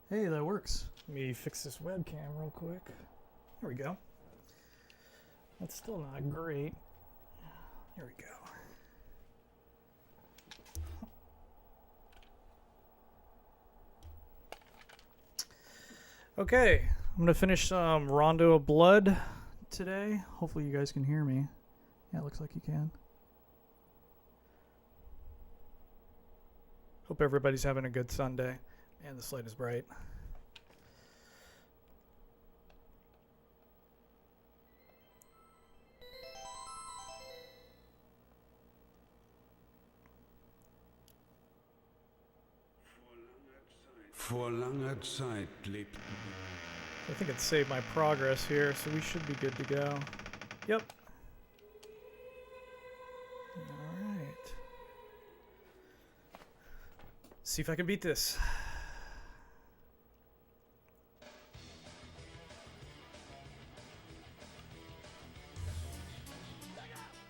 Hey, that works. Let me fix this webcam real quick. There we go. That's still not great. There we go. Okay, I'm gonna finish some Rondo of Blood today. Hopefully you guys can hear me. Yeah, it looks like you can. Hope everybody's having a good Sunday. Man, this light is bright. Vor langer Zeit lebt. I think it saved my progress here, so we should be good to go. Yep. Alright. See if I can beat this.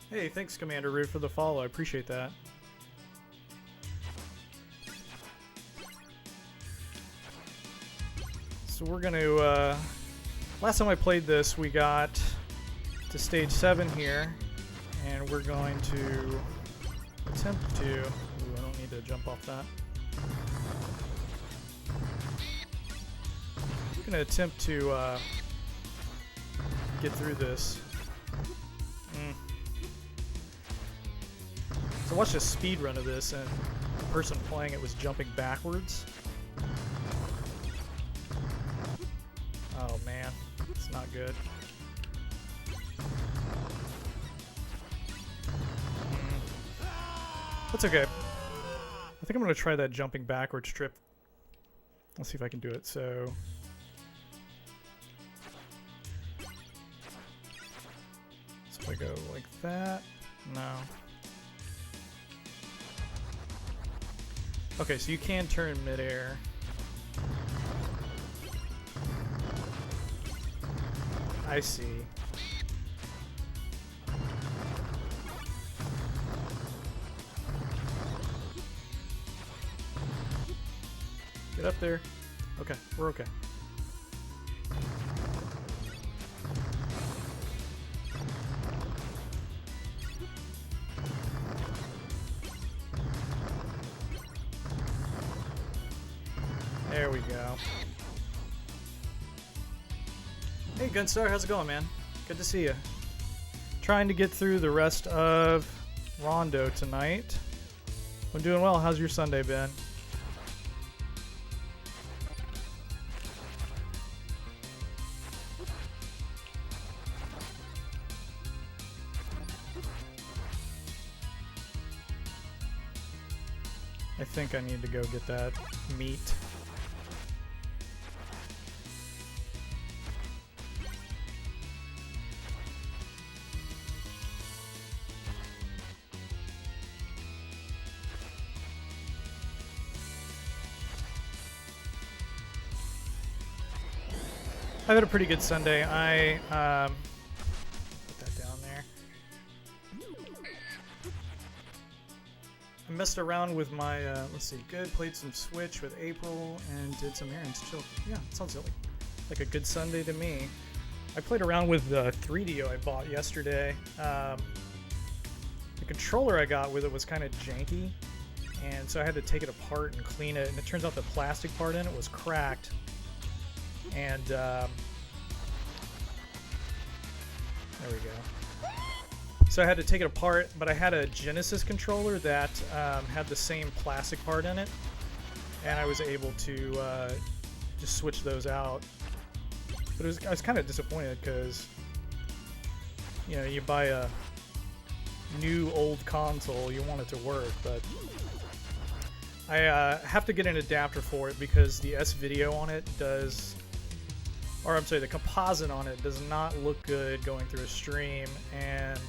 Hey, thanks Commander Rude for the follow. I appreciate that. So we're going to, last time I played this, we got to stage 7 here, and we're going to attempt to, ooh, I don't need to jump off that. We're going to attempt to get through this. So I watched a speed run of this, and the person playing it was jumping backwards. Oh man, it's not good. That's okay. I think I'm going to try that jumping backwards trip. Let's see if I can do it. So if I go like that, no. Okay, so you can turn midair. I see. Get up there. Okay, we're okay. There we go. Hey Gunstar, how's it going, man? Good to see you. Trying to get through the rest of Rondo tonight. I'm doing well. How's your Sunday been? I think I need to go get that meat. I've had a pretty good Sunday. I put that down there. I messed around with my let's see, good. Played some Switch with April and did some errands. Chill. Yeah, it sounds like a good Sunday to me. I played around with the 3DO I bought yesterday. The controller I got with it was kind of janky, and so I had to take it apart and clean it. And it turns out the plastic part in it was cracked. And there we go. So I had to take it apart, but I had a Genesis controller that had the same plastic part in it, and I was able to just switch those out. But I was kind of disappointed because, you know, you buy a new old console, you want it to work, but I have to get an adapter for it because the S-Video on it does. Or I'm sorry, the composite on it does not look good going through a stream, and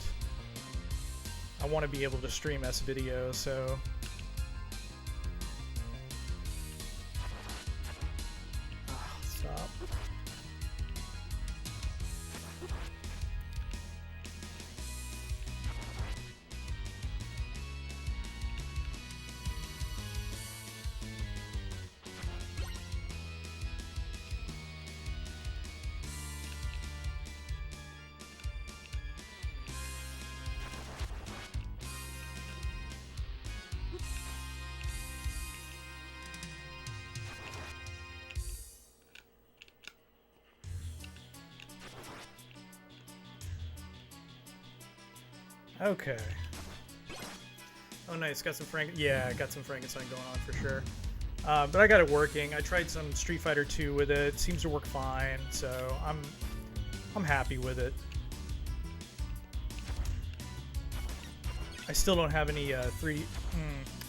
I want to be able to stream S-Video, so stop. Okay. Oh, nice. Got some Yeah, got some Frankenstein going on for sure. But I got it working. I tried some Street Fighter 2 with it. Seems to work fine, so I'm happy with it. I still don't have any 3D.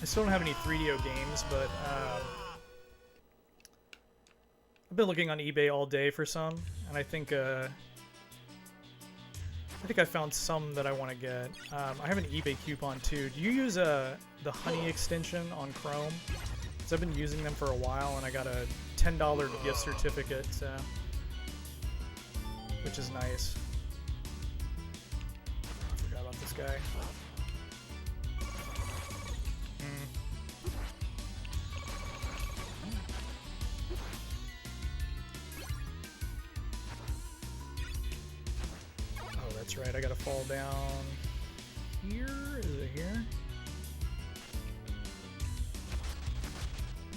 I still don't have any 3DO games, but I've been looking on eBay all day for some, and I think I found some that I want to get. I have an eBay coupon too. Do you use the Honey extension on Chrome? Because I've been using them for a while, and I got a $10 gift certificate, which is nice. I forgot about this guy. That's right, I gotta fall down here. Is it here?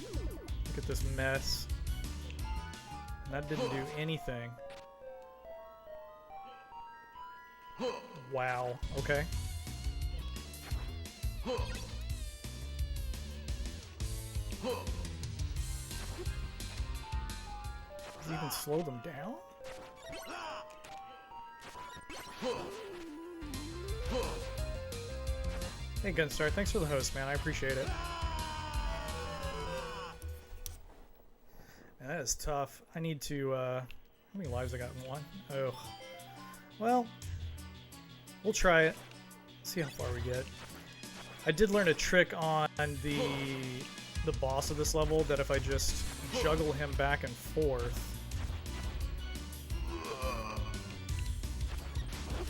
Look at this mess. And that didn't do anything. Wow, okay. Does it even slow them down? Hey Gunstar, thanks for the host, man. I appreciate it. Man, that is tough. I need to, how many lives I got in one? Oh. Well, we'll try it. See how far we get. I did learn a trick on the boss of this level that if I just juggle him back and forth.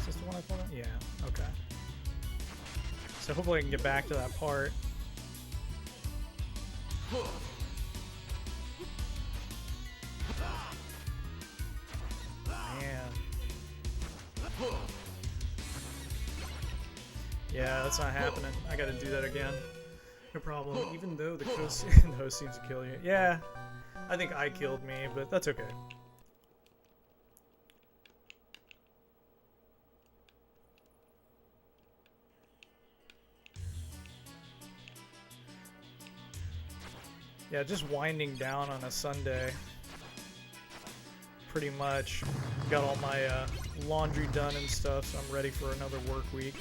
Is this the one I pulled out? Yeah, okay. So hopefully I can get back to that part. Man. Yeah, that's not happening. I gotta do that again. No problem. Even though the host seems to kill you. Yeah, I think I killed me, but that's okay. Yeah, just winding down on a Sunday. Pretty much got all my laundry done and stuff, so I'm ready for another work week.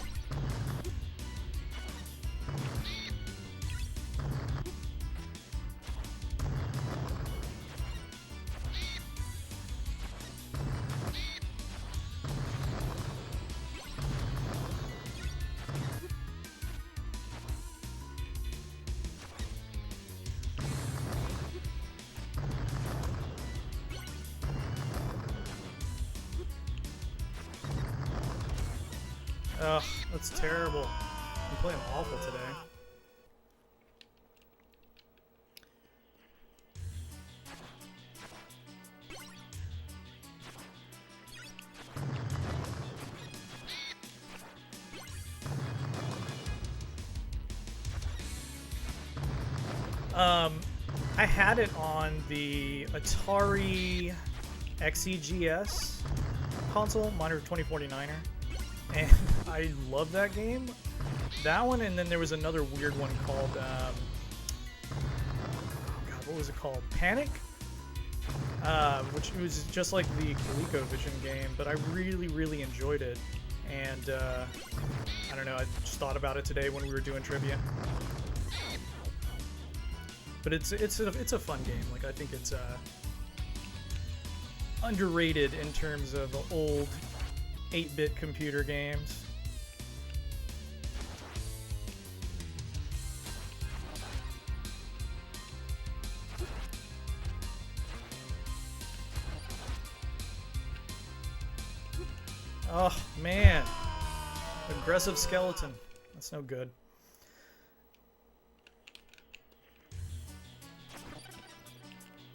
Ugh, that's terrible. I'm playing awful today. I had it on the Atari XEGS console, monitor 2049er. And I love that game. That one, and then there was another weird one called, oh God, what was it called? Panic? Which was just like the ColecoVision game, but I really, really enjoyed it. And, I don't know, I just thought about it today when we were doing trivia. But it's a fun game. Like, I think it's, underrated in terms of old 8-bit computer games. Oh man, aggressive skeleton. That's no good.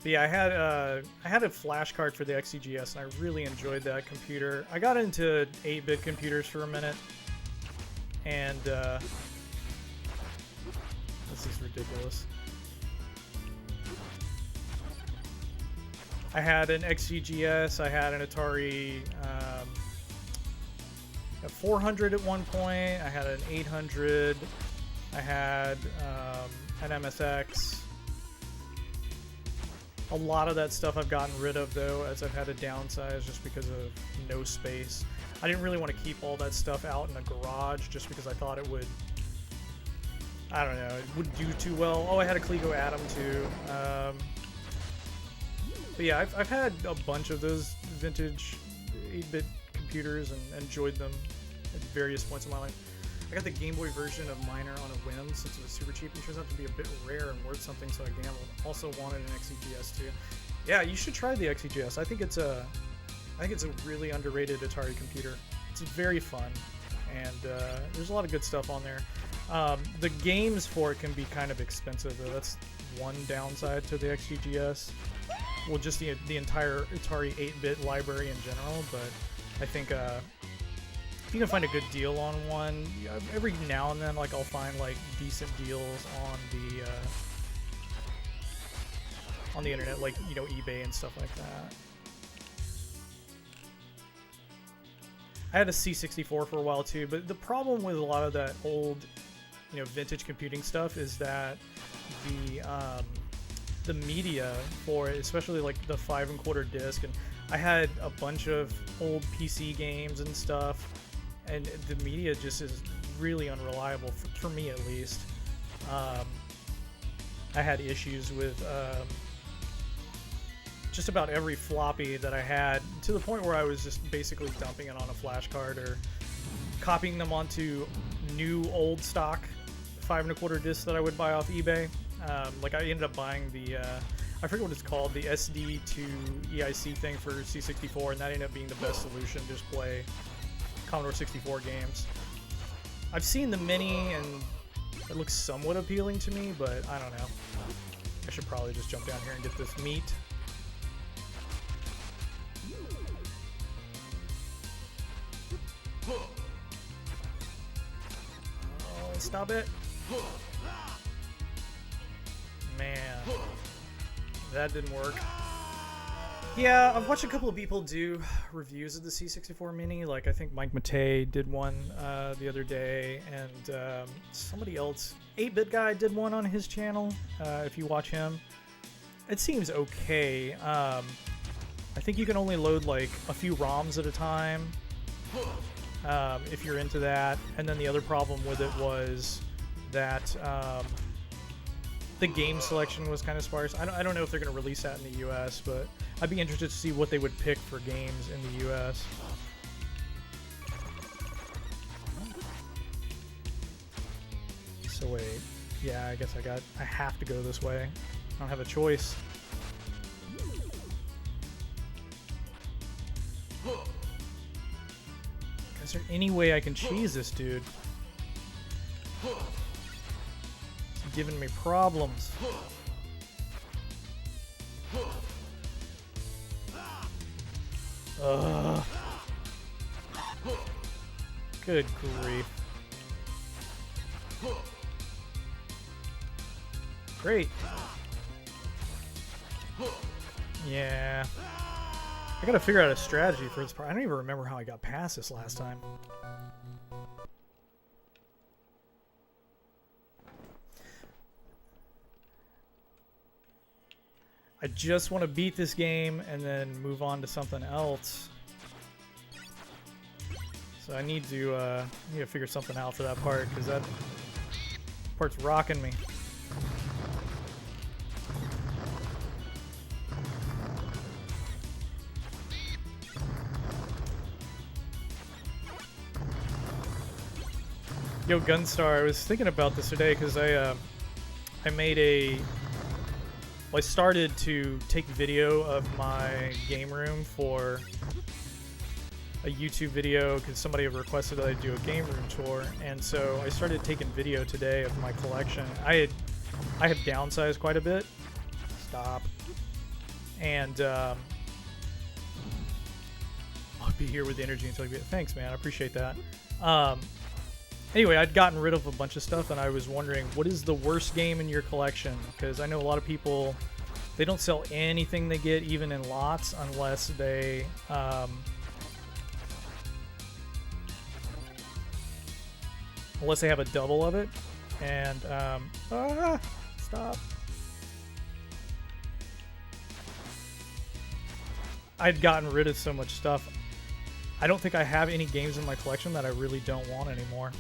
But yeah, I had a flash card for the XEGS, and I really enjoyed that computer. I got into 8-bit computers for a minute, and this is ridiculous. I had an XEGS, I had an Atari a 400 at one point. I had an 800. I had an MSX. A lot of that stuff I've gotten rid of, though, as I've had to downsize just because of no space. I didn't really want to keep all that stuff out in a garage just because I thought it would, I don't know, it wouldn't do too well. Oh, I had a Coleco Atom, too. But yeah, I've had a bunch of those vintage 8-bit computers and enjoyed them at various points in my life. I got the Game Boy version of Miner on a whim since it was super cheap and turns out to be a bit rare and worth something, so I gambled. Also wanted an XEGS too. Yeah, you should try the XEGS. I think it's a really underrated Atari computer. It's very fun, and there's a lot of good stuff on there. The games for it can be kind of expensive, though. That's one downside to the XEGS. Well, just the entire Atari 8-bit library in general, but I think if you can find a good deal on one, every now and then, like, I'll find like decent deals on the internet, like, you know, eBay and stuff like that. I had a C64 for a while too, but the problem with a lot of that old, you know, vintage computing stuff is that the media for it, especially like the 5 1/4 disc, and I had a bunch of old PC games and stuff, and the media just is really unreliable for me, at least. I had issues with just about every floppy that I had, to the point where I was just basically dumping it on a flash card or copying them onto new old stock 5 1/4 discs that I would buy off eBay. Like, I ended up buying the I forget what it's called, the SD to EIC thing for C64, and that ended up being the best solution. Just play Commodore 64 games. I've seen the Mini, and it looks somewhat appealing to me, but I don't know. I should probably just jump down here and get this meat. Oh, stop it. Man, that didn't work. Yeah, I've watched a couple of people do reviews of the C64 Mini. Like, I think Mike Matei did one the other day, and somebody else, 8-Bit Guy, did one on his channel, if you watch him. It seems okay. I think you can only load, like, a few ROMs at a time, if you're into that. And then the other problem with it was that the game selection was kind of sparse. I don't know if they're going to release that in the US, but I'd be interested to see what they would pick for games in the US. So wait, yeah, I guess I have to go this way. I don't have a choice. Is there any way I can cheese this dude? It's giving me problems. Ugh. Good grief. Great. Yeah. I gotta figure out a strategy for this part. I don't even remember how I got past this last time. I just want to beat this game and then move on to something else. So I need to figure something out for that part, because that part's rocking me. Yo, Gunstar, I was thinking about this today because I made a... Well, I started to take video of my game room for a YouTube video because somebody had requested that I do a game room tour, and so I started taking video today of my collection. I have downsized quite a bit. Stop. And I'll be here with the energy until you get... Thanks, man. I appreciate that. Anyway, I'd gotten rid of a bunch of stuff, and I was wondering, what is the worst game in your collection? Because I know a lot of people, they don't sell anything they get, even in lots, unless they unless they have a double of it. And stop. I'd gotten rid of so much stuff. I don't think I have any games in my collection that I really don't want anymore.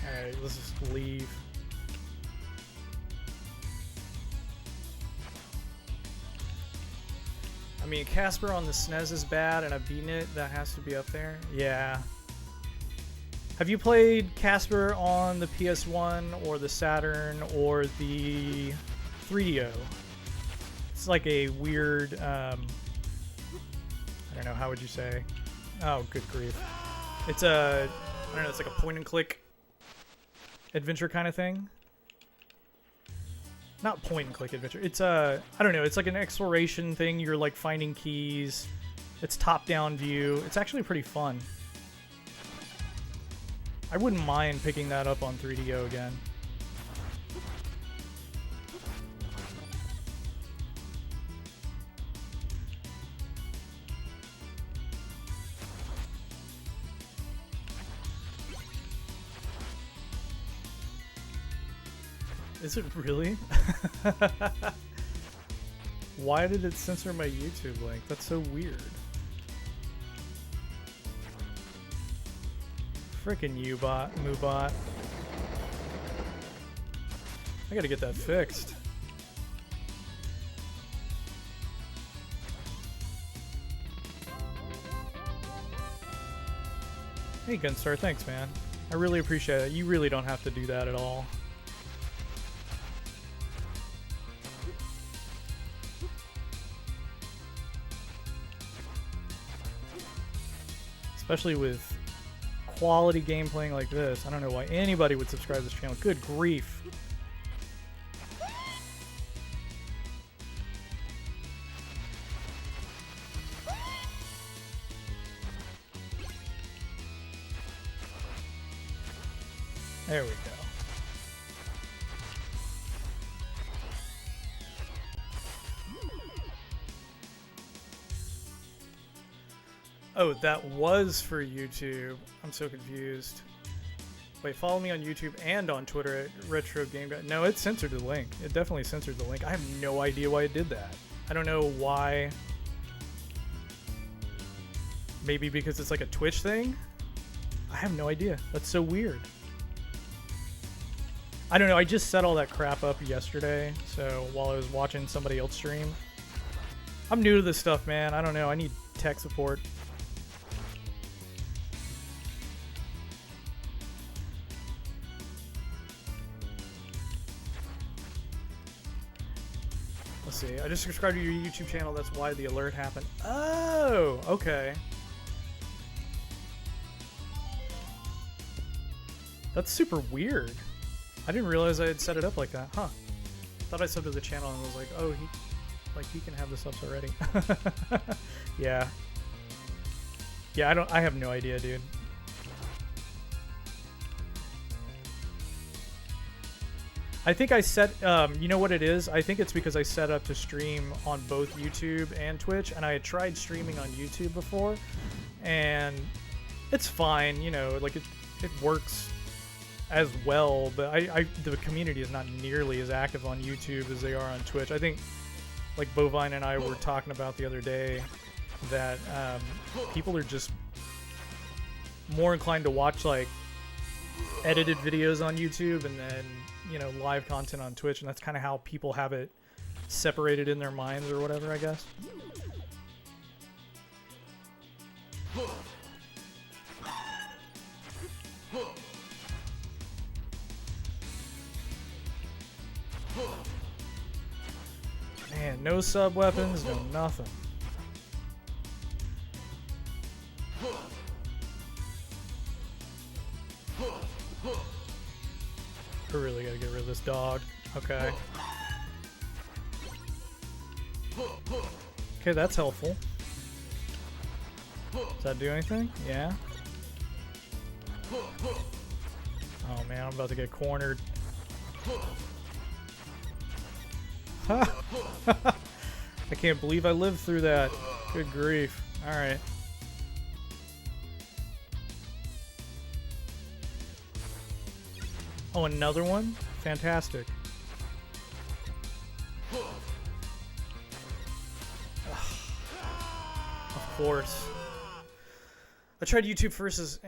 Alright, let's just leave. I mean, Casper on the SNES is bad, and I've beaten it. That has to be up there. Yeah. Have you played Casper on the PS1 or the Saturn or the 3DO? It's like a weird, I don't know, how would you say? Oh, good grief. It's a, I don't know, it's like a point and click adventure kind of thing. Not point and click adventure. It's a, I don't know, it's like an exploration thing. You're like finding keys. It's top down view. It's actually pretty fun. I wouldn't mind picking that up on 3DO again. Is it really? Why did it censor my YouTube link? That's so weird. Frickin' U-bot, Moobot. I gotta get that fixed. Hey Gunstar, thanks man. I really appreciate it. You really don't have to do that at all. Especially with quality game playing like this. I don't know why anybody would subscribe to this channel. Good grief. There we go. Oh, that was for YouTube. I'm so confused. Wait, follow me on YouTube and on Twitter at Retro Game Guy. No, it censored the link. It definitely censored the link. I have no idea why it did that. I don't know why. Maybe because it's like a Twitch thing? I have no idea. That's so weird. I don't know. I just set all that crap up yesterday, so while I was watching somebody else stream. I'm new to this stuff, man. I don't know. I need tech support. Let's see. I just subscribed to your YouTube channel. That's why the alert happened. Oh, okay. That's super weird. I didn't realize I had set it up like that. Huh. Thought I subbed to the channel and was like, oh, he can have the subs already. Yeah. Yeah, I have no idea, dude. I think I set, you know what it is? I think it's because I set up to stream on both YouTube and Twitch, and I had tried streaming on YouTube before, and it's fine, you know, like it works as well, but the community is not nearly as active on YouTube as they are on Twitch. I think, like Bovine and I were talking about the other day, that people are just more inclined to watch like edited videos on YouTube and then, you know, live content on Twitch, and that's kind of how people have it separated in their minds or whatever, I guess. Man, no sub weapons, no nothing. I really gotta get rid of this dog. Okay. Okay, that's helpful. Does that do anything? Yeah. Oh man, I'm about to get cornered. I can't believe I lived through that. Good grief. Alright. Oh, another one? Fantastic. Of course. I tried YouTube first as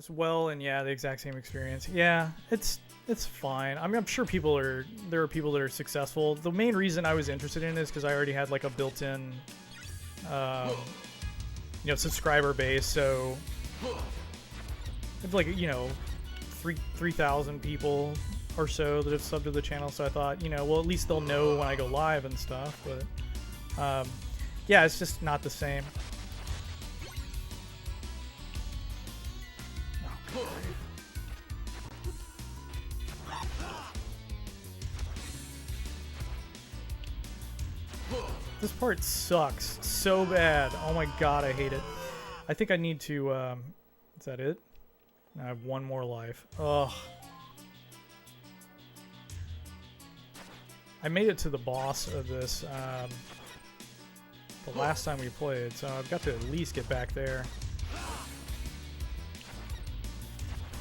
well, and yeah, the exact same experience. Yeah, it's fine. I mean, I'm sure there are people that are successful. The main reason I was interested in it is because I already had like a built-in, subscriber base. So it's like 3,000 people or so that have subbed to the channel. So I thought, well, at least they'll know when I go live and stuff. But yeah, it's just not the same. This part sucks so bad. Oh my god, I hate it. I think I need to, is that it? I have one more life. Ugh. I made it to the boss of this, the last time we played, so I've got to at least get back there.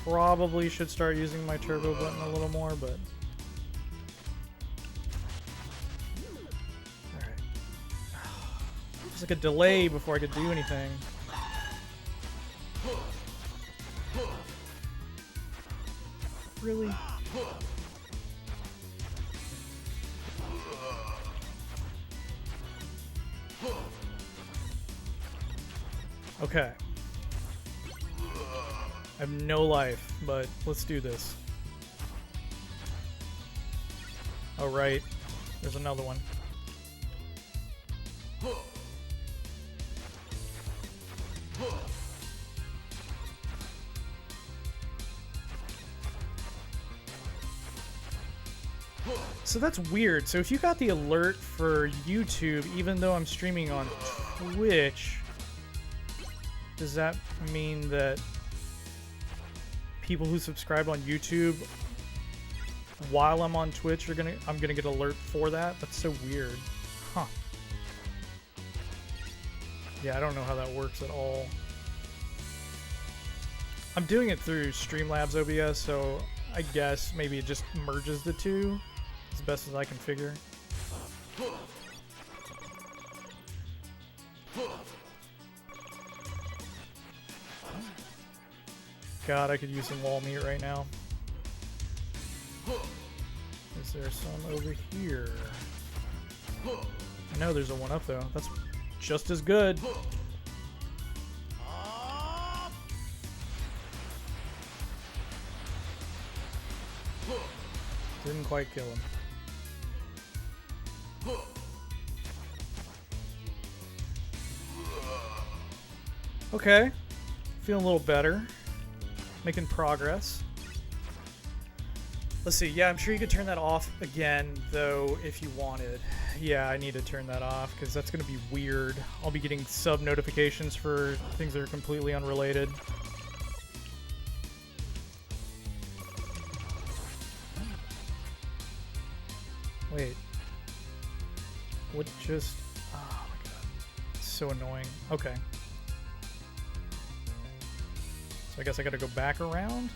Probably should start using my turbo button a little more, but... There's like a delay before I could do anything. Really? Okay. I have no life, but let's do this. Oh, right. There's another one. So that's weird. So if you got the alert for YouTube, even though I'm streaming on Twitch, does that mean that people who subscribe on YouTube while I'm on Twitch I'm gonna get alert for that? That's so weird. Huh. Yeah, I don't know how that works at all. I'm doing it through Streamlabs OBS, so I guess maybe it just merges the two as best as I can figure. God, I could use some wall meat right now. Is there some over here? I know there's a one up though. That's just as good. Didn't quite kill him. Okay. Feeling a little better. Making progress. Let's see. Yeah, I'm sure you could turn that off again, though, if you wanted. Yeah, I need to turn that off, because that's going to be weird. I'll be getting sub notifications for things that are completely unrelated. Wait. What just... Oh my god. It's so annoying. Okay. So I guess I gotta go back around?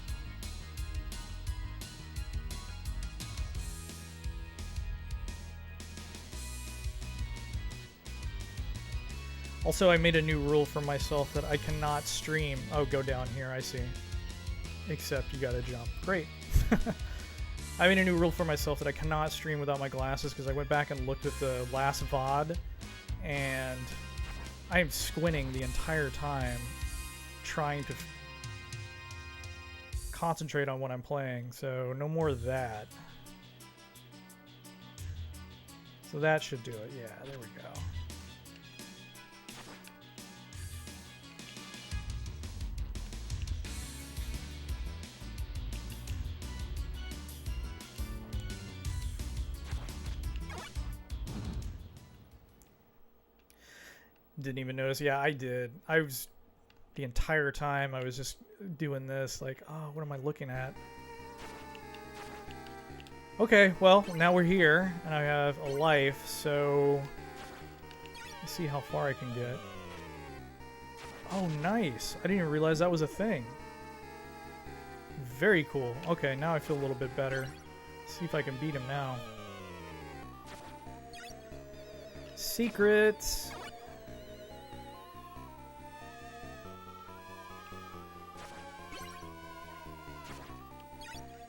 Also, I made a new rule for myself that I cannot stream... Oh, go down here, I see. Except you gotta jump. Great. I made a new rule for myself that I cannot stream without my glasses, because I went back and looked at the last VOD, and I am squinting the entire time trying to concentrate on what I'm playing, so no more of that. So that should do it. Yeah, there we go. Didn't even notice. Yeah, I did. I was the entire time I was just doing this like, oh, what am I looking at? Okay, well, now we're here and I have a life, so let's see how far I can get. Oh, nice. I didn't even realize that was a thing. Very cool. Okay, now I feel a little bit better. Let's see if I can beat him now. Secrets.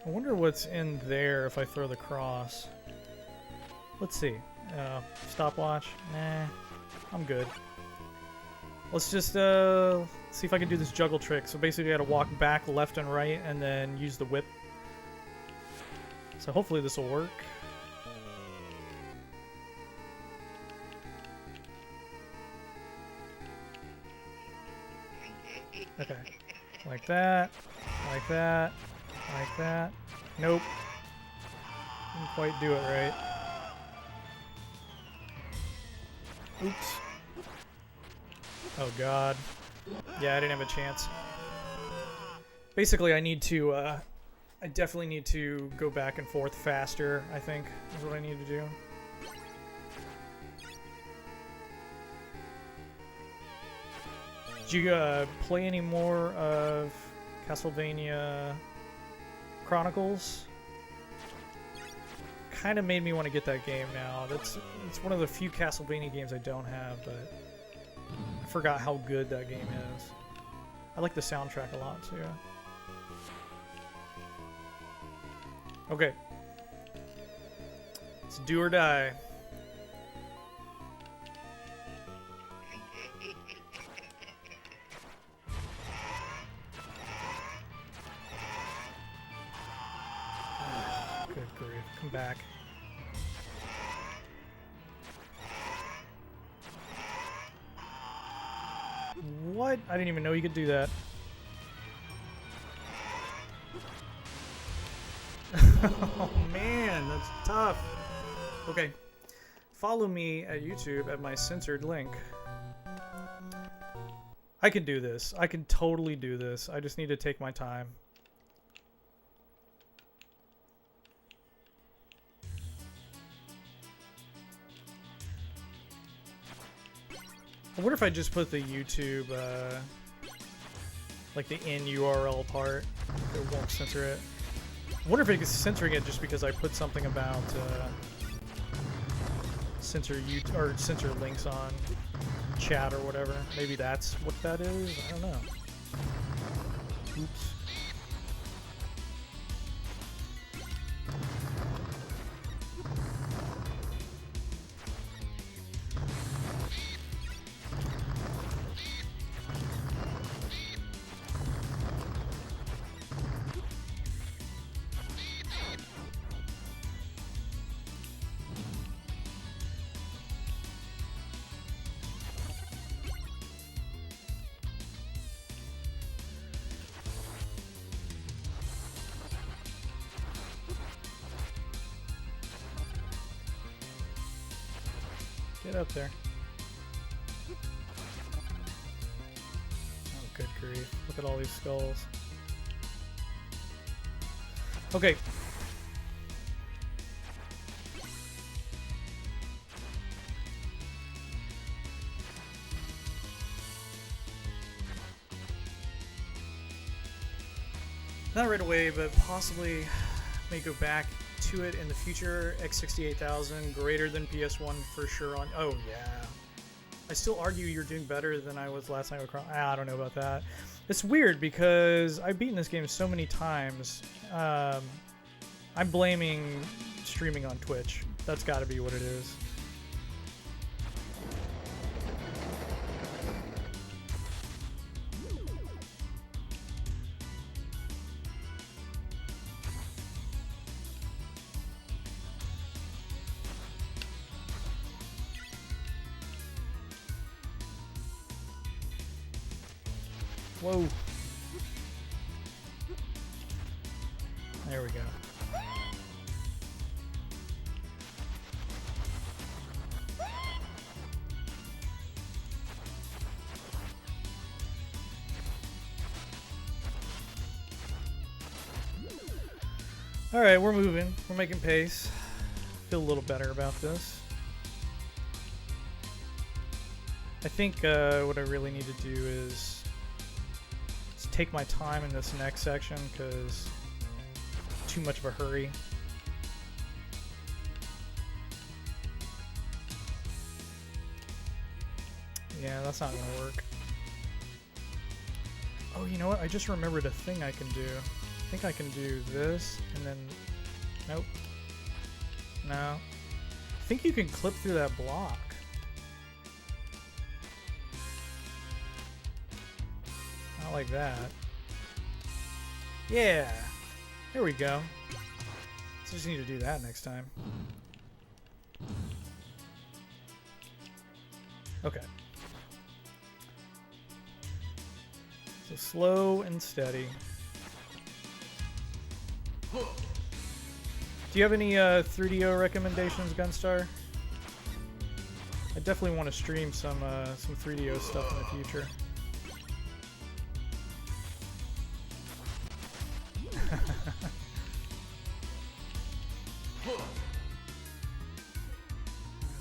I wonder what's in there if I throw the cross. Let's see. Stopwatch? Nah, I'm good. Let's just see if I can do this juggle trick. So basically I gotta walk back, left and right, and then use the whip. So hopefully this will work. Okay. Like that. Like that. Like that. Nope. Didn't quite do it right. Oops. Oh god. Yeah, I didn't have a chance. Basically, I need to, I definitely need to go back and forth faster, I think, is what I need to do. Did you, play any more of Castlevania Chronicles? Kind of made me want to get that game now. It's one of the few Castlevania games I don't have, but I forgot how good that game is. I like the soundtrack a lot too. Okay. It's do or die. Good grief. Come back. What? I didn't even know you could do that. Oh man, that's tough. Okay. Follow me at YouTube at my censored link. I can do this. I can totally do this. I just need to take my time. I wonder if I just put the YouTube, like the in URL part, it won't censor it. I wonder if it's censoring it just because I put something about censor links on chat or whatever. Maybe that's what that is. I don't know. Oops. Get up there. Oh, good grief. Look at all these skulls. Okay. Not right away, but possibly may go back to it in the future. X68000 greater than PS1 for sure. On oh yeah, I still argue you're doing better than I was last time with I don't know about that. It's weird because I've beaten this game so many times. I'm blaming streaming on Twitch. That's got to be what it is. Whoa. There we go. Alright, we're moving. We're making pace. Feel a little better about this. I think what I really need to do is take my time in this next section because too much of a hurry. Yeah, that's not gonna work. Oh, you know what? I just remembered a thing I can do. I think I can do this and then... Nope. No. I think you can clip through that block. Not like that. Yeah! There we go. So just need to do that next time. Okay. So slow and steady. Do you have any 3DO recommendations, Gunstar? I definitely want to stream some 3DO stuff in the future.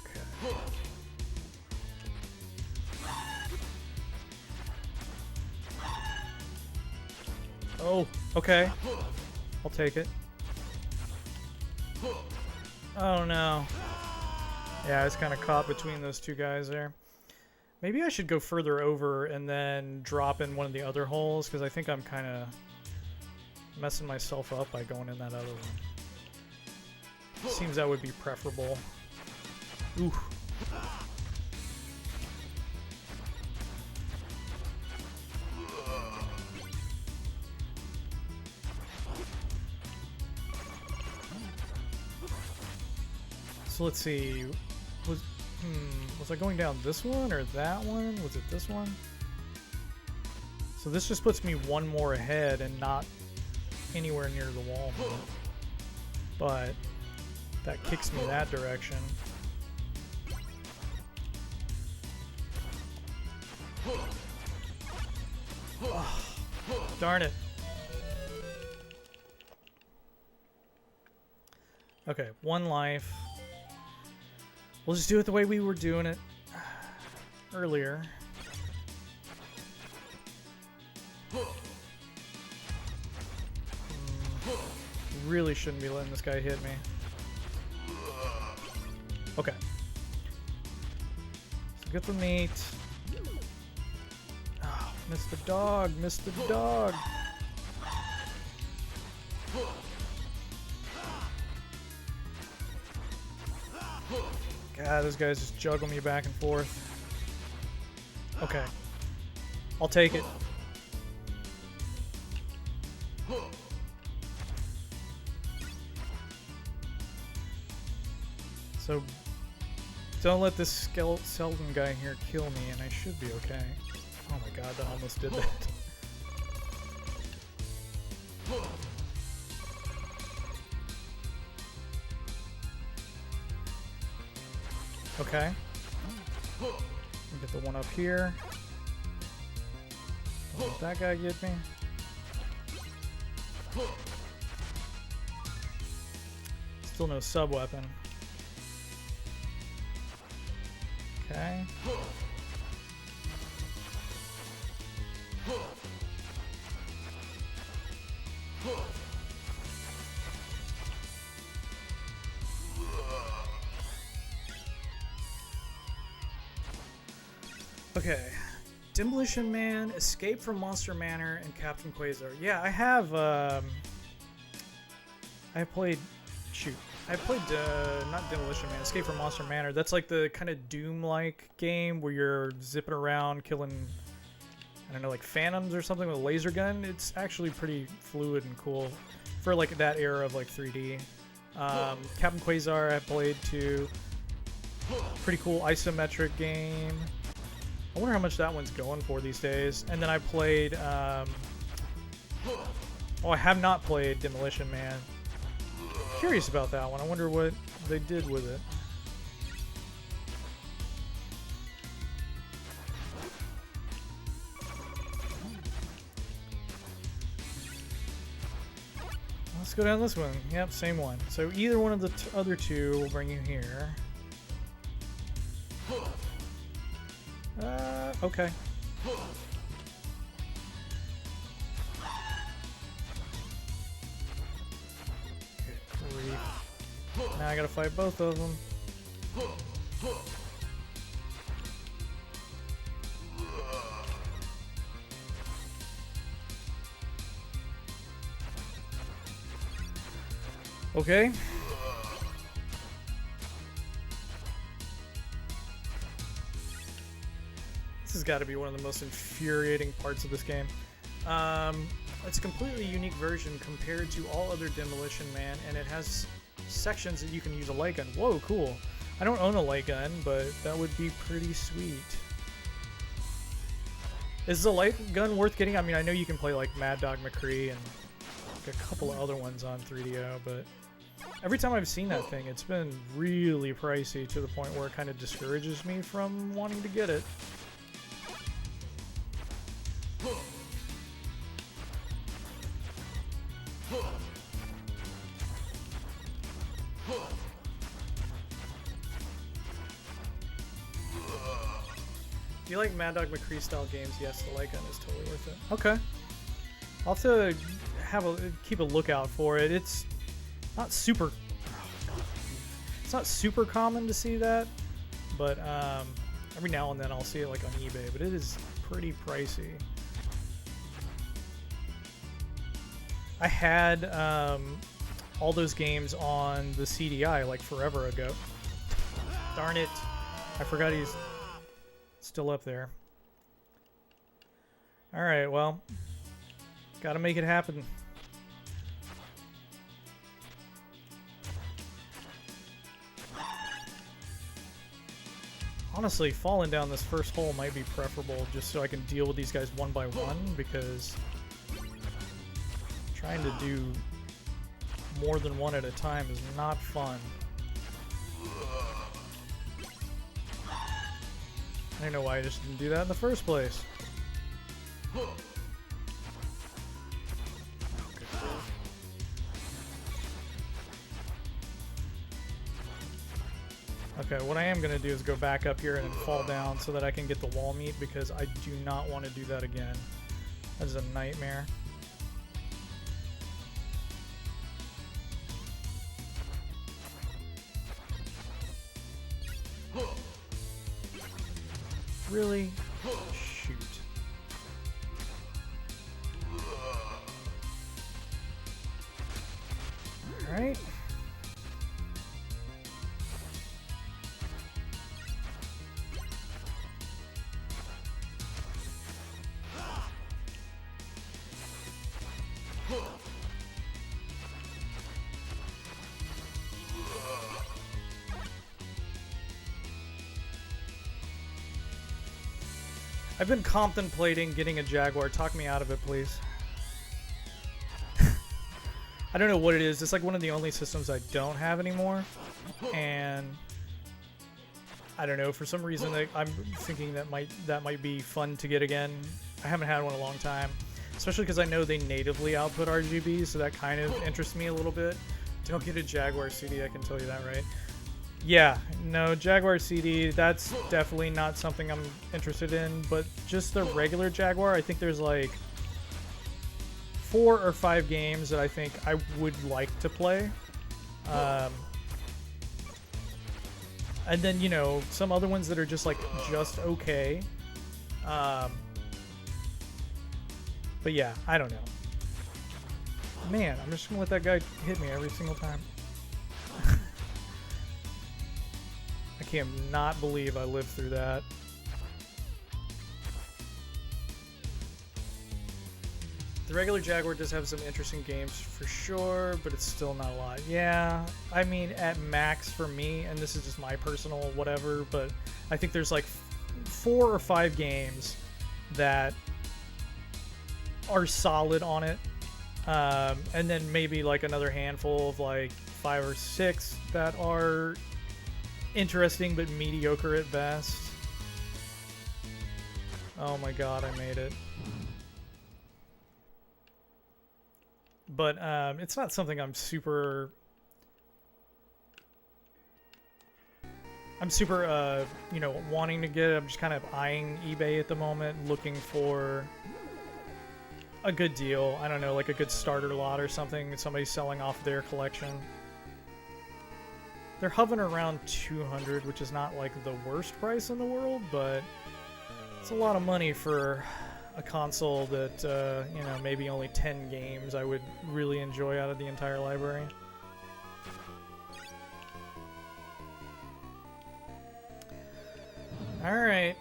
Okay. Oh, okay. I'll take it. Oh no. Yeah, I was kind of caught between those two guys there. Maybe I should go further over and then drop in one of the other holes, because I think I'm kind of messing myself up by going in that other one. Seems that would be preferable. Ooh. So let's see. Was I going down this one or that one? Was it this one? So this just puts me one more ahead and not anywhere near the wall. But that kicks me that direction. Oh, darn it. Okay, one life. We'll just do it the way we were doing it earlier. Really shouldn't be letting this guy hit me. Okay. So get the meat. Oh, missed the dog, missed the dog. God, those guys just juggle me back and forth. Okay. I'll take it. So, don't let this skeleton guy here kill me, and I should be okay. Oh my god, that almost did that. Okay. Get the one up here. Don't let that guy get me. Still no sub-weapon. Okay. Okay. Demolition Man, Escape from Monster Manor, and Captain Quasar. Yeah, I have, I played, shoot. I played, not Demolition Man, Escape from Monster Manor. That's like the kind of Doom-like game where you're zipping around killing, I don't know, like phantoms or something with a laser gun. It's actually pretty fluid and cool for like that era of like 3D. Captain Quasar I played too. Pretty cool isometric game. I wonder how much that one's going for these days. And then I played, oh, I have not played Demolition Man. Curious about that one. I wonder what they did with it. let's go down this one. Yep, same one. So either one of the other two will bring you here. Okay. Now I gotta fight both of them. Okay. This has got to be one of the most infuriating parts of this game. It's a completely unique version compared to all other Demolition Man, and it has sections that you can use a light gun. Whoa, cool. I don't own a light gun, but that would be pretty sweet. Is the light gun worth getting? I mean, I know you can play like Mad Dog McCree and like a couple of other ones on 3DO, but every time I've seen that thing, it's been really pricey to the point where it kind of discourages me from wanting to get it. If you like Mad Dog McCree style games, yes, the light gun is totally worth it. Okay. I'll have to keep a lookout for it. It's not super common to see that, but every now and then I'll see it like on eBay, but it is pretty pricey. I had all those games on the CDI like forever ago. Darn it. I forgot he's still up there. Alright, well, gotta make it happen. Honestly, falling down this first hole might be preferable just so I can deal with these guys one by one, because trying to do more than one at a time is not fun. I don't know why I just didn't do that in the first place. Okay, what I am going to do is go back up here and then fall down so that I can get the wall meat, because I do not want to do that again. That is a nightmare. Really? Shoot. Alright. I've been contemplating getting a Jaguar. Talk me out of it, please. I don't know what it is. It's like one of the only systems I don't have anymore. And I don't know, for some reason I'm thinking that might be fun to get again. I haven't had one in a long time. Especially because I know they natively output RGB, so that kind of interests me a little bit. Don't get a Jaguar CD, I can tell you that, right? Yeah, no, Jaguar CD, that's definitely not something I'm interested in, but just the regular Jaguar, I think there's like 4 or 5 games that I think I would like to play. And then, you know, some other ones that are just like, just okay. But yeah, I don't know. Man, I'm just gonna let that guy hit me every single time. I cannot believe I lived through that. The regular Jaguar does have some interesting games for sure, but it's still not a lot. Yeah, I mean, at max for me, and this is just my personal whatever, but I think there's like 4 or 5 games that are solid on it. And then maybe like another handful of like 5 or 6 that are interesting but mediocre at best. Oh my god, I made it. But it's not something I'm super you know, wanting to get. I'm just kind of eyeing eBay at the moment, looking for a good deal. I don't know, like a good starter lot or something. Somebody's selling off their collection. They're hovering around 200, which is not like the worst price in the world, but it's a lot of money for a console that, you know, maybe only 10 games I would really enjoy out of the entire library. Alright.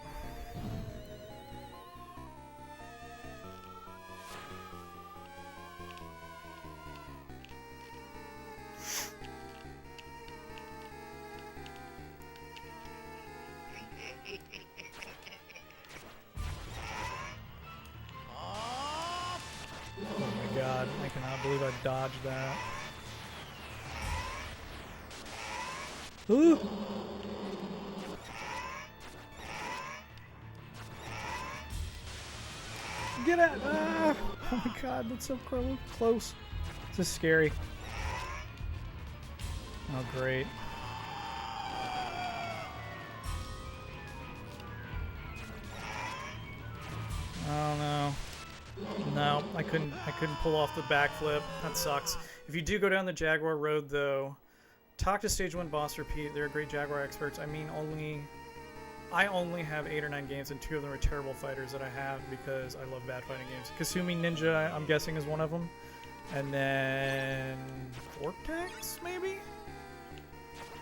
Oh my god, I cannot believe I dodged that. Ooh! Get at! Ah! Oh my god, that's so close. This is scary. Oh, great. Oh no. No, I couldn't pull off the backflip. That sucks. If you do go down the Jaguar road though, talk to Stage 1 Boss Repeat. They're great Jaguar experts. I mean, I only have 8 or 9 games, and 2 of them are terrible fighters that I have because I love bad fighting games. Kasumi Ninja, I'm guessing, is one of them. And then Vortex, maybe?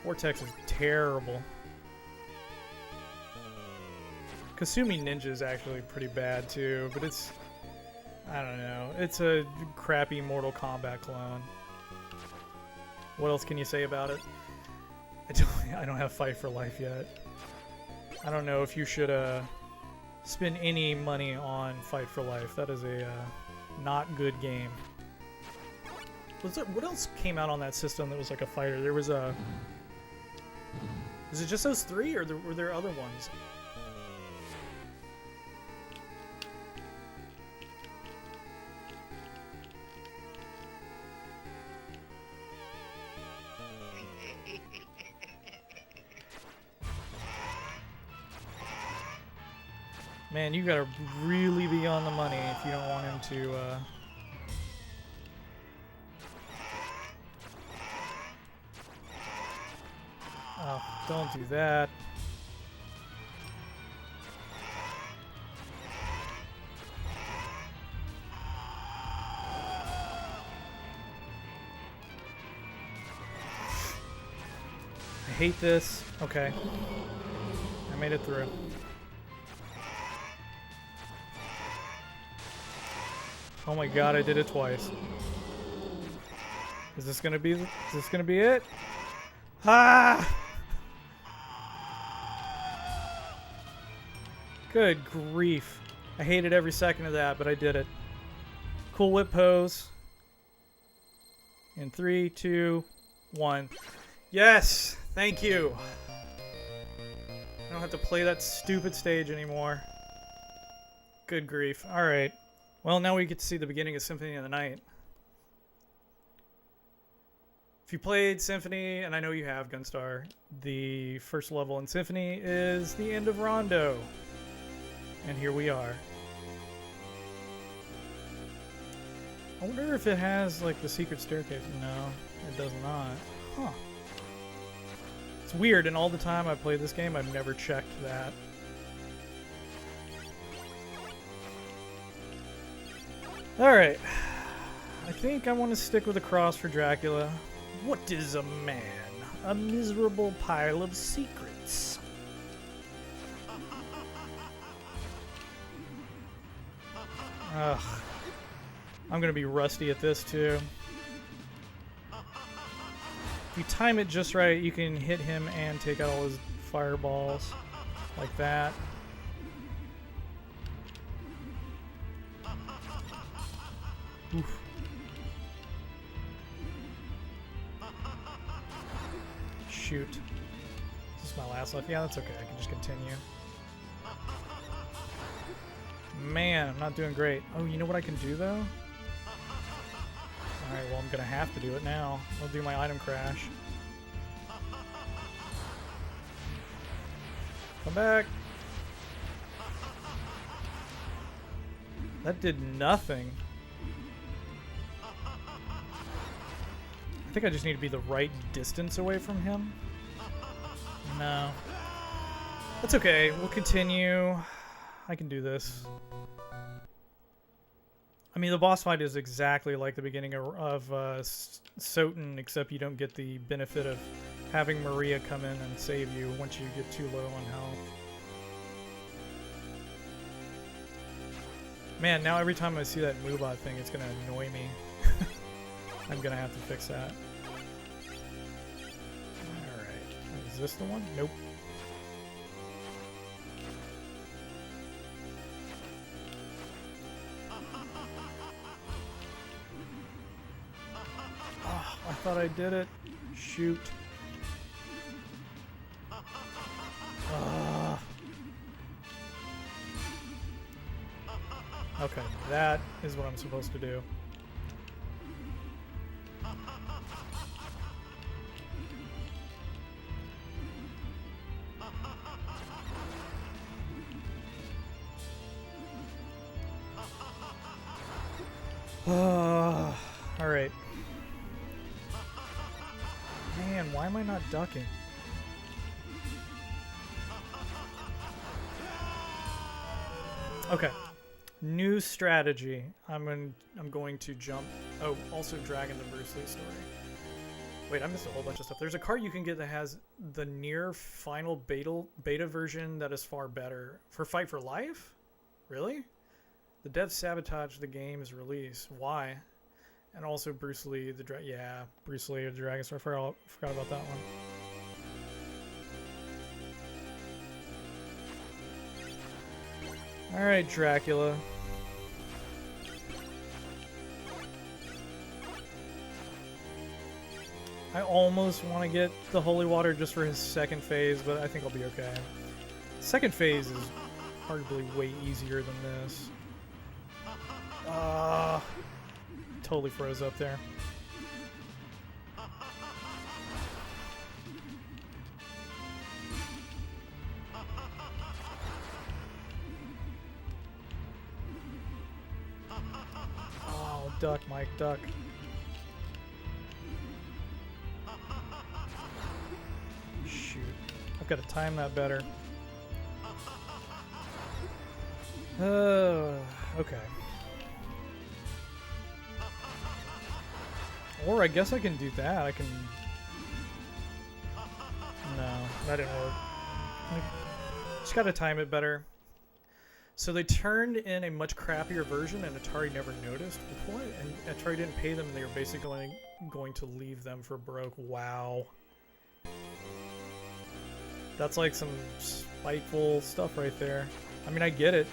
Vortex is terrible. Kasumi Ninja is actually pretty bad too, but it's, I don't know, it's a crappy Mortal Kombat clone. What else can you say about it? I don't have Fight for Life yet. I don't know if you should spend any money on Fight for Life. That is a not good game. What else came out on that system that was like a fighter? There was a... Is it just those 3, or were there other ones? Man, you gotta really be on the money if you don't want him to, Oh, don't do that. I hate this. Okay. I made it through. Oh my god, I did it twice. Is this gonna be it? Ah! Good grief. I hated every second of that, but I did it. Cool whip pose. In 3, 2, 1. Yes! Thank you! I don't have to play that stupid stage anymore. Good grief. Alright. Well, now we get to see the beginning of Symphony of the Night. If you played Symphony, and I know you have, Gunstar, the first level in Symphony is the end of Rondo. And here we are. I wonder if it has, like, the secret staircase. No, it does not. Huh. It's weird, and all the time I've played this game, I've never checked that. Alright. I think I want to stick with the cross for Dracula. What is a man? A miserable pile of secrets. Ugh. I'm gonna be rusty at this too. If you time it just right, you can hit him and take out all his fireballs. Like that. Oof. Shoot. Is this my last life? Yeah, that's okay. I can just continue. Man, I'm not doing great. Oh, you know what I can do, though? Alright, well I'm gonna have to do it now. I'll do my item crash. Come back! That did nothing. I think I just need to be the right distance away from him. No. That's okay. We'll continue. I can do this. I mean, the boss fight is exactly like the beginning of Soten, except you don't get the benefit of having Maria come in and save you once you get too low on health. Man, now every time I see that Moobot thing, it's gonna annoy me. I'm gonna have to fix that. Alright. Is this the one? Nope. Oh, I thought I did it. Shoot. Okay, that is what I'm supposed to do. Alright. Man, why am I not ducking? Okay. New strategy. I'm going to jump. Oh, also Dragon the Bruce Lee story. Wait, I missed a whole bunch of stuff. There's a card you can get that has the near final beta version that is far better. For Fight for Life? Really? The devs sabotaged the game's release. Why? And also Bruce Lee, Bruce Lee, the Dragon Story. Forgot about that one. Alright, Dracula. I almost want to get the Holy Water just for his second phase, but I think I'll be okay. Second phase is arguably way easier than this. Totally froze up there. Oh, duck, Mike, duck. Shoot. I've got to time that better. Okay. Or I guess I can do that. I can... No, that didn't work. Just gotta time it better. So they turned in a much crappier version and Atari never noticed. What? And Atari didn't pay them and they were basically going to leave them for broke. Wow. That's like some spiteful stuff right there. I mean, I get it.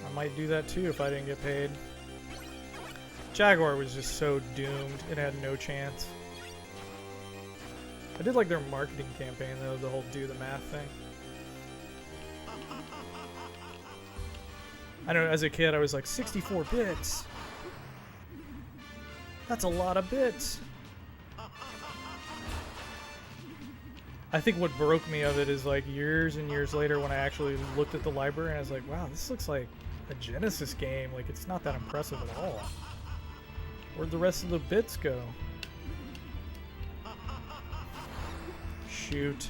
I might do that too if I didn't get paid. Jaguar was just so doomed. It had no chance. I did like their marketing campaign though, the whole do the math thing. I know as a kid I was like, 64 bits? That's a lot of bits. I think what broke me of it is like years and years later when I actually looked at the library and I was like, wow, this looks like a Genesis game. Like, it's not that impressive at all. Where'd the rest of the bits go? Shoot.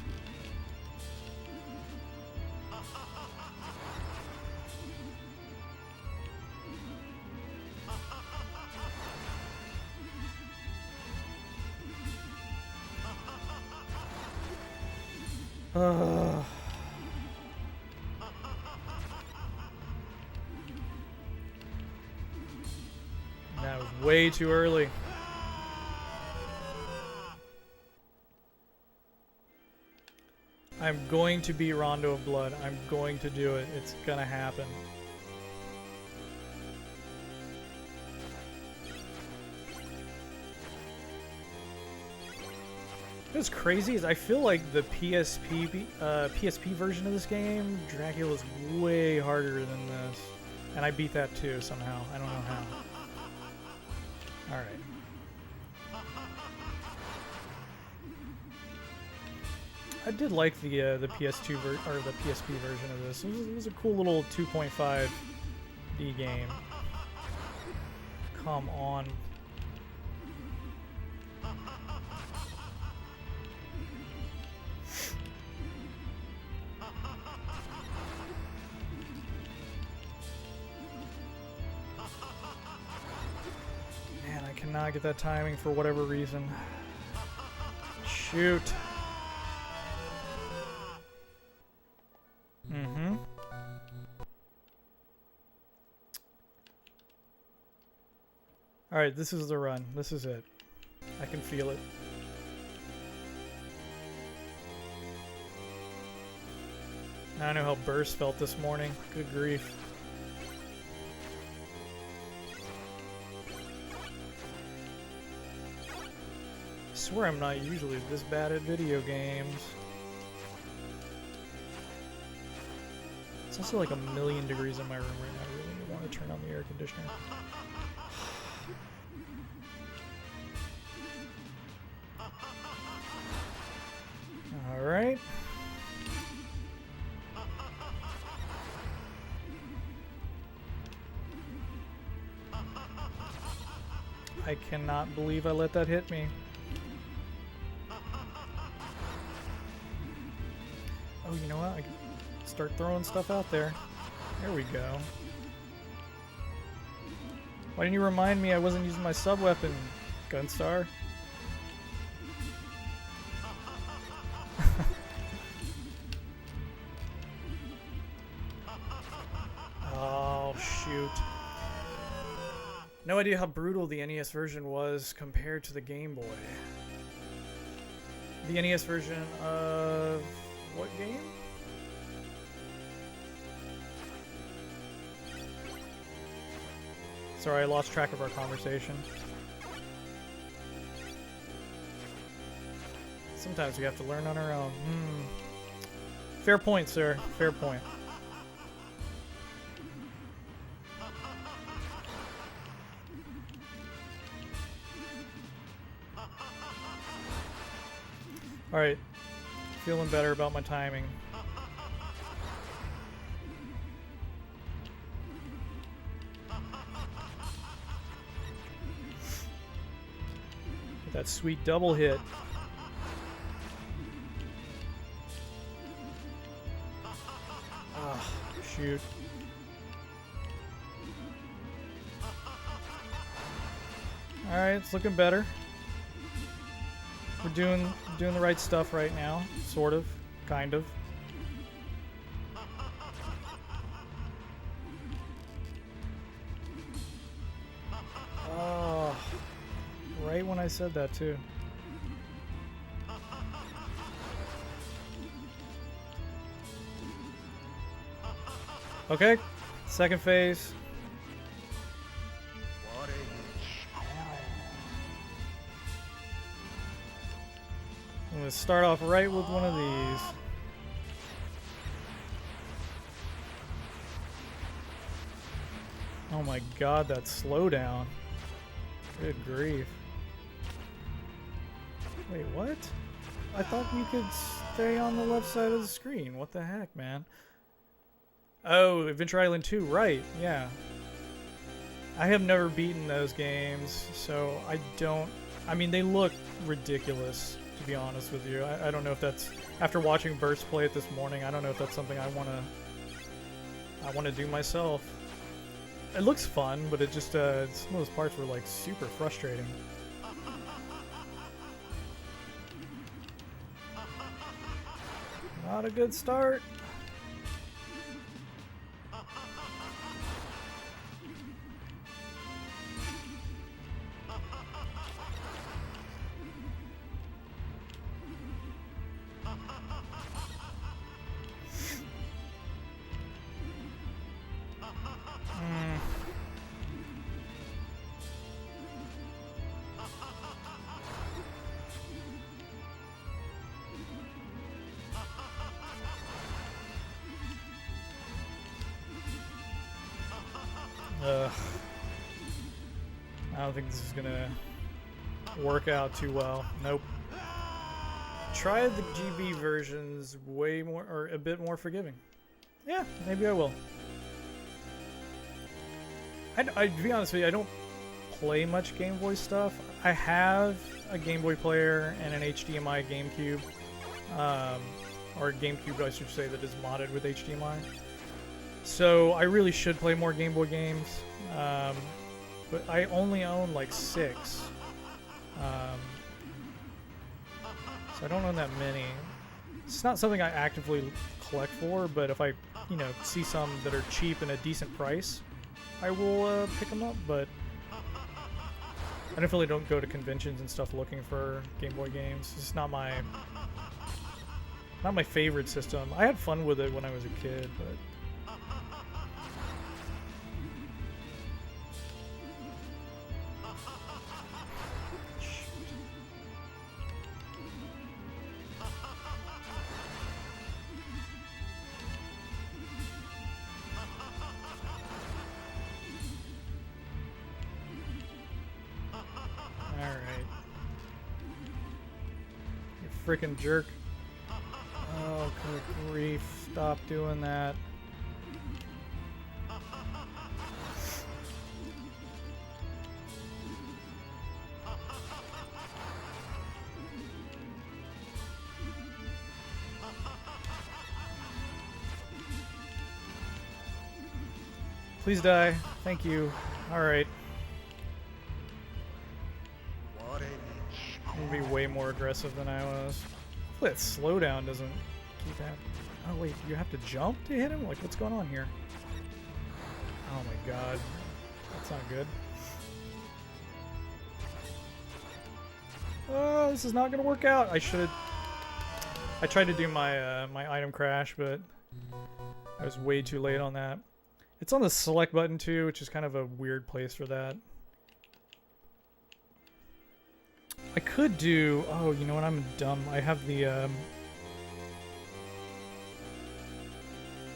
That was way too early. I'm going to be Rondo of Blood. I'm going to do it. It's gonna happen. What's crazy is I feel like the PSP version of this game, Dracula, is way harder than this. And I beat that too somehow. I don't know how. All right. I did like the PS2 or the PSP version of this. It was a cool little 2.5D game. Come on. Man, I cannot get that timing for whatever reason. Shoot. Mm-hmm. Alright, this is the run. This is it. I can feel it. Now I know how Burst felt this morning. Good grief. I swear I'm not usually this bad at video games. It's also like 1,000,000 degrees in my room right now. I really want to turn on the air conditioner. Alright. I cannot believe I let that hit me. Oh, you know what? I can start throwing stuff out there. There we go. Why didn't you remind me I wasn't using my sub-weapon, Gunstar? Oh, shoot. No idea how brutal the NES version was compared to the Game Boy. The NES version of what game? Sorry, I lost track of our conversation. Sometimes we have to learn on our own. Fair point, sir. Fair point. Alright. Feeling better about my timing. Get that sweet double hit. Ah, shoot. Alright, it's looking better. We're doing the right stuff right now, sort of, kind of. Oh, right when I said that too. Okay, second phase. I'm gonna start off right with one of these. Oh my god, that slowdown. Good grief. Wait, what? I thought you could stay on the left side of the screen. What the heck, man? Oh, Adventure Island 2, right, yeah. I have never beaten those games, so I don't... I mean, they look ridiculous, to be honest with you. I don't know if that's... After watching Burst play it this morning, I don't know if that's something I want to do myself. It looks fun, but it just, some of those parts were, like, super frustrating. Not a good start. Ugh. I don't think this is gonna work out too well. Nope. Try the GB versions way more, or a bit more forgiving. Yeah, maybe I will. To be honest with you, I don't play much Game Boy stuff. I have a Game Boy player and an HDMI GameCube, or GameCube I should say, that is modded with HDMI. So I really should play more Game Boy games, but I only own like 6. So I don't own that many. It's not something I actively collect for, but if I, see some that are cheap and a decent price, I will pick them up. But I definitely don't go to conventions and stuff looking for Game Boy games. It's not my favorite system. I had fun with it when I was a kid, but freaking jerk. Oh, good grief. Stop doing that. Please die. Thank you. Alright. I'm gonna be way more aggressive than I was. Hopefully that slowdown doesn't keep happening. Oh wait, you have to jump to hit him? Like, what's going on here? Oh my god. That's not good. Oh, this is not gonna work out. I tried to do my my item crash, but I was way too late on that. It's on the select button too, which is kind of a weird place for that. I could do... Oh, you know what? I'm dumb. I have the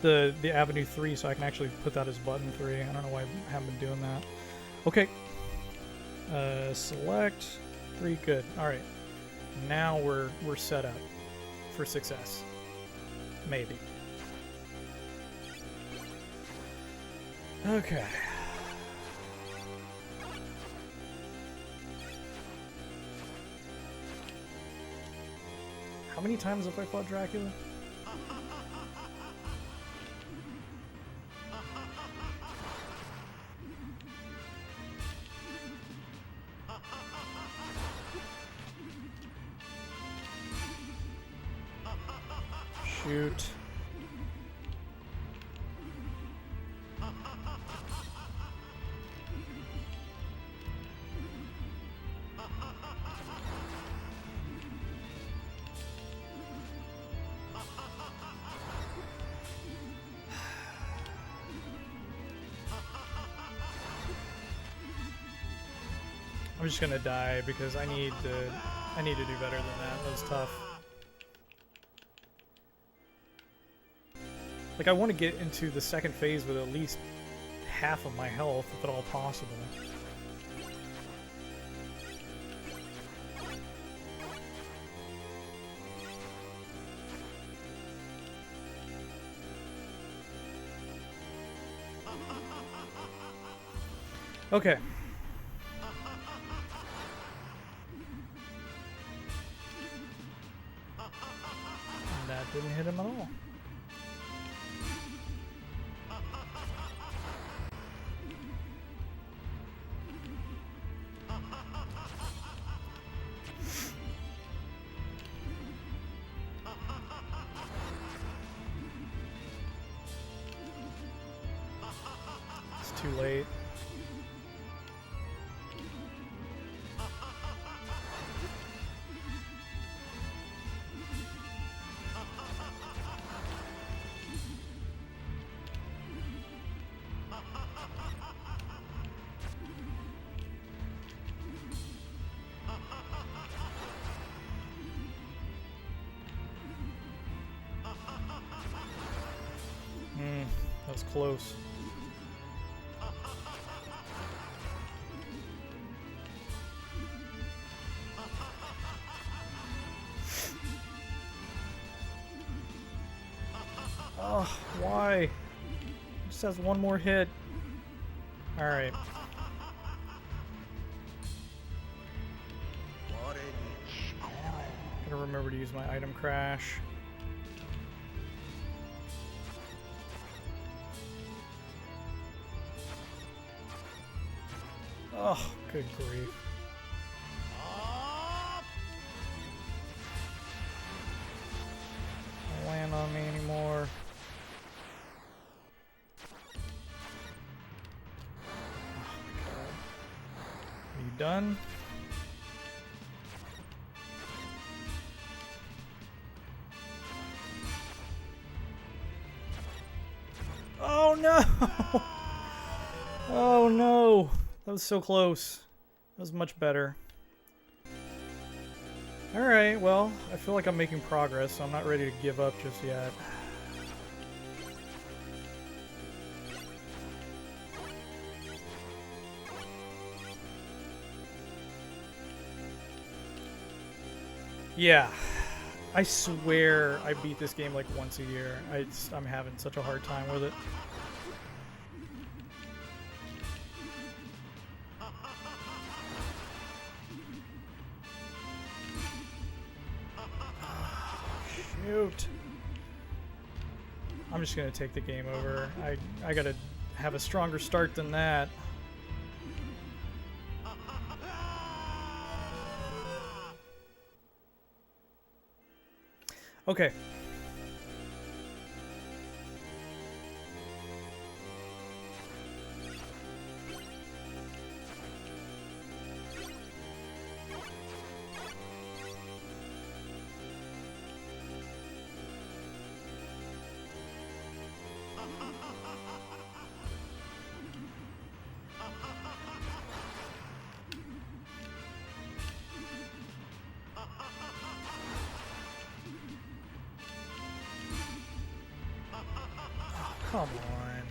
Avenue 3, so I can actually put that as button 3. I don't know why I haven't been doing that. Okay. Select 3. Good. All right. Now we're set up for success. Maybe. Okay. How many times have I fought Dracula? Shoot. I'm just gonna die because I need to do better than that. That was tough. Like, I want to get into the second phase with at least half of my health, if at all possible. Okay. That didn't hit him at all. It's too late. That was close. Why? Just has one more hit. Alright. Gotta remember to use my item crash. Oh, good grief. Don't land on me anymore. Are you done? Oh no! Oh no! That was so close. That was much better. Alright, well, I feel like I'm making progress, so I'm not ready to give up just yet. Yeah, I swear I beat this game like once a year. I'm having such a hard time with it. Shoot. I'm just gonna take the game over. I gotta have a stronger start than that. Okay. Come on.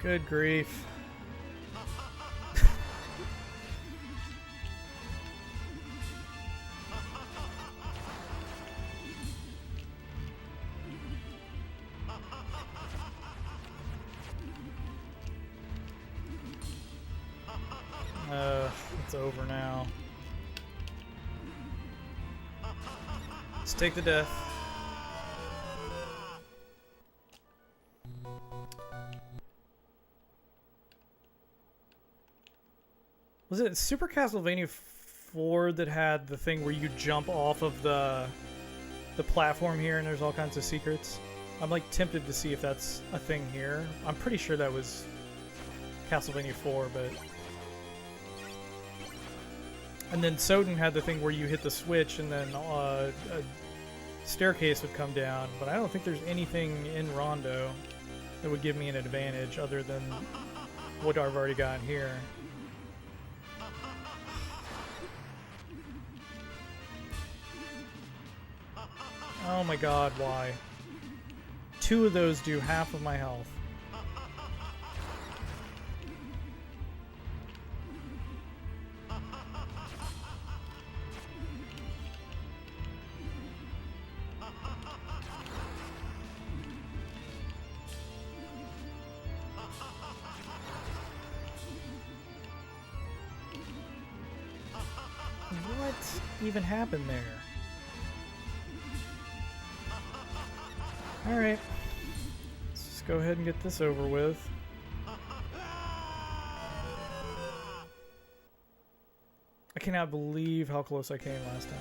Good grief. It's over now. Let's take the death. Was it Super Castlevania 4 that had the thing where you jump off of the platform here and there's all kinds of secrets? I'm like tempted to see if that's a thing here. I'm pretty sure that was Castlevania 4, but... And then Soden had the thing where you hit the switch and then a staircase would come down, but I don't think there's anything in Rondo that would give me an advantage other than what I've already got here. Oh my god, why? 2 of those do half of my health. What even happened there? Alright. Let's just go ahead and get this over with. I cannot believe how close I came last time.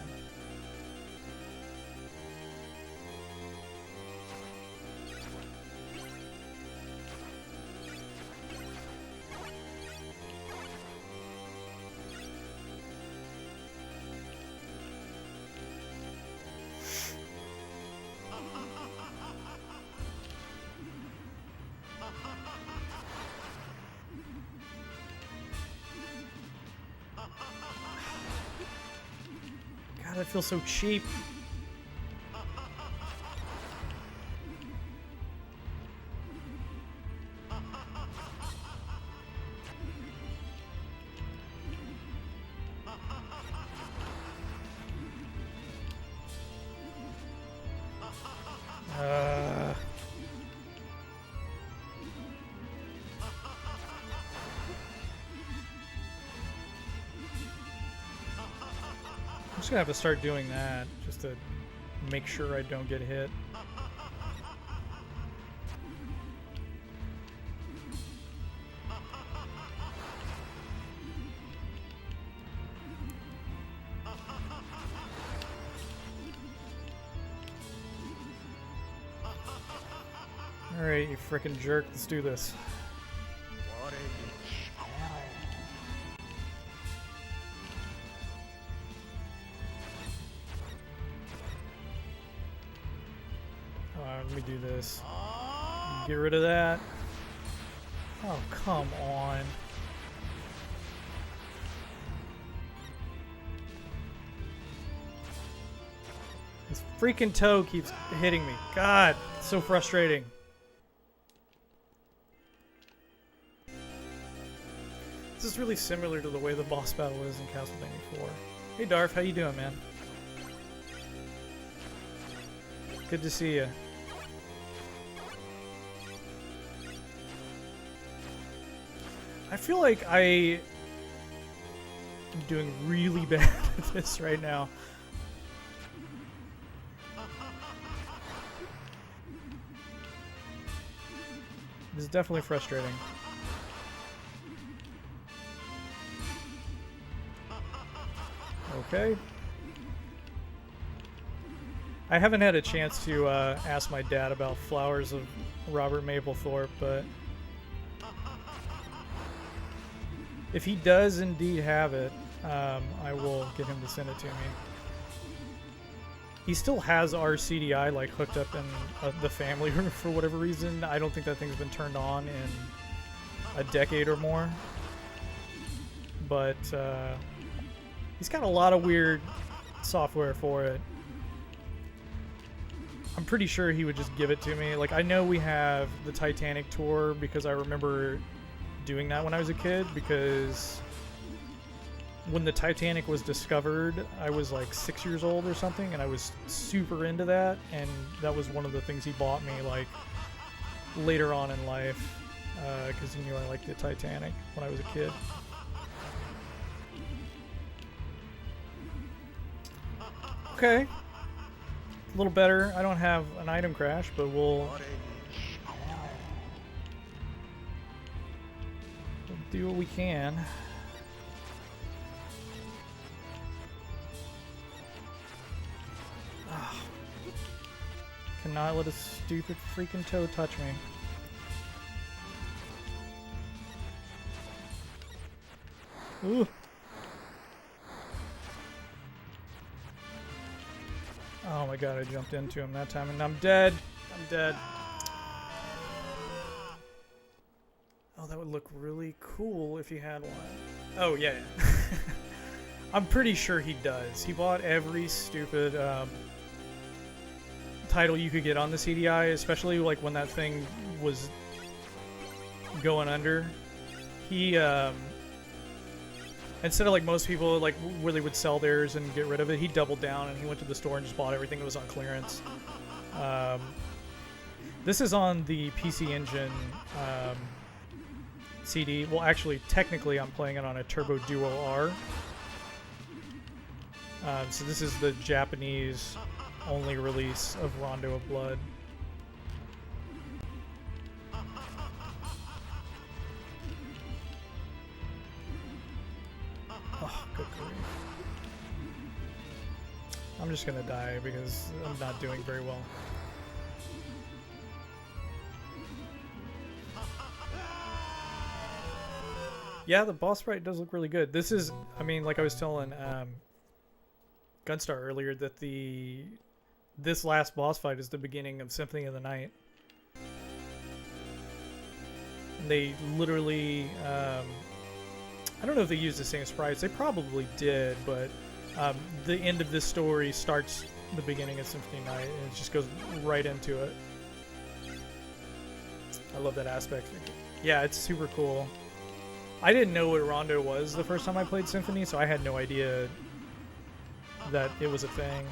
God, I feel so cheap. just gonna have to start doing that just to make sure I don't get hit. Alright, you frickin' jerk, let's do this. Let me do this. Get rid of that. Oh, come on. This freaking toe keeps hitting me. God, it's so frustrating. This is really similar to the way the boss battle is in Castlevania 4. Hey Darth, how you doing, man? Good to see you. I feel like I am doing really bad at this right now. This is definitely frustrating. Okay. I haven't had a chance to ask my dad about Flowers of Robert Mapplethorpe, but if he does indeed have it, I will get him to send it to me. He still has our CDI like hooked up in the family room for whatever reason. I don't think that thing's been turned on in a decade or more. But he's got a lot of weird software for it. I'm pretty sure he would just give it to me. Like, I know we have the Titanic tour because I remember doing that when I was a kid, because when the Titanic was discovered, I was like 6 years old or something, and I was super into that, and that was one of the things he bought me like later on in life, because he knew I liked the Titanic when I was a kid. Okay, a little better. I don't have an item crash, but we'll do what we can. Cannot let a stupid freaking toe touch me. Ooh. Oh my god, I jumped into him that time and I'm dead. I'm dead. Oh, that would look really cool if he had one. Oh, yeah. I'm pretty sure he does. He bought every stupid title you could get on the CDI, especially like when that thing was going under. He instead of like most people like where they would sell theirs and get rid of it, he doubled down and he went to the store and just bought everything that was on clearance. This is on the PC Engine CD. Well, actually, technically, I'm playing it on a Turbo Duo R. So this is the Japanese only release of Rondo of Blood. Oh, good grief. I'm just gonna die because I'm not doing very well. Yeah, the boss fight does look really good. This is, I mean, like I was telling Gunstar earlier, that this last boss fight is the beginning of Symphony of the Night. And they literally, I don't know if they used the same sprites. They probably did, but the end of this story starts the beginning of Symphony of the Night, and it just goes right into it. I love that aspect. Yeah, it's super cool. I didn't know what Rondo was the first time I played Symphony, so I had no idea that it was a thing.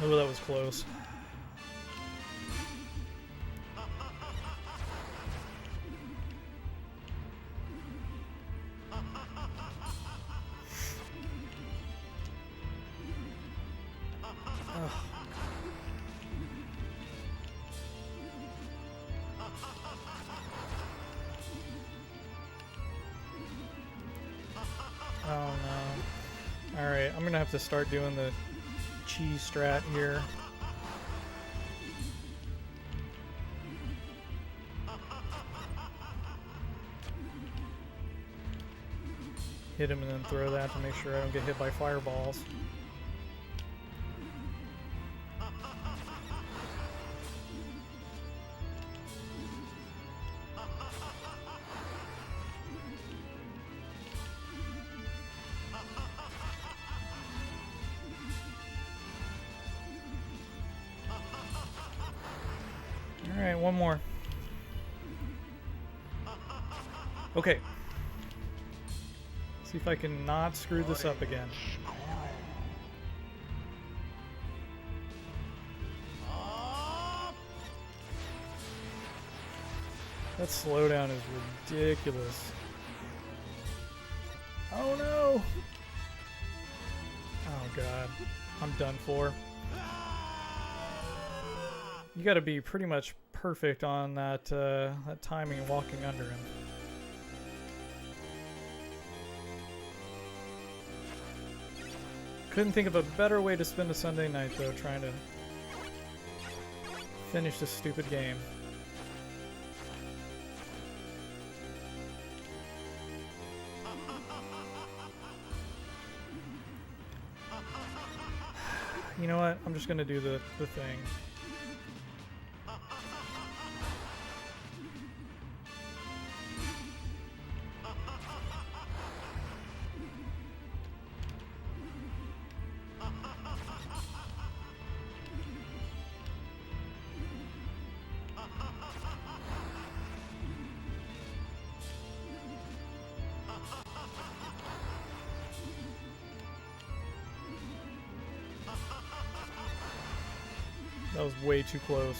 Oh, that was close. I'm gonna have to start doing the cheese strat here. Hit him and then throw that to make sure I don't get hit by fireballs. Alright, one more. Okay. See if I can not screw this up again. That slowdown is ridiculous. Oh no! Oh god. I'm done for. You gotta be pretty much perfect on that, that timing and walking under him. Couldn't think of a better way to spend a Sunday night, though, trying to finish this stupid game. You know what? I'm just gonna do the thing. That was way too close.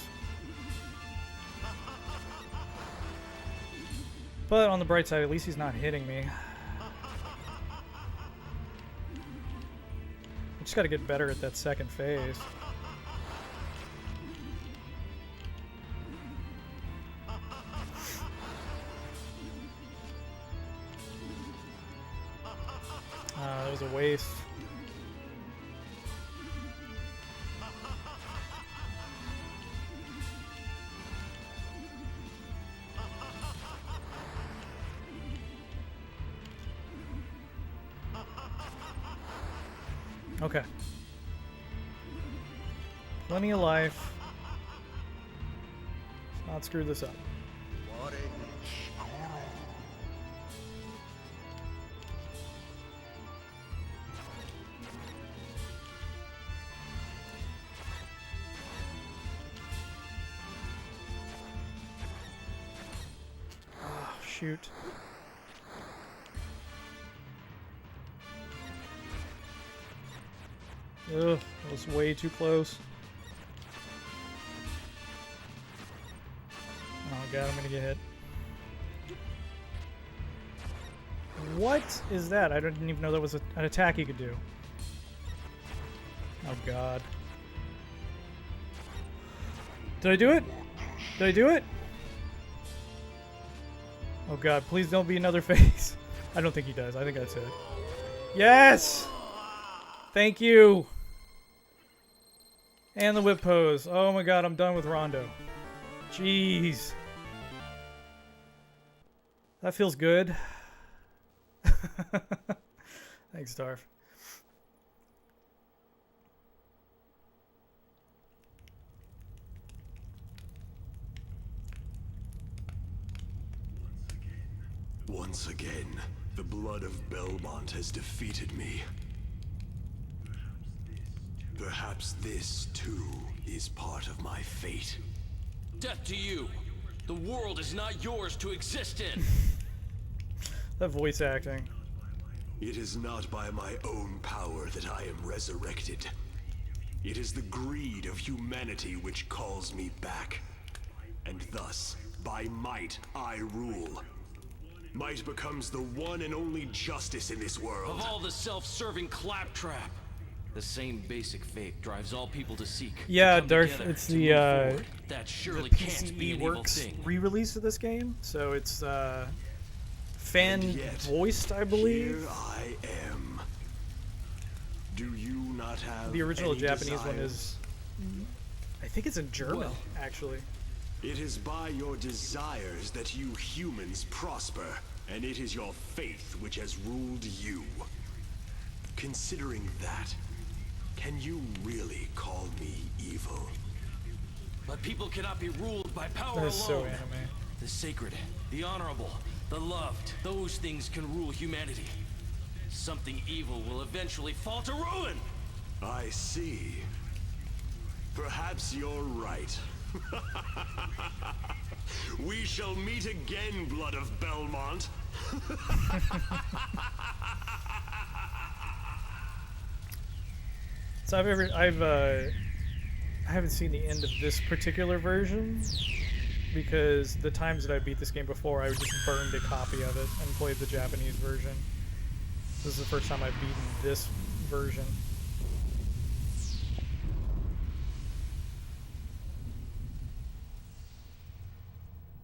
But on the bright side, at least he's not hitting me. I just gotta get better at that second phase. That was a waste. Okay. Plenty of life. Let's not screw this up. Oh, shoot. Ugh, that was way too close. Oh god, I'm gonna get hit. What is that? I didn't even know that was an attack he could do. Oh god. Did I do it? Did I do it? Oh god, please don't be another phase. I don't think he does. I think that's it. Yes! Thank you! And the whip pose. Oh my god, I'm done with Rondo. Jeez. That feels good. Thanks, Darf. Once again, the blood of Belmont has defeated me. Perhaps this, too, is part of my fate. Death to you! The world is not yours to exist in! That voice acting. It is not by my own power that I am resurrected. It is the greed of humanity which calls me back. And thus, by might, I rule. Might becomes the one and only justice in this world. Of all the self-serving claptrap, the same basic fate drives all people to seek. Yeah, to Darth, together it's to the move forward. That surely can't be PCE an evil Works thing. re-release of this game, so it's fan And yet, voiced, I believe. Here I am. Do you not have The original any Japanese one desires? is, I think it's in German, Well. actually. It is by your desires that you humans prosper, and it is your faith which has ruled you. Considering that, can you really call me evil? But people cannot be ruled by power That alone. is so anime. The sacred, the honorable, the loved, those things can rule humanity. Something evil will eventually fall to ruin! I see. Perhaps you're right. We shall meet again, Blood of Belmont. So I haven't seen the end of this particular version because the times that I beat this game before, I just burned a copy of it and played the Japanese version. This is the first time I've beaten this version.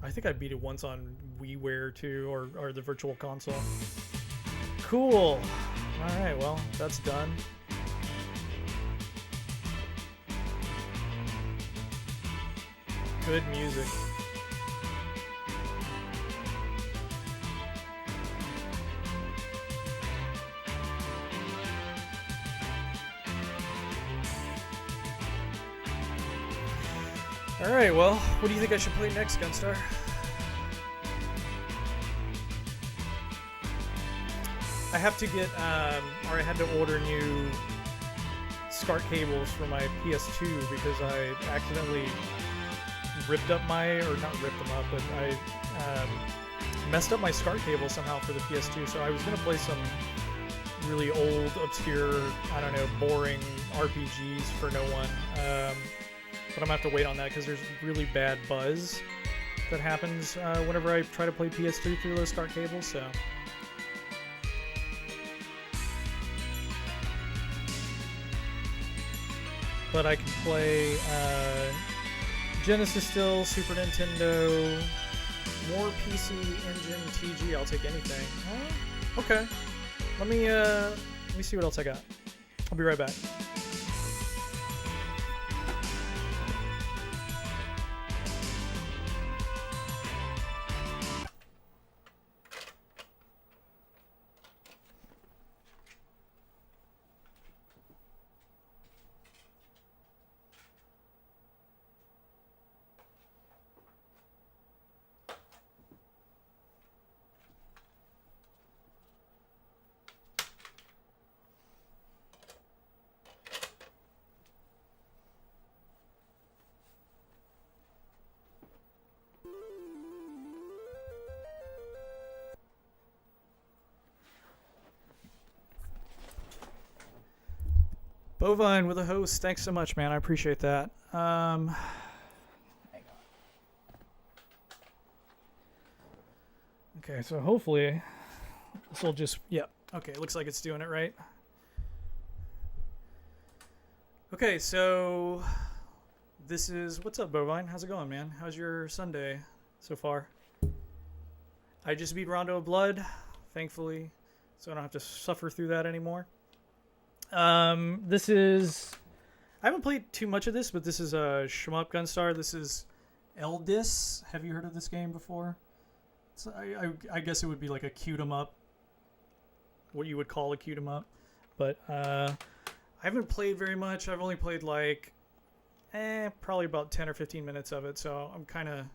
I think I beat it once on WiiWare too, or the Virtual Console. Cool. All right, well, that's done. Good music. Alright, well, what do you think I should play next, Gunstar? I have to get, or I had to order new SCART cables for my PS2 because I accidentally ripped up my, or not ripped them up, but I messed up my SCART cable somehow for the PS2, so I was going to play some really old, obscure, I don't know, boring RPGs for no one. But I'm going to have to wait on that because there's really bad buzz that happens whenever I try to play PS3 through those SCART cables, so... But I can play Genesis still, Super Nintendo, more PC Engine, TG. I'll take anything. Okay, let me see what else I got. I'll be right back. Bovine with a host. Thanks so much, man. I appreciate that. Hang on. Okay, so hopefully this will just... Yeah. Okay, looks like it's doing it right. Okay, so this is... What's up, Bovine? How's it going, man? How's your Sunday so far? I just beat Rondo of Blood, thankfully, so I don't have to suffer through that anymore. This is... I haven't played too much of this, but this is a shmup Gunstar. This is Eldis. Have you heard of this game before? It's, I guess it would be like a cute-em-up. What you would call a cute-em-up. But, I haven't played very much. I've only played like, probably about 10 or 15 minutes of it, so I'm kind of...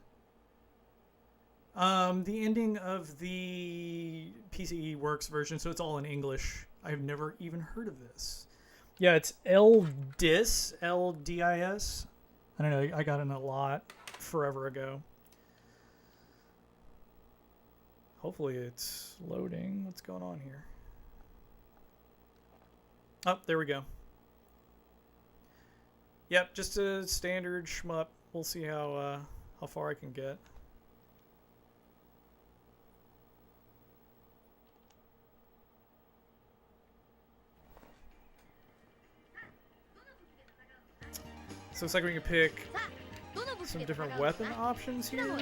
the ending of the PCE Works version, so it's all in English. I've never even heard of this. Yeah, it's Eldis, L-D-I-S. I don't know, I got in a lot forever ago. Hopefully it's loading. What's going on here? Oh, there we go. Yep, just a standard shmup. We'll see how far I can get. So it's like we can pick some different weapon options here.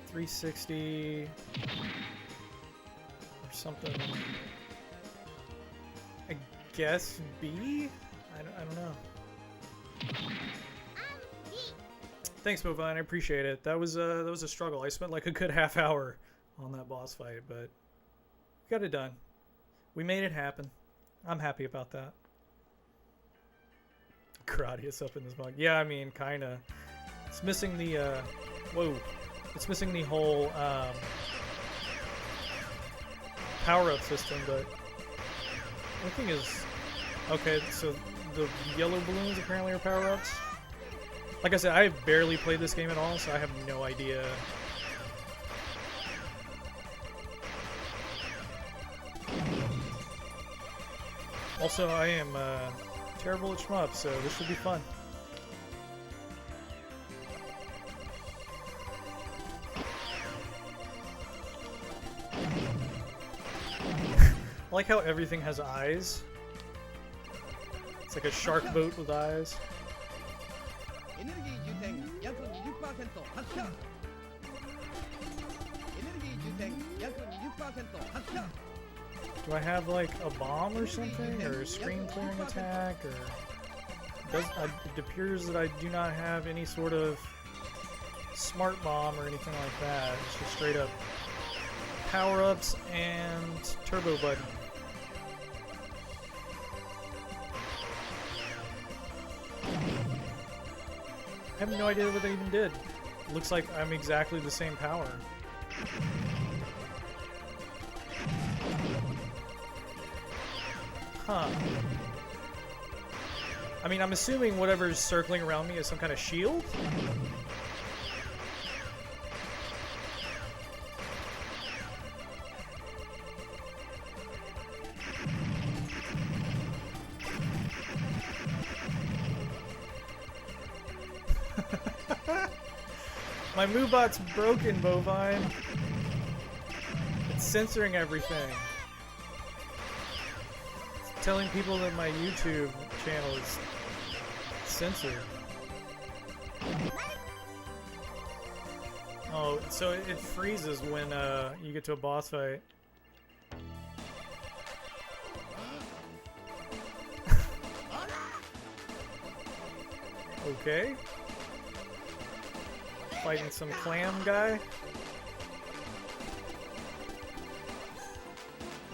360. something. I guess B? I don't know. Thanks, Bovine. I appreciate it. That was a struggle. I spent like a good half hour on that boss fight, but we got it done. We made it happen. I'm happy about that. Gradius up in this mug. Yeah, I mean, kinda. It's missing the whoa. It's missing the whole power-up system, but the thing is, okay, so the yellow balloons apparently are power-ups. Like I said, I have barely played this game at all, so I have no idea. Also, I am terrible at shmup, so this should be fun. I like how everything has eyes. It's like a shark boat with eyes. Do I have like a bomb or something, or a screen clearing attack, or it appears that I do not have any sort of smart bomb or anything like that. It's just straight up power-ups and turbo button. I have no idea what they even did. Looks like I'm exactly the same power. Huh. I mean, I'm assuming whatever's circling around me is some kind of shield? My Moobot's broken, Bovine. It's censoring everything. It's telling people that my YouTube channel is censored. Oh, so it freezes when you get to a boss fight. Okay. Fighting some clam guy.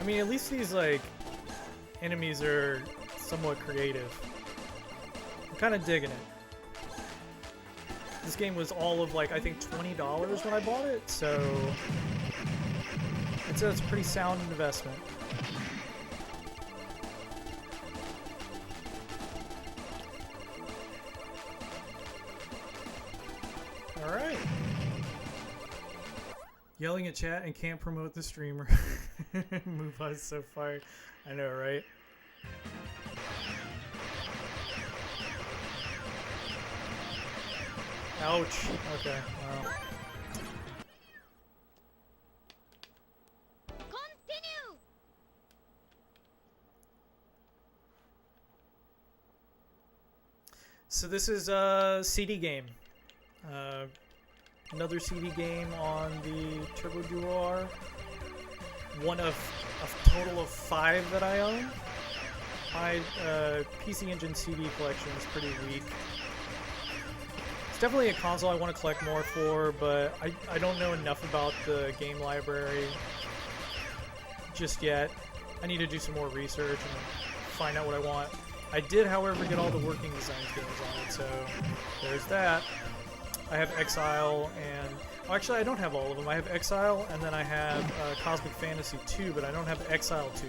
I mean, at least these, like, enemies are somewhat creative. I'm kind of digging it. This game was all of, like, I think $20 when I bought it, so it's a pretty sound investment. Alright. Yelling at chat and can't promote the streamer. Move is so fire. I know, right? Ouch. Okay, wow. Continue. So this is a CD game. Another CD game on the Turbo Duo R. One of a total of 5 that I own. My PC Engine CD collection is pretty weak. It's definitely a console I want to collect more for, but I don't know enough about the game library just yet. I need to do some more research and find out what I want. I did, however, get all the working design games on it, so there's that. I have Exile and... Oh, actually, I don't have all of them. I have Exile, and then I have Cosmic Fantasy 2, but I don't have Exile 2,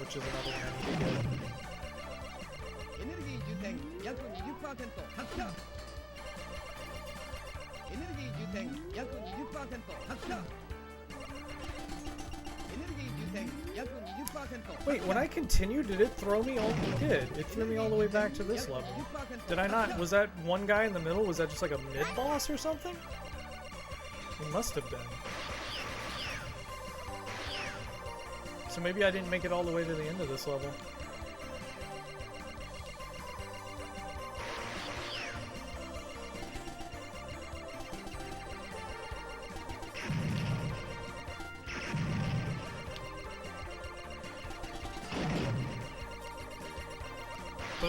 which is another one I need to get. Wait, when I continued, did it throw me all... It did. It threw me all the way back to this level. Did I not... Was that one guy in the middle? Was that just like a mid-boss or something? It must have been. So maybe I didn't make it all the way to the end of this level.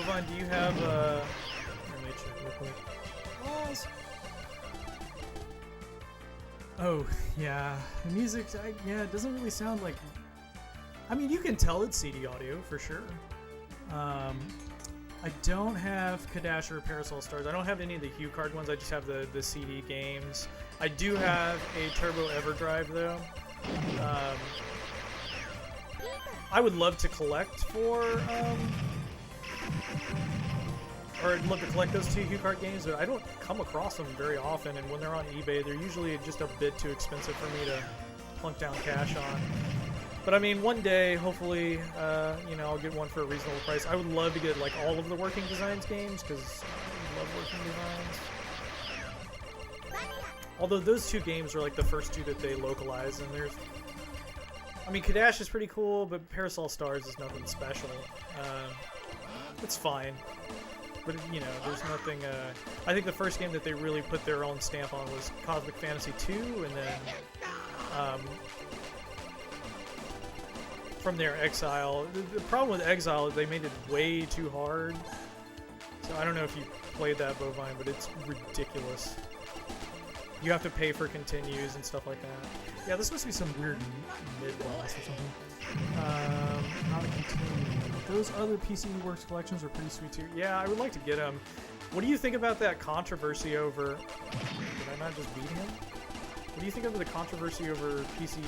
Bovine, do you have let me check real quick. Pause. Oh, yeah. The music, yeah, it doesn't really sound like... I mean, you can tell it's CD audio, for sure. I don't have Kadash or Parasol Stars. I don't have any of the Hue Card ones. I just have the CD games. I do have a Turbo Everdrive, though. I would love to collect for... or I'd love to collect those two Hue Card games, but I don't come across them very often, and when they're on eBay, they're usually just a bit too expensive for me to plunk down cash on. But I mean, one day, hopefully, you know, I'll get one for a reasonable price. I would love to get like all of the Working Designs games, because I love Working Designs. Although those two games are like the first two that they localized, and there's... I mean, Kadash is pretty cool, but Parasol Stars is nothing special. It's fine. But, you know, there's nothing... I think the first game that they really put their own stamp on was Cosmic Fantasy 2, and then... from their Exile. The problem with Exile is they made it way too hard. So I don't know if you played that, Bovine, but it's ridiculous. You have to pay for continues and stuff like that. Yeah, this must be some weird mid-boss or something. Not a continue. Those other PC Works collections are pretty sweet too. Yeah, I would like to get them. What do you think about that controversy over... Did I not just beat him? What do you think of the controversy over PC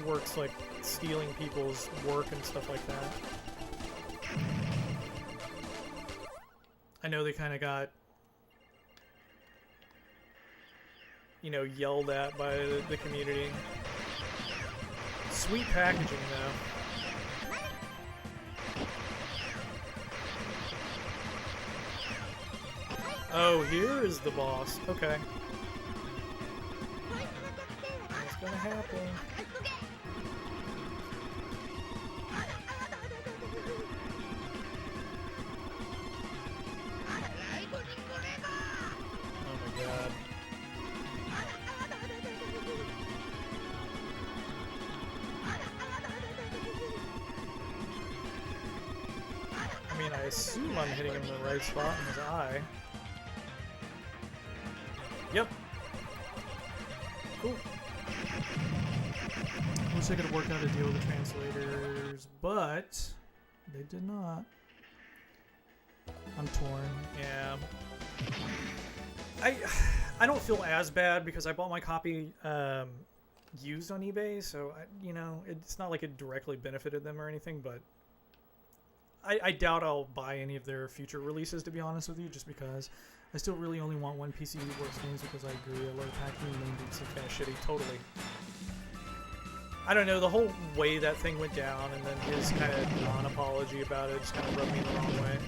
Works, like, stealing people's work and stuff like that? I know they kind of got, you know, yelled at by the community. Sweet packaging, though. Oh, here is the boss. Okay. What's gonna happen? Oh my god. I mean, I assume I'm hitting him in the right spot in his eye. Yep. Cool. Wish I could have worked out a deal with the translators, but they did not. I'm torn. Yeah. I don't feel as bad because I bought my copy used on eBay, so you know, it's not like it directly benefited them or anything, but I doubt I'll buy any of their future releases, to be honest with you, just because I still really only want one PC Works games, because I agree, I love packaging and it's kind of shitty, totally. I don't know, the whole way that thing went down, and then his kind of non-apology about it just kind of rubbed me the wrong way.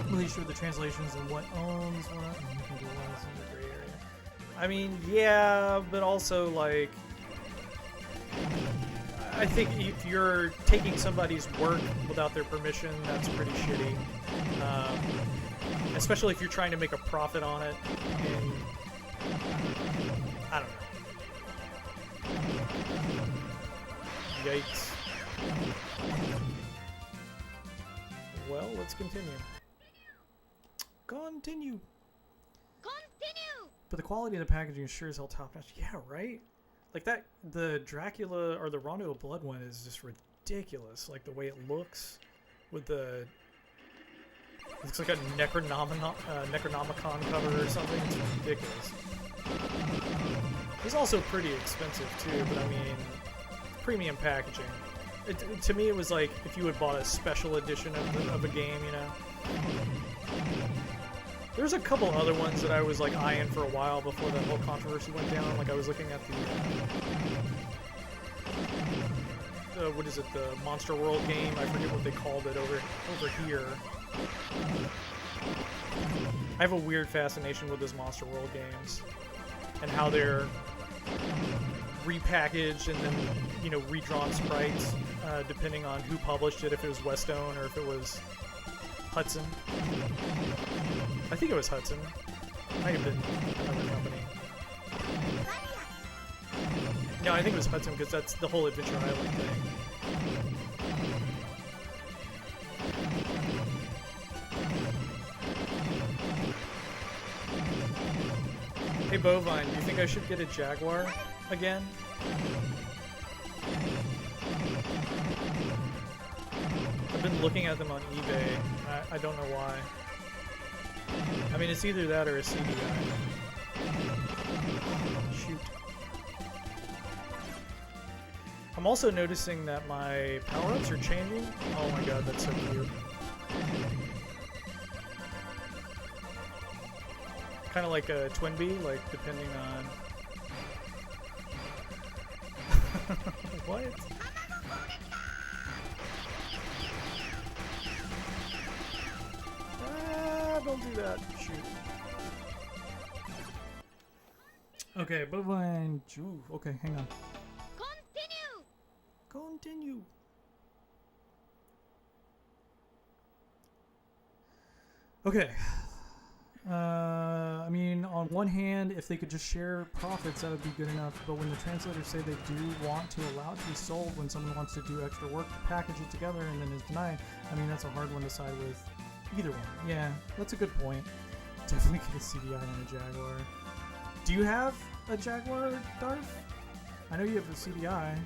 I'm really sure the translations and what owns what, and you can do less in the gray area. I mean, yeah, but also, like, I think if you're taking somebody's work without their permission, that's pretty shitty. Especially if you're trying to make a profit on it, and I don't know. Yikes. Well, let's continue. Continue! But the quality of the packaging is sure as hell top notch. Yeah, right? Like that, the Dracula or the Rondo of Blood one is just ridiculous. Like the way it looks with the... It looks like a Necronomicon cover or something. It's ridiculous. It's also pretty expensive too, but I mean, premium packaging. To me, it was like if you had bought a special edition of a game, you know. There's a couple other ones that I was like eyeing for a while before that whole controversy went down. Like I was looking at the what is it, the Monster World game? I forget what they called it over here. I have a weird fascination with those Monster World games and how they're repackaged and then, you know, redrawn sprites depending on who published it, if it was Westone or if it was Hudson. I think it was Hudson. Might have been another company. No, I think it was Hudson because that's the whole Adventure Island thing. Hey Bovine, do you think I should get a Jaguar again? I've been looking at them on eBay. I don't know why. I mean, it's either that or a CDI. Shoot. I'm also noticing that my power-ups are changing. Oh my god, that's so cute. Kind of like a twin bee, like depending on... What? Don't do that. Shoot. Okay, bovine. Ooh, okay, hang on. Continue. Okay. I mean, on one hand, if they could just share profits, that would be good enough. But when the translators say they do want to allow it to be sold when someone wants to do extra work to package it together and then is denied, I mean, that's a hard one to side with. Either one. Yeah, that's a good point. Definitely get a CDI and a Jaguar. Do you have a Jaguar, Darth? I know you have a CDI.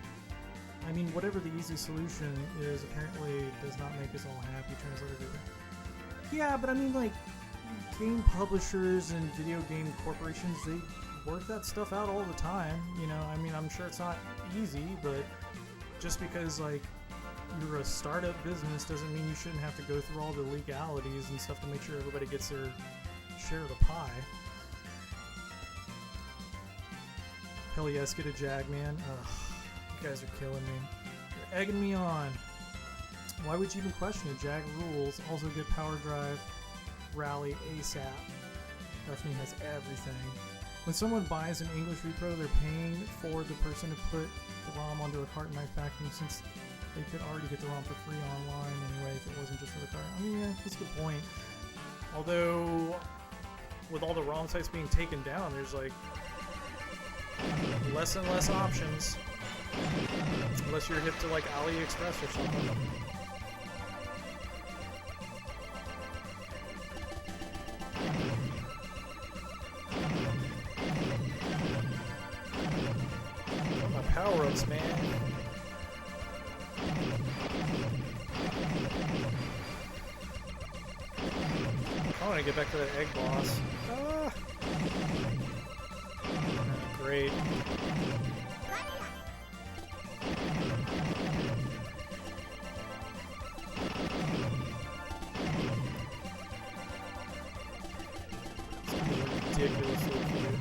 I mean, whatever the easy solution is, apparently does not make us all happy. Translator. Yeah, but I mean, like, game publishers and video game corporations, they work that stuff out all the time. You know, I mean, I'm sure it's not easy, but just because, like, you're a startup business doesn't mean you shouldn't have to go through all the legalities and stuff to make sure everybody gets their share of the pie. Hell yes, get a Jag, man. Ugh, you guys are killing me. You're egging me on. Why would you even question it? Jag rules. Also get power drive, rally, ASAP. Definitely has everything. When someone buys an English repro, they're paying for the person to put the ROM onto a carton knife packing, since they could already get the ROM for free online anyway if it wasn't just for the card. I mean, yeah, that's a good point. Although, with all the ROM sites being taken down, there's like less and less options. Unless you're hip to like AliExpress or something. My power-ups, man. I want to get back to that egg boss. Ah. Great. It's ridiculously cute.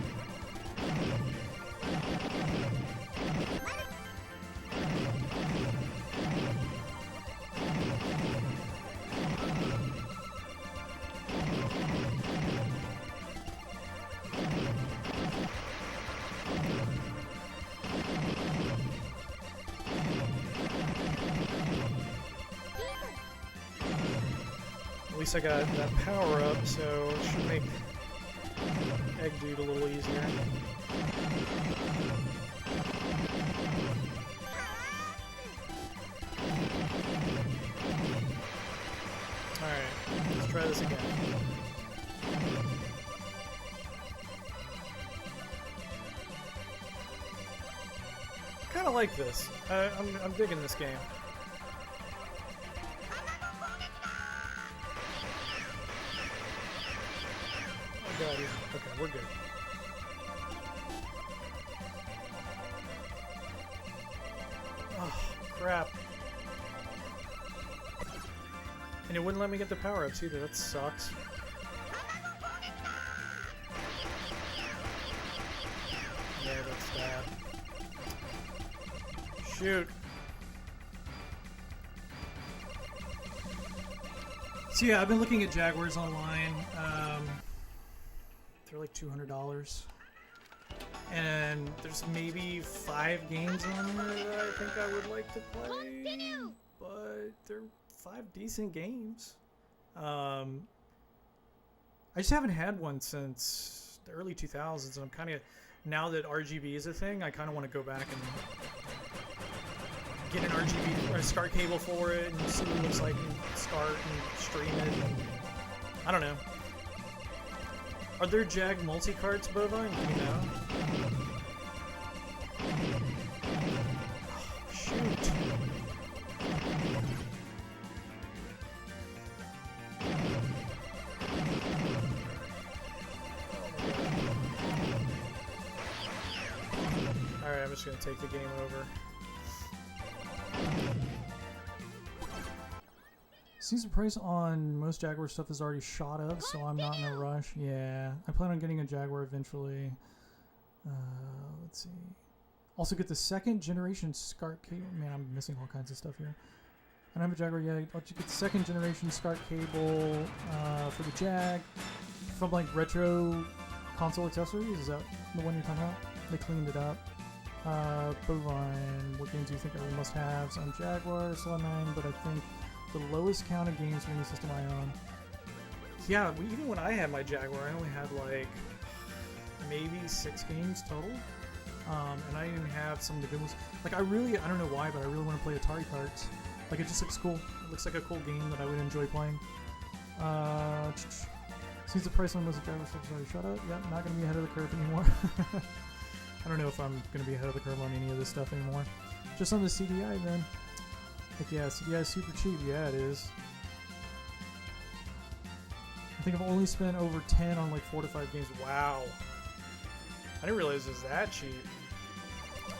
At least I got that power up, so it should make Egg Dude a little easier. Alright, let's try this again. Kinda like this. I'm digging this game. Okay, we're good. Oh, crap. And it wouldn't let me get the power-ups either. That sucks. Yeah, that's bad. Shoot. So yeah, I've been looking at Jaguars online. They're like $200, and there's maybe 5 games on there that I think I would like to play. But they're 5 decent games. I just haven't had one since the early 2000s, and I'm kind of, now that RGB is a thing, I kind of want to go back and get an RGB or a SCART cable for it and see what it looks like and start and stream it. And, I don't know. Are there Jag multi-carts, Bovine? Do you know? Oh, shoot. Alright, I'm just gonna take the game over. Seems the price on most Jaguar stuff is already shot up, so I'm not in a rush. Yeah, I plan on getting a Jaguar eventually. Let's see. Also get the second generation SCART cable. Man, I'm missing all kinds of stuff here. I don't have a Jaguar yet. I'll just get the second generation SCART cable for the Jag from like Retro Console Accessories. Is that the one you're talking about? They cleaned it up. Bovine, what games do you think are the must-haves on Jaguar? Still at 9, but I think the lowest count of games for any system I own. Yeah, even when I had my Jaguar, I only had like maybe 6 games total. And I didn't even have some of the good ones. Like I don't know why, but I really want to play Atari cards. Like it just looks cool. It looks like a cool game that I would enjoy playing. Since the price on most of Jaguar stuff is already shut up, yeah, not going to be ahead of the curve anymore. I don't know if I'm going to be ahead of the curve on any of this stuff anymore. Just on the CDI then. Like yeah, CDI is super cheap. Yeah, it is. I think I've only spent over 10 on like 4 to 5 games. Wow. I didn't realize it was that cheap.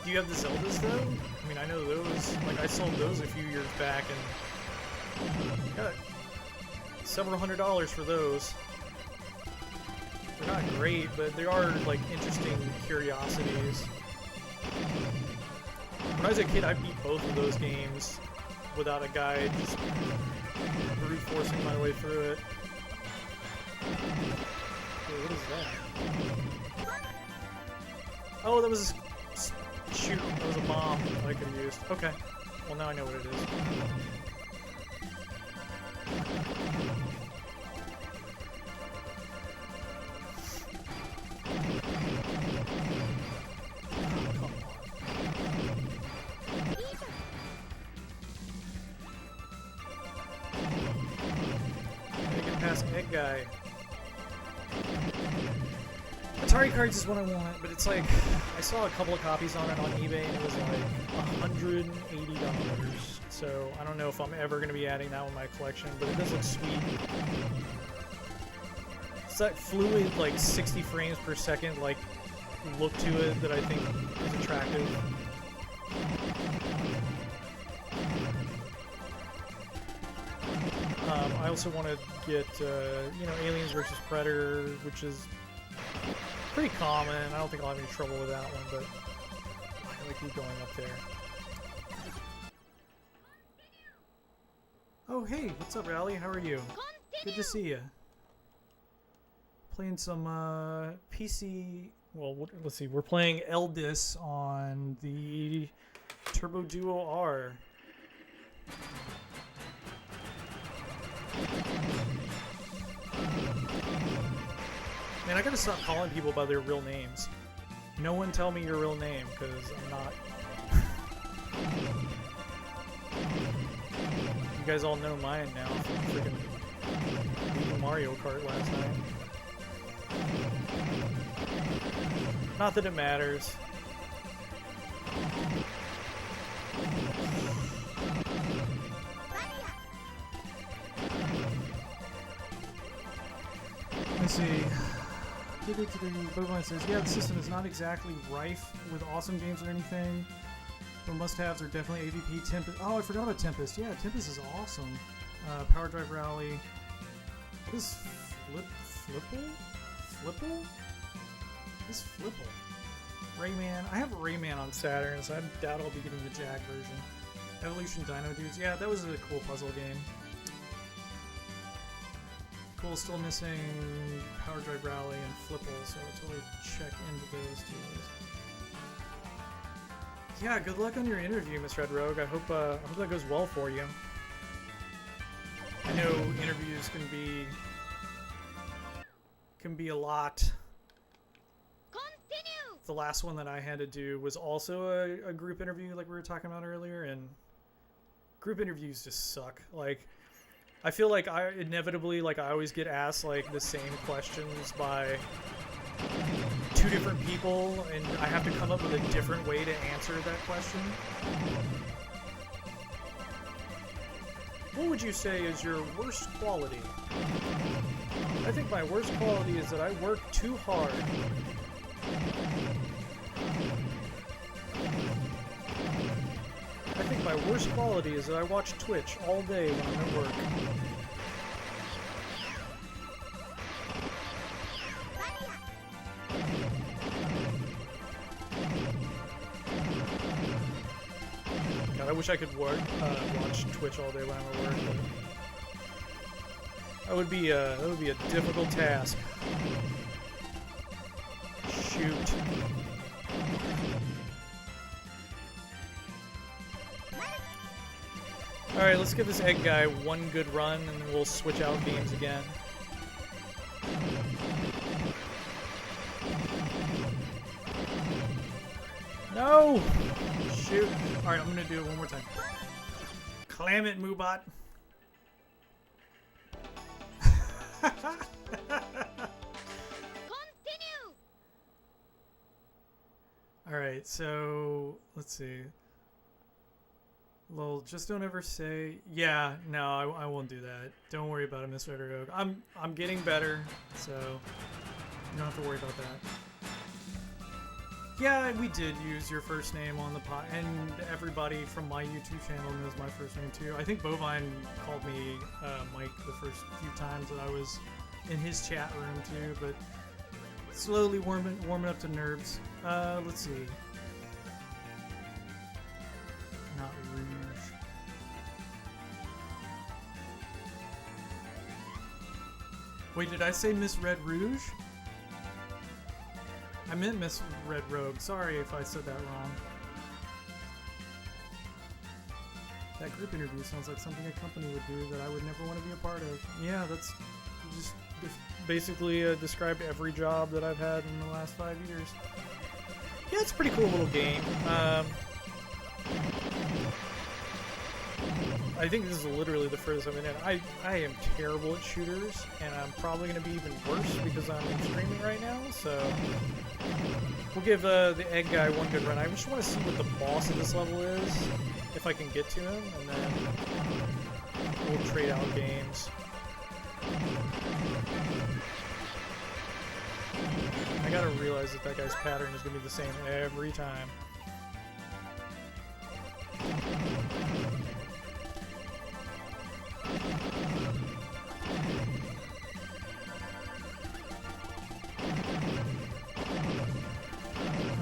Do you have the Zeldas though? I mean, I know those. Like I sold those a few years back and got several $100s for those. They're not great, but they are like interesting curiosities. When I was a kid, I beat both of those games without a guide, just brute forcing my way through it. Wait, what is that? Oh, that was a shoot. That was a bomb that I could have used. Okay. Well, now I know what it is. Egg guy. Atari cards is what I want, but it's like I saw a couple of copies on it on eBay and it was like $180. So I don't know if I'm ever going to be adding that one to my collection, but it does look sweet. It's that fluid, like 60 frames per second, like look to it that I think is attractive. I also want to get, you know, Aliens vs. Predator, which is pretty common. I don't think I'll have any trouble with that one, but I'm going to keep going up there. Oh, hey, what's up, Rally? How are you? Good to see you. Playing some PC. Well, let's see. We're playing Eldis on the Turbo Duo R. Man, I gotta stop calling people by their real names. No one tell me your real name, because I'm not. You guys all know mine now from freaking beating Mario Kart last night. Not that it matters. Let's see. Bovine says, yeah, the system is not exactly rife with awesome games or anything, but must-haves are definitely AVP, Tempest. Oh, I forgot about Tempest. Yeah, Tempest is awesome. Power Drive Rally. What is Flipple? Flipple? What is Flipple? Rayman. I have Rayman on Saturn, so I doubt I'll be getting the Jag version. Evolution Dino Dudes. Yeah, that was a cool puzzle game. Cool, still missing Power Drive Rally and Flipple, so I'll totally check into those two. Yeah, good luck on your interview, Miss Red Rogue. I hope that goes well for you. I know interviews can be a lot. Continue. The last one that I had to do was also a group interview, like we were talking about earlier, and group interviews just suck. Like, I feel like I inevitably, like, I always get asked, like, the same questions by two different people, and I have to come up with a different way to answer that question. What would you say is your worst quality? I think my worst quality is that I work too hard. I think my worst quality is that I watch Twitch all day when I'm at work. God, I wish I could watch Twitch all day when I'm at work. But that would be a difficult task. Shoot. Alright, let's give this egg guy one good run, and then we'll switch out games again. No! Shoot. Alright, I'm gonna do it one more time. Clam it, Moobot. Alright, so let's see. Well, just don't ever say, yeah, no, I won't do that. Don't worry about it, Miss Red Rogue. I'm getting better, so you don't have to worry about that. Yeah, we did use your first name on the pod, and everybody from my YouTube channel knows my first name too. I think Bovine called me Mike the first few times that I was in his chat room too, but slowly warming up to nerves. Let's see. Not Rouge. Wait, did I say Miss Red Rouge? I meant Miss Red Rogue. Sorry if I said that wrong. That group interview sounds like something a company would do that I would never want to be a part of. Yeah, that's just basically described every job that I've had in the last 5 years. Yeah, it's a pretty cool little game. I think this is literally the furthest I've been in. I am terrible at shooters, and I'm probably going to be even worse because I'm streaming right now, so we'll give the egg guy one good run. I just want to see what the boss of this level is, if I can get to him, and then we'll trade out games. I gotta realize that guy's pattern is going to be the same every time.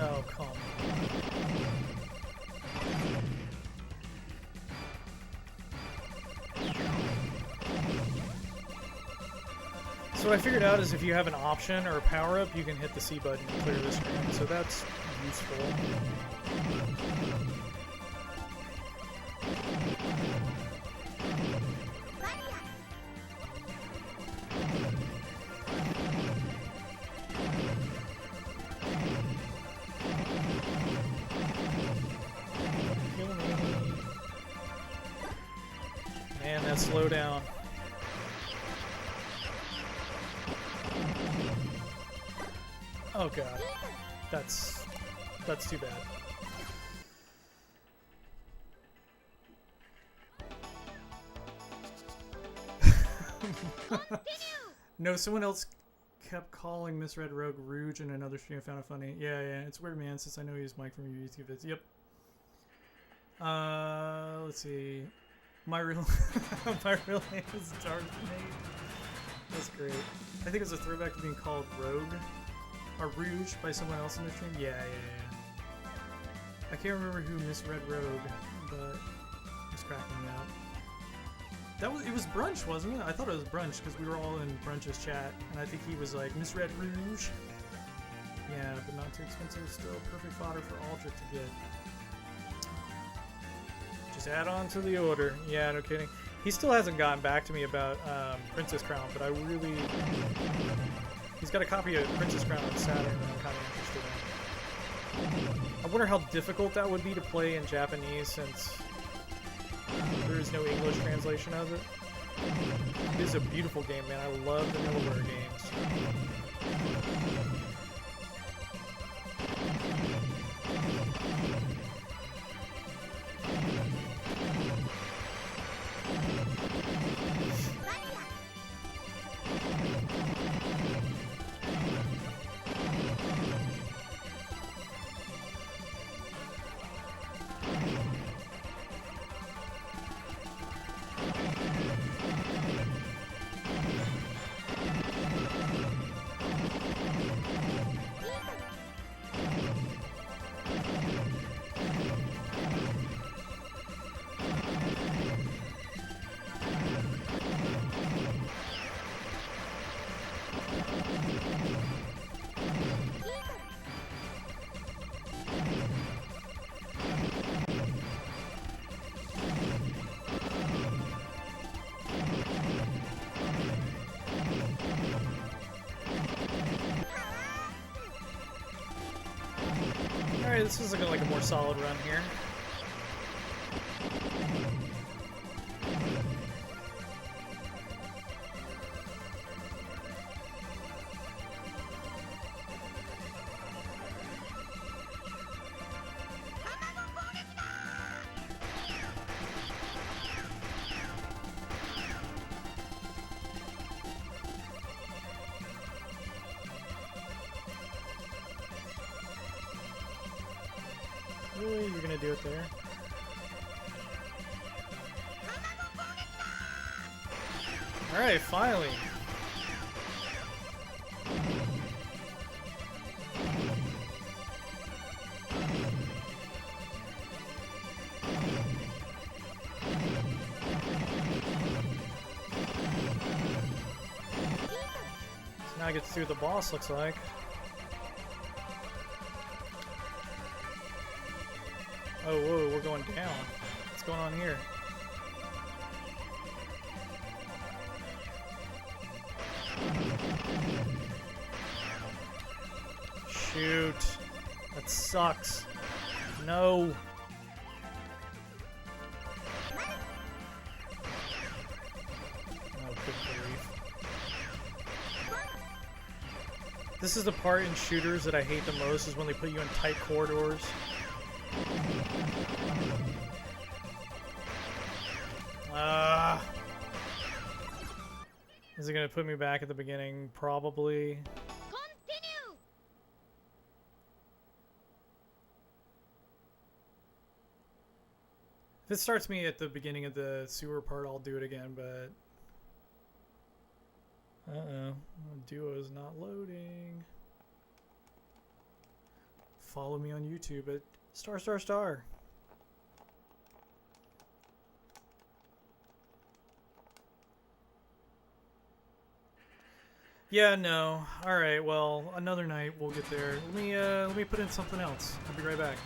Oh, come on. So what I figured out is if you have an option or a power-up, you can hit the C button and clear the screen, so that's useful. Man, that slow down. Oh god. That's too bad. No, someone else kept calling Miss Red Rogue Rouge in another stream. I found it funny. Yeah, it's weird, man, since I know he's Mike from your YouTube vids. Yep. Let's see. My real name is Darth Nate. That's great. I think it's a throwback to being called Rogue or Rouge by someone else in the stream. Yeah. I can't remember who Miss Red Rogue, but it was cracking me up. It was Brunch, wasn't it? I thought it was Brunch because we were all in Brunch's chat, and I think he was like Miss Red Rouge. Yeah, but not too expensive. Still perfect fodder for Aldrich to get. Just add on to the order. Yeah, no kidding. He still hasn't gotten back to me about Princess Crown, but I really... He's got a copy of Princess Crown on Saturn that I'm kind of interested in. I wonder how difficult that would be to play in Japanese since there is no English translation of it. It is a beautiful game, man. I love Vanillaware games. Alright, this is looking like a more solid run here. Really? You're gonna do it there? Alright, finally. So now I get through the boss, looks like. Oh, whoa, we're going down. What's going on here? Shoot. That sucks. No. Oh, good grief. This is the part in shooters that I hate the most, is when they put you in tight corridors. Is it gonna put me back at the beginning? Probably. Continue. If it starts me at the beginning of the sewer part, I'll do it again, but... Uh-oh. Duo is not loading. Follow me on YouTube at *****. Yeah, no. Alright, well, another night we'll get there. Let me put in something else. I'll be right back.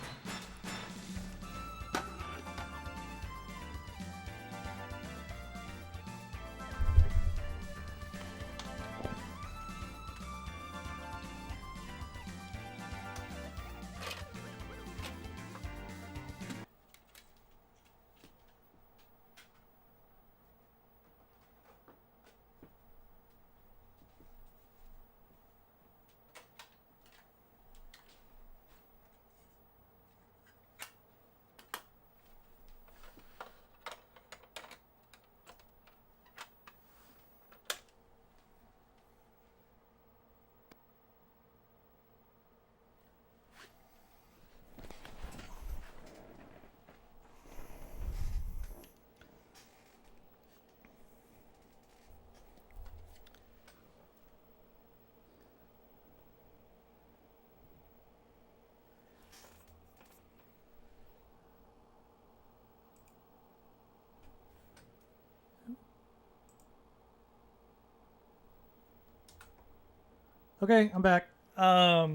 Okay, I'm back. I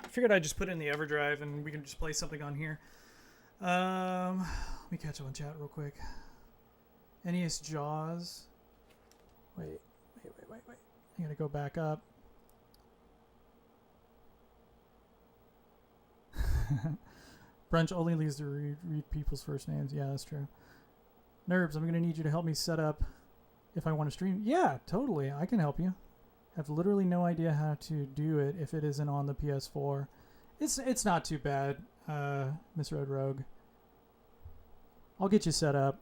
figured I'd just put it in the EverDrive and we can just play something on here. Let me catch up on chat real quick. NES Jaws. Wait. I gotta go back up. Brunch only leaves to read people's first names. Yeah, that's true. Nerves, I'm going to need you to help me set up if I want to stream. Yeah, totally. I can help you. I have literally no idea how to do it if it isn't on the PS4. It's not too bad, Miss Red Rogue. I'll get you set up.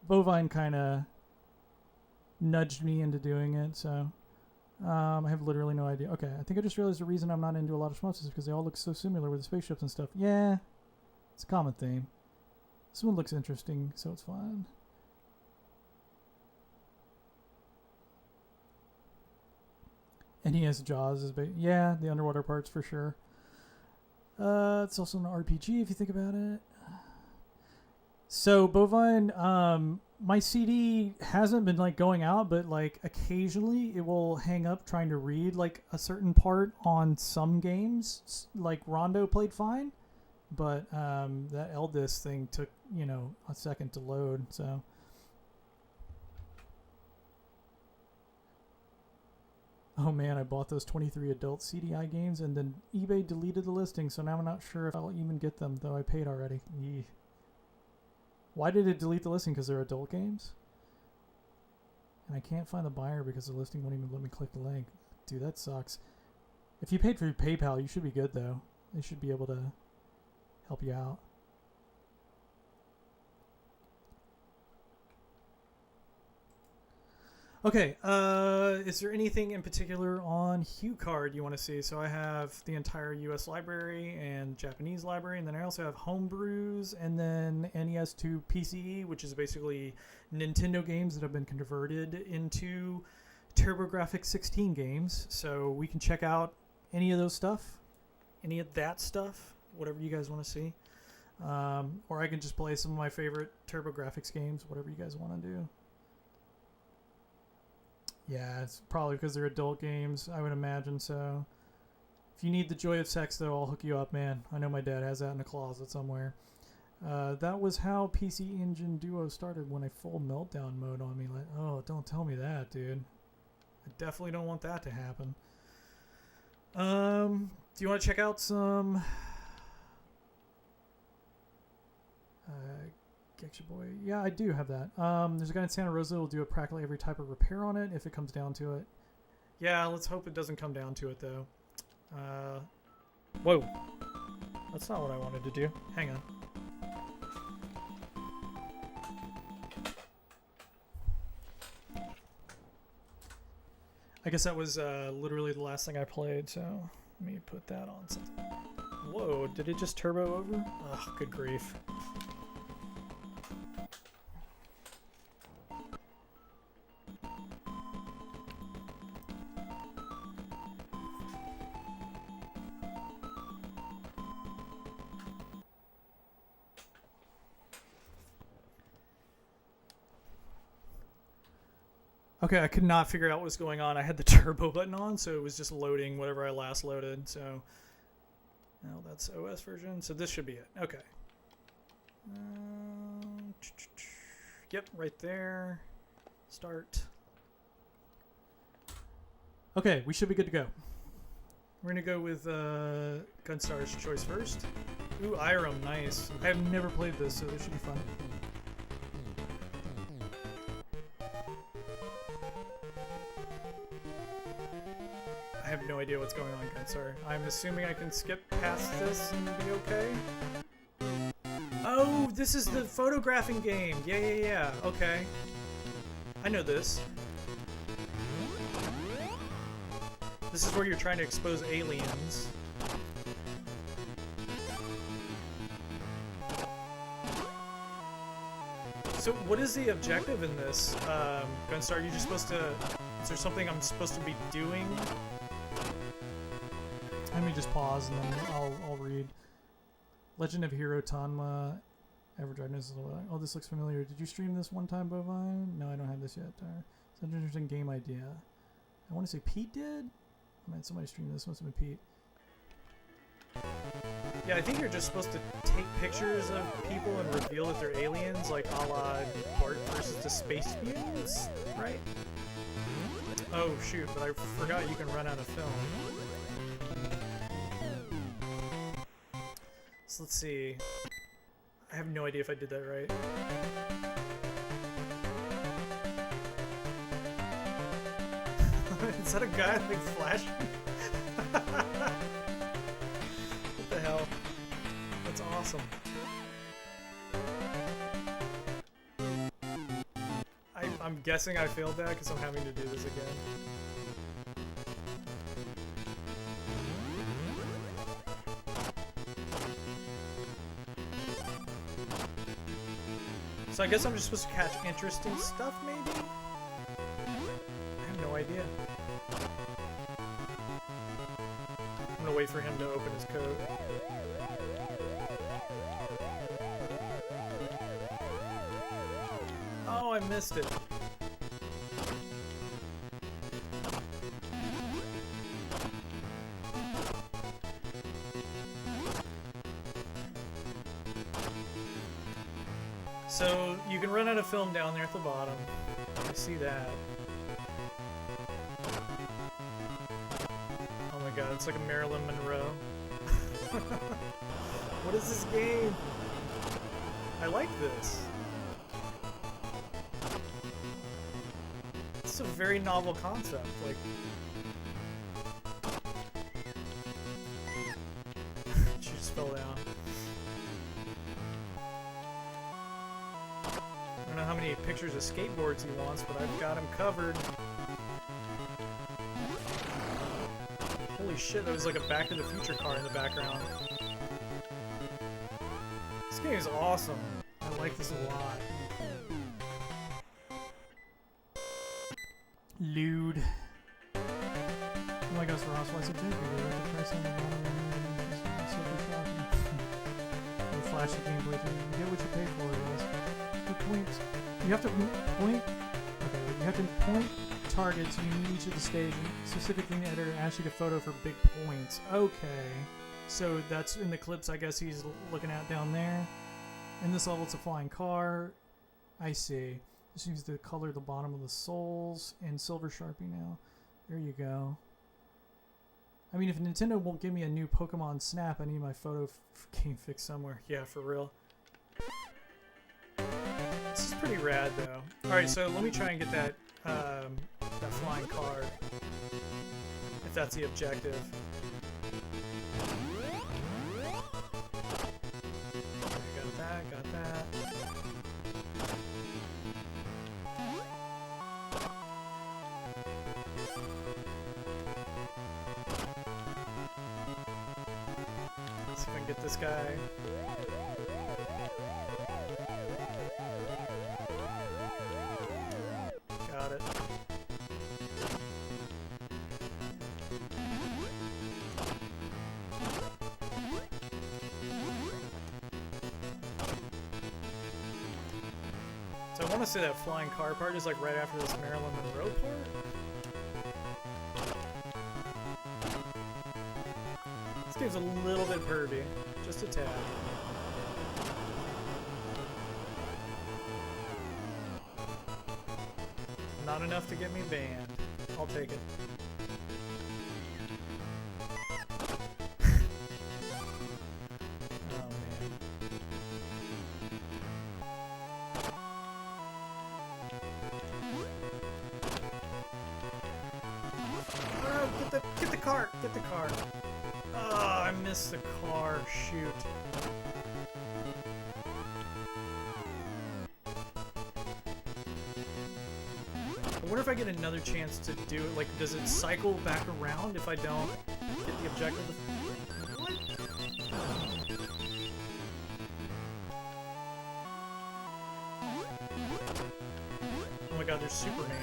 Bovine kind of nudged me into doing it, so I have literally no idea. Okay, I think I just realized the reason I'm not into a lot of shmups is because they all look so similar with the spaceships and stuff. Yeah, it's a common theme. This one looks interesting, so it's fine. NES Jaws is yeah, the underwater parts for sure. It's also an RPG if you think about it. So Bovine, my CD hasn't been like going out, but like occasionally it will hang up trying to read like a certain part on some games. Like Rondo played fine, but that Eldest thing took, you know, a second to load. So oh man, I bought those 23 adult CDI games and then eBay deleted the listing, so now I'm not sure if I'll even get them, though I paid already. Yee. Why did it delete the listing? Because they're adult games? And I can't find the buyer because the listing won't even let me click the link. Dude, that sucks. If you paid for PayPal, you should be good, though. They should be able to help you out. Okay, is there anything in particular on HuCard you want to see? So I have the entire US library and Japanese library, and then I also have homebrews, and then NES to PCE, which is basically Nintendo games that have been converted into TurboGrafx 16 games. So we can check out any of those stuff, any of that stuff, whatever you guys want to see. Or I can just play some of my favorite TurboGrafx games, whatever you guys want to do. Yeah, it's probably because they're adult games. I would imagine so. If you need the joy of sex, though, I'll hook you up, man. I know my dad has that in a closet somewhere. That was how PC Engine Duo started when I full meltdown mode on me. Like, oh, don't tell me that, dude. I definitely don't want that to happen. Do you want to check out some... Get your boy. Yeah, I do have that. There's a guy in Santa Rosa who will do practically every type of repair on it if it comes down to it. Yeah, let's hope it doesn't come down to it, though. Whoa. That's not what I wanted to do. Hang on. I guess that was literally the last thing I played, so let me put that on something. Whoa, did it just turbo over? Ugh, good grief. Okay, I could not figure out what was going on. I had the turbo button on, so it was just loading whatever I last loaded. So, now that's OS version. So this should be it. Okay. Yep, right there. Start. Okay, we should be good to go. We're going to go with Gunstar's choice first. Ooh, Irem, nice. I have never played this, so this should be fun. I have no idea what's going on, Gunstar. I'm assuming I can skip past this and be okay? Oh, this is the photographing game. Yeah. Okay. I know this. This is where you're trying to expose aliens. So what is the objective in this, Gunstar? Are you just supposed to... Is there something I'm supposed to be doing? Let me just pause and then I'll read. Legend of Hero Tanma. Oh, this looks familiar. Did you stream this one time, Bovine? No, I don't have this yet. It's an interesting game idea. I want to say Pete did? I mean, somebody streamed this. Must have been Pete. Yeah, I think you're just supposed to take pictures of people and reveal that they're aliens, like a la Bart versus the Space Mutants, right? Oh, shoot, but I forgot you can run out of film. So let's see. I have no idea if I did that right. Is that a guy like flashing? What the hell? That's awesome. I'm guessing I failed that because I'm having to do this again. So I guess I'm just supposed to catch interesting stuff, maybe? I have no idea. I'm gonna wait for him to open his coat. Oh, I missed it. So, you can run out of film down there at the bottom. I see that. Oh my god, it's like a Marilyn Monroe. What is this game? I like this. It's a very novel concept. Like, she just fell down. I don't know how many pictures of skateboards he wants, but I've got him covered. Holy shit, that was like a Back to the Future car in the background. This game is awesome. I like this a lot. Lewd. Oh my gosh, Ross, why is it taking me? The price on the bottom is super shocking. We'll flash the gameplay through. You get what you pay for, Ross. The points. You have to point. Okay, you have to point targets in each of the stages. Specifically, the editor asks you to photo for big points. Okay. So that's in the clips, I guess he's looking at down there. In this level, it's a flying car. I see. Just use the color the bottom of the soles and silver Sharpie now. There you go. I mean, if Nintendo won't give me a new Pokemon Snap, I need my photo game fixed somewhere. Yeah, for real. This is pretty rad, though. Alright, so let me try and get that, that flying car. If that's the objective. Got that, got that. Let's see if I can get this guy. Got it. So I want to say that flying car part is like right after this Marilyn Monroe part. This game's a little bit pervy, just a tad. Not enough to get me banned. I'll take it. Oh man. Oh, get the car! Get the car! Oh, I missed the car. Shoot. I wonder if I get another chance to do it. Like, does it cycle back around if I don't get the objective? What? Oh my god, there's Superman.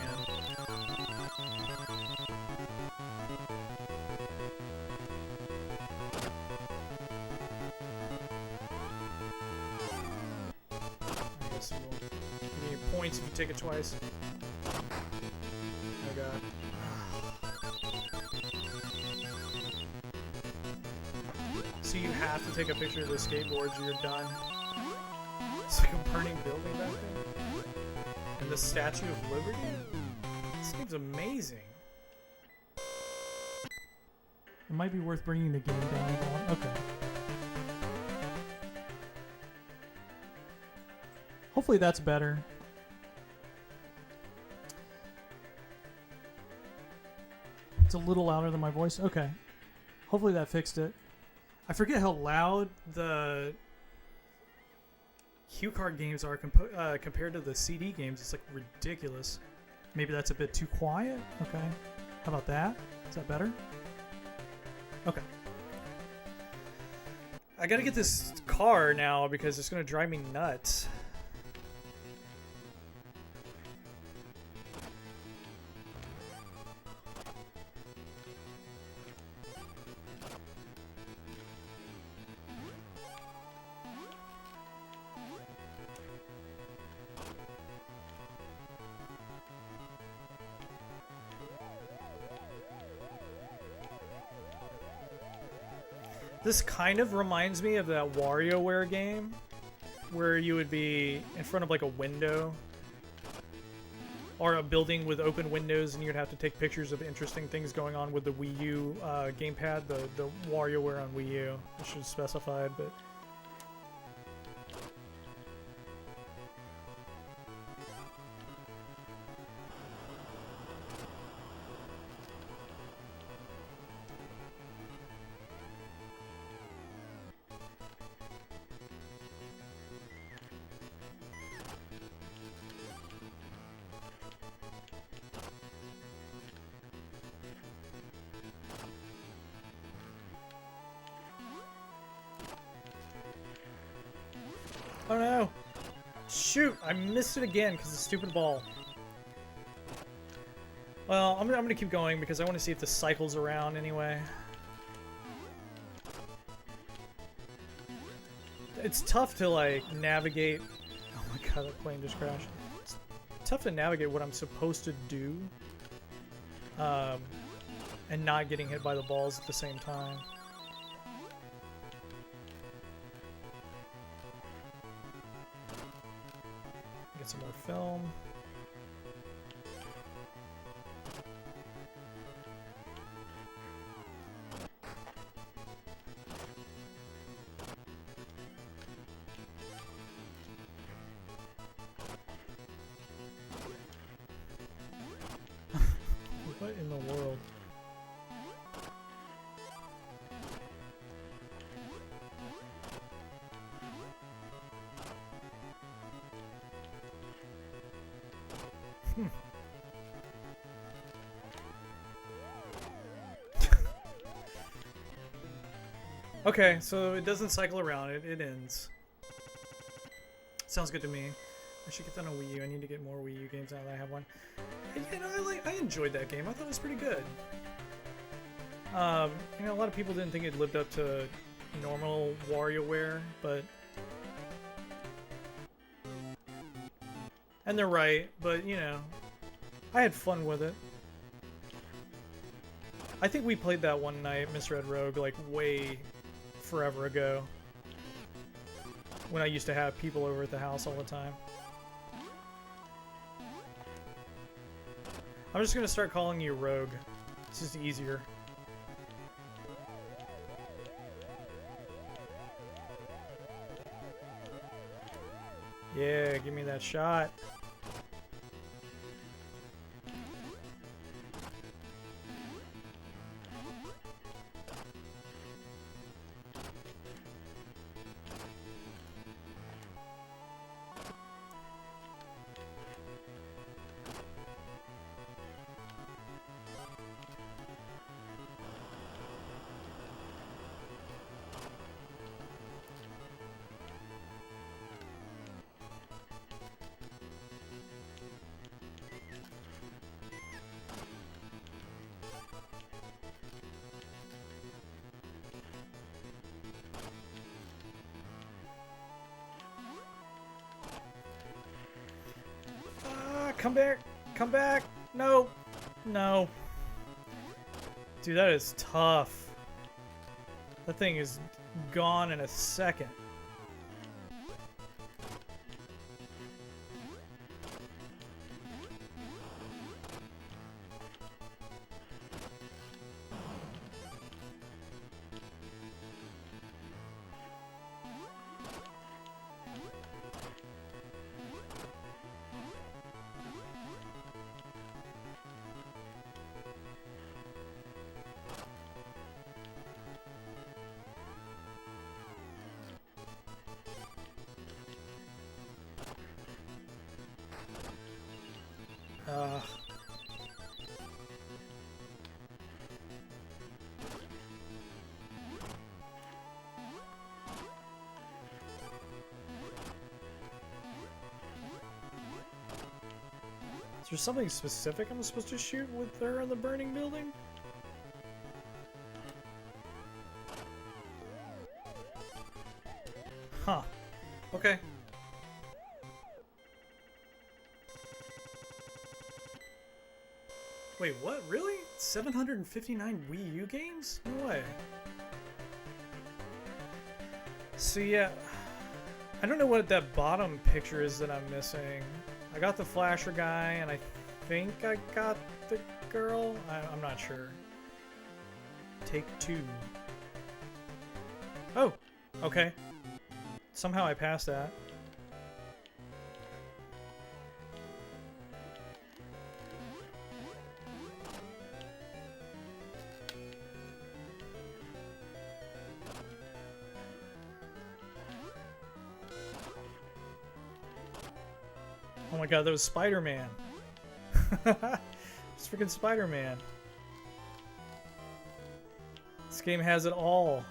I guess you will give me points if you take it twice. Oh god. So you have to take a picture of the skateboards or you're done. It's like a burning building back there. And the Statue of Liberty? This game's amazing. It might be worth bringing the game down. Okay. Hopefully that's better. It's a little louder than my voice. Okay. Hopefully that fixed it. I forget how loud the cue card games are compared to the CD games. It's like ridiculous. Maybe that's a bit too quiet. Okay. How about that? Is that better? Okay. I gotta get this car now because it's gonna drive me nuts. This kind of reminds me of that WarioWare game where you would be in front of like a window or a building with open windows and you'd have to take pictures of interesting things going on with the Wii U gamepad, the WarioWare on Wii U. I should have specified, but... Oh no! Shoot! I missed it again because of the stupid ball. Well, I'm gonna keep going because I want to see if this cycles around anyway. It's tough to like navigate. Oh my god, that plane just crashed. It's tough to navigate what I'm supposed to do, and not getting hit by the balls at the same time. Get some more film. What in the world? Okay, so it doesn't cycle around, it ends. Sounds good to me. I should get that on Wii U. I need to get more Wii U games now that I have one. And, you know, I enjoyed that game. I thought it was pretty good. You know, a lot of people didn't think it lived up to normal WarioWare, but... And they're right, but, you know, I had fun with it. I think we played that one night, Misread Rogue, like, way forever ago. When I used to have people over at the house all the time. I'm just gonna start calling you Rogue. It's just easier. Yeah, give me that shot. Come back! Come back! No! No. Dude, that is tough. That thing is gone in a second. there something specific I'm supposed to shoot with her in the burning building? Huh. Okay. Wait, what? Really? 759 Wii U games? No way. So yeah, I don't know what that bottom picture is that I'm missing. I got the flasher guy, and I think I got the girl. I'm not sure. Take 2. Oh, okay. Somehow I passed that. Oh my god, that was Spider-Man. It's freaking Spider-Man. This game has it all.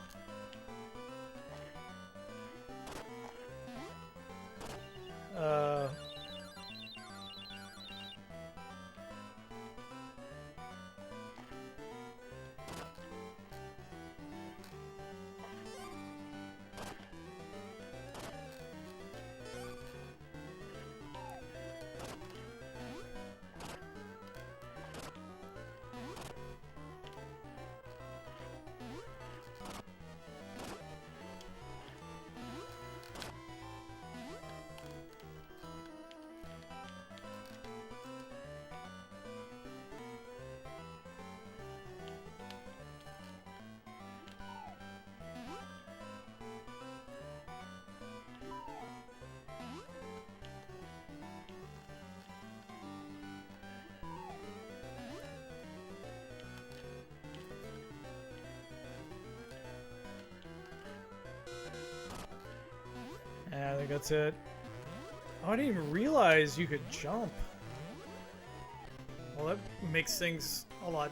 Yeah, I think that's it. Oh, I didn't even realize you could jump. Well, that makes things a lot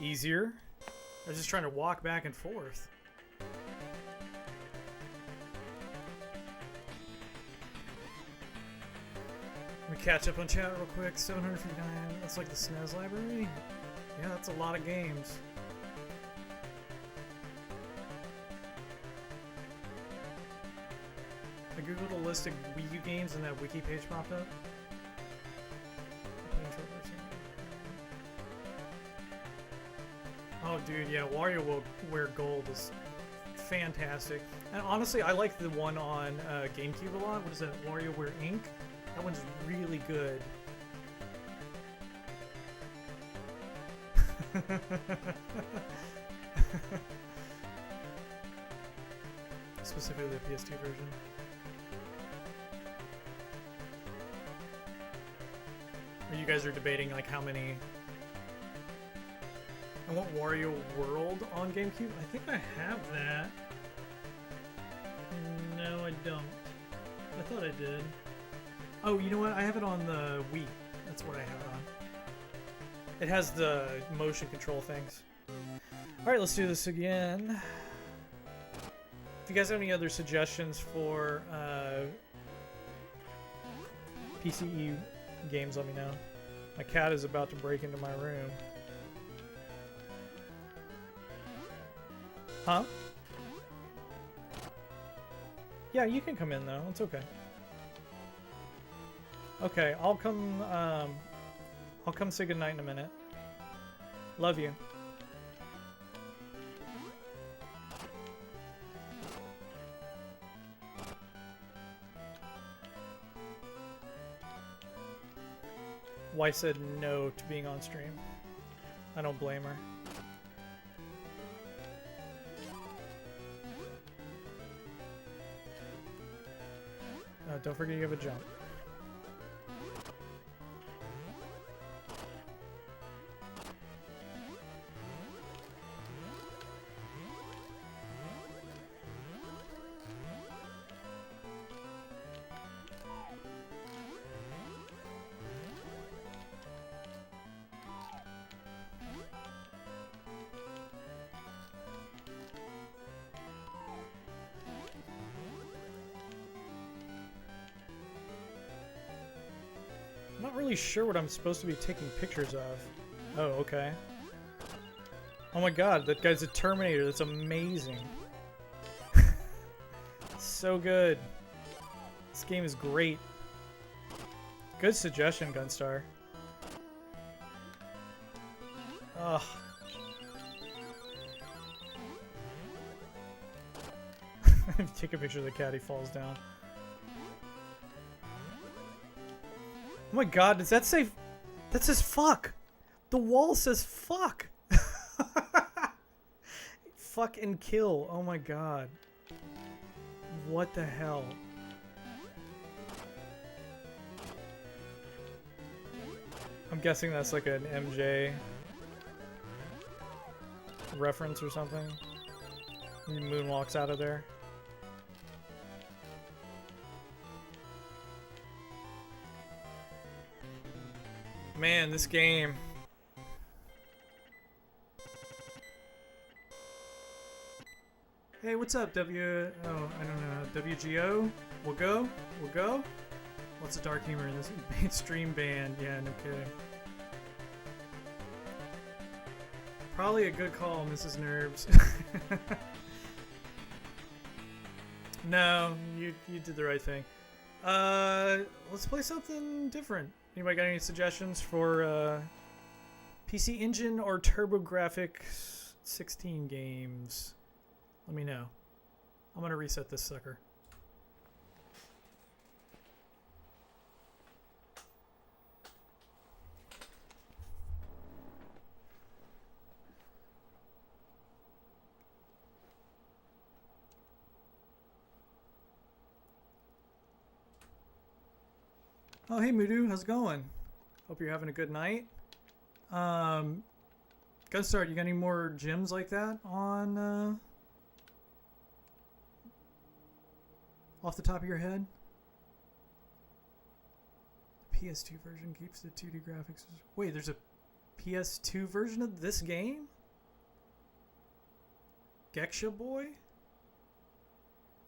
easier. I was just trying to walk back and forth. Let me catch up on chat real quick. 759. That's like the SNES library? Yeah, that's a lot of games. I googled a list of Wii U games and that wiki page popped up. Oh dude, yeah, WarioWare Gold is fantastic. And honestly, I like the one on GameCube a lot. What is that, WarioWare Inc.? That one's really good. Specifically the PS2 version. Or you guys are debating like how many... I want Wario World on GameCube. I think I have that. No, I don't. I thought I did. Oh, you know what? I have it on the Wii. That's what I have it on. It has the motion control things. Alright, let's do this again. If you guys have any other suggestions for PCE games, let me know. My cat is about to break into my room. Huh? Yeah, you can come in though. It's okay. Okay, I'll come say goodnight in a minute. Love you. Wife said no to being on stream. I don't blame her. Don't forget you have a jump. really sure what I'm supposed to be taking pictures of. Oh, okay. Oh my god, that guy's a Terminator. That's amazing. So good. This game is great. Good suggestion, Gunstar. Ugh. Take a picture of the cat, he falls down. Oh my god, does that say... That says fuck! The wall says fuck! Fuck and kill, oh my god. What the hell? I'm guessing that's like an MJ reference or something. He moonwalks out of there. Man, this game. Hey, what's up, Oh, I don't know. WGO? We'll go? We'll go? Lots of dark humor in this mainstream band. Yeah, no kidding. Probably a good call, Mrs. Nerves. No, you did the right thing. Let's play something different. Anybody got any suggestions for PC Engine or TurboGrafx 16 games? Let me know. I'm gonna reset this sucker. Oh, hey Mudu, how's it going? Hope you're having a good night. Gunstar, you got any more gems like that on off the top of your head? The PS2 version keeps the 2D graphics. Wait, there's a PS2 version of this game? Geksha Boy?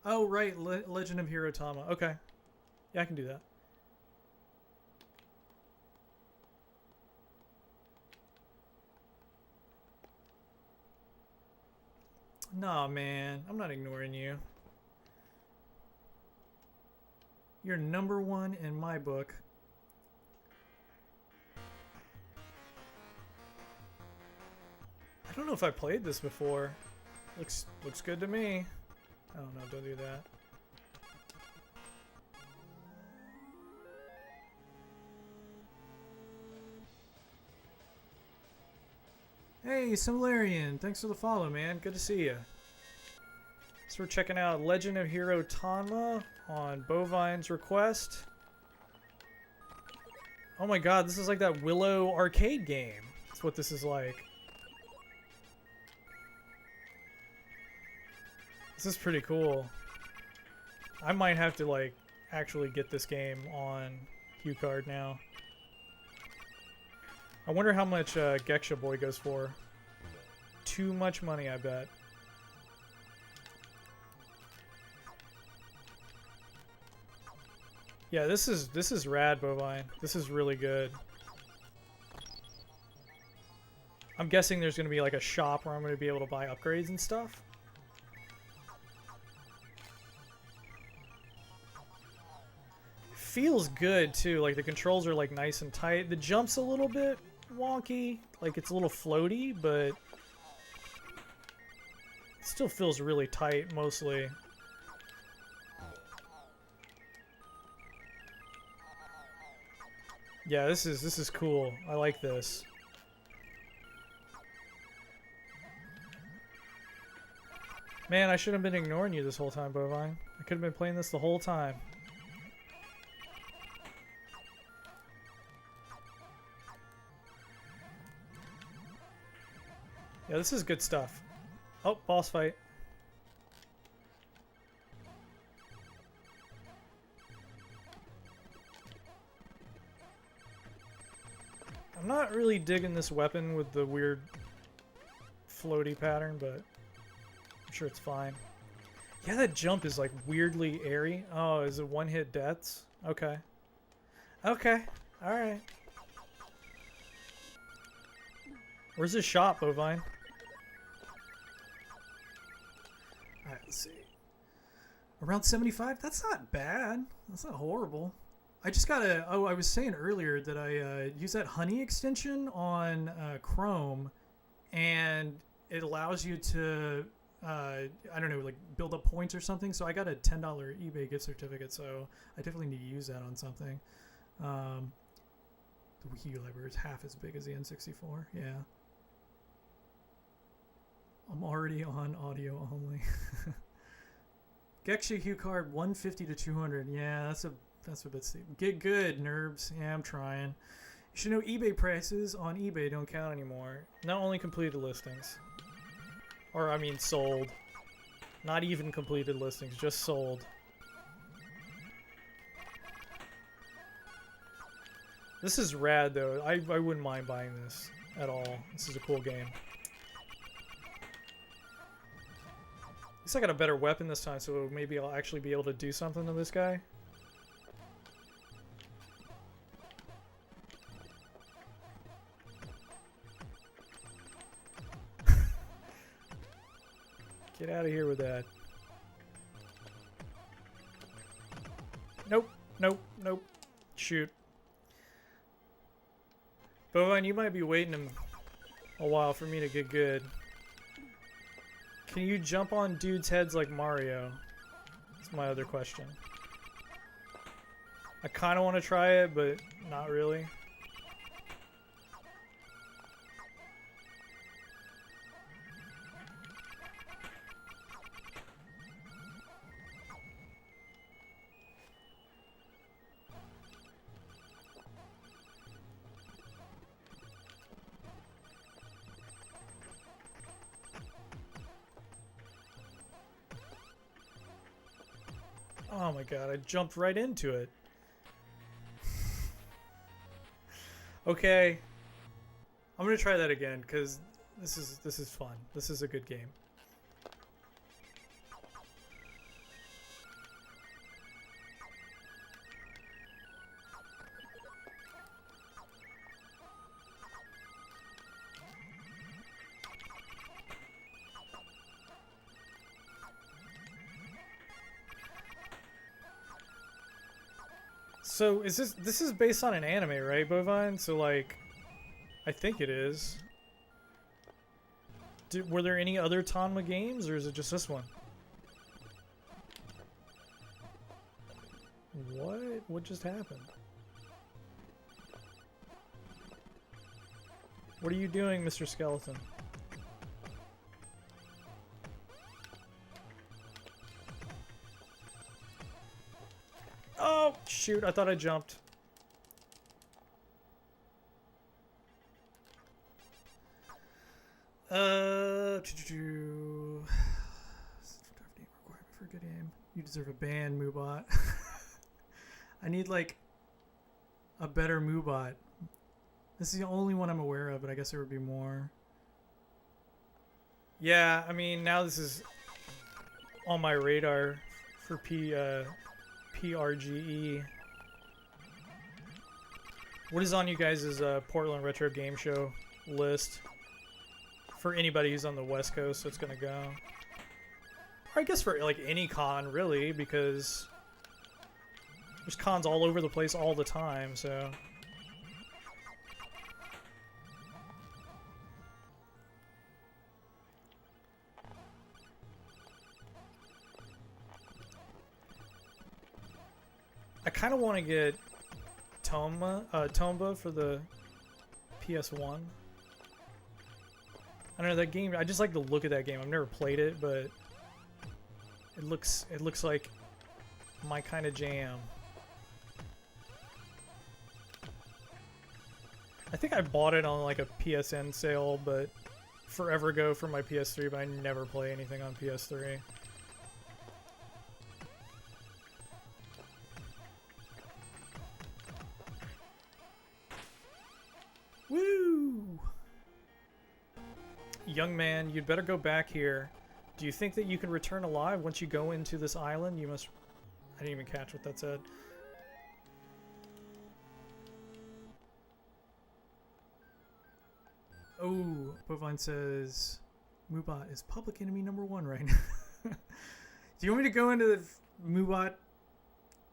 Oh, right, Legend of Hirotama. Okay. Yeah, I can do that. Nah, man. I'm not ignoring you. You're number one in my book. I don't know if I played this before. Looks good to me. I don't know. Don't do that. Hey, Similarian, thanks for the follow, man. Good to see you. So we're checking out Legend of Hirotama on Bovine's request. Oh my god, this is like that Willow arcade game. That's what this is like. This is pretty cool. I might have to like actually get this game on HuCard now. I wonder how much Geksha Boy goes for. Too much money, I bet. Yeah, this is rad, Bovine. This is really good. I'm guessing there's gonna be like a shop where I'm gonna be able to buy upgrades and stuff. Feels good too. Like the controls are like nice and tight. The jump's a little bit wonky, like it's a little floaty, but it still feels really tight mostly. Yeah, this is cool. I like this. Man, I should have been ignoring you this whole time, Bovine. I could have been playing this the whole time. Yeah, this is good stuff. Oh, boss fight. I'm not really digging this weapon with the weird floaty pattern, but I'm sure it's fine. Yeah, that jump is like weirdly airy. Oh, is it one-hit deaths? Okay. Okay. Alright. Where's this shop, Bovine? Alright, let's see. Around 75? That's not bad. That's not horrible. I just gotta... Oh, I was saying earlier that I use that honey extension on Chrome, and it allows you to, I don't know, like build up points or something. So I got a $10 eBay gift certificate, so I definitely need to use that on something. The Wii U library is half as big as the N64. Yeah. I'm already on audio only. Geksha Hue card 150 to 200. Yeah, that's a bit steep. Get good, Nerbs. Yeah, I'm trying. You should know eBay prices on eBay don't count anymore. Not only completed listings. Or, I mean, sold. Not even completed listings, just sold. This is rad, though. I wouldn't mind buying this at all. This is a cool game. At least I got a better weapon this time, so maybe I'll actually be able to do something to this guy. Get out of here with that. Nope, nope, nope. Shoot. Bovine, you might be waiting a while for me to get good. Can you jump on dudes' heads like Mario? That's my other question. I kind of want to try it, but not really. Oh my god, I jumped right into it. Okay. I'm gonna try that again, because this is fun. This is a good game. So is this is based on an anime, right, Bovine? So like, I think it is. Were there any other Tonma games, or is it just this one? What? What just happened? What are you doing, Mr. Skeleton? Oh, shoot, I thought I jumped. Requirement for a good game. You deserve a ban, Moobot. I need, like, a better Moobot. This is the only one I'm aware of, but I guess there would be more. Yeah, I mean, now this is on my radar for PRGE. What is on you guys' Portland Retro Game Show list? For anybody who's on the West Coast, so it's gonna go. Or I guess for like any con, really, because there's cons all over the place all the time, so. I kind of want to get Tomba for the PS1. I don't know, that game, I just like the look of that game. I've never played it, but it looks like my kind of jam. I think I bought it on like a PSN sale, but forever ago for my PS3, but I never play anything on PS3. Woo! Young man, you'd better go back here. Do you think that you can return alive once you go into this island? You must... I didn't even catch what that said. Oh, Bovine says Moobot is public enemy #1 right now. Do you want me to go into the Moobot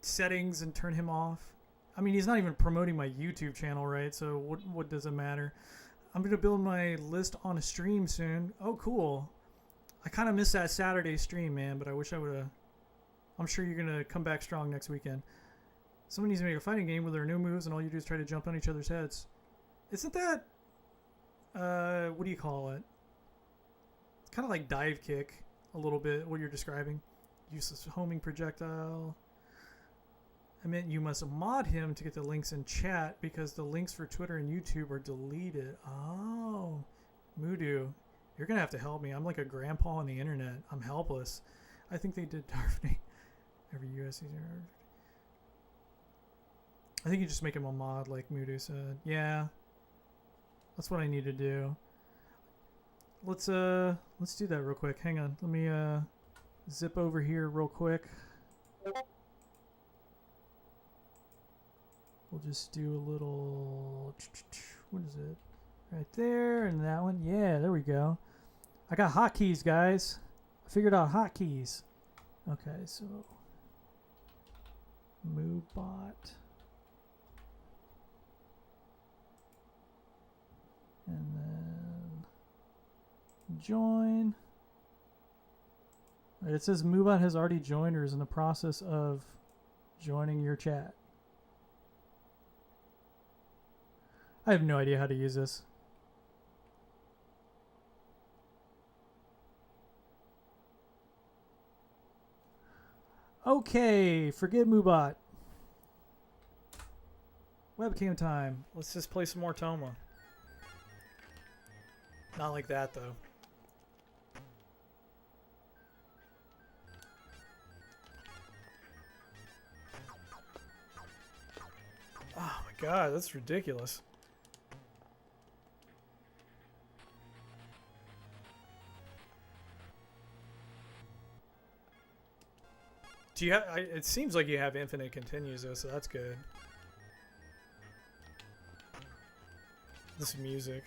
settings and turn him off? I mean, he's not even promoting my YouTube channel, right? So what does it matter? I'm going to build my list on a stream soon. Oh, cool. I kind of missed that Saturday stream, man, but I wish I would have. I'm sure you're going to come back strong next weekend. Someone needs to make a fighting game where there are no moves and all you do is try to jump on each other's heads. Isn't that, what do you call it? It's kind of like dive kick a little bit, what you're describing. Useless homing projectile. I meant you must mod him to get the links in chat because the links for Twitter and YouTube are deleted. Oh, Moodoo, you're going to have to help me. I'm like a grandpa on the internet. I'm helpless. I think they did Darfney. Every US user. I think you just make him a mod like Moodoo said. Yeah. That's what I need to do. Let's do that real quick. Hang on. Let me zip over here real quick. We'll just do a little, what is it? Right there, and that one. Yeah, there we go. I got hotkeys, guys. I figured out hotkeys. Okay, so MoveBot. And then join. It says MoveBot has already joined or is in the process of joining your chat. I have no idea how to use this. Okay, forget MoveBot. Webcam time. Let's just play some more Toma. Not like that, though. Oh my god, that's ridiculous. Do you have? It seems like you have infinite continues though, so that's good. This music.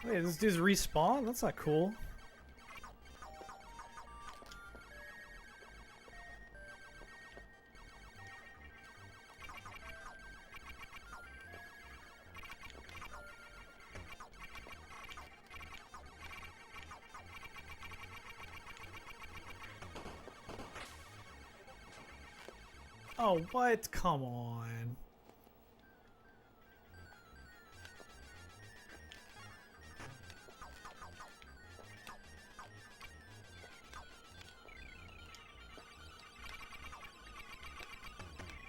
Wait, this dude's respawn? That's not cool. Oh, what? Come on.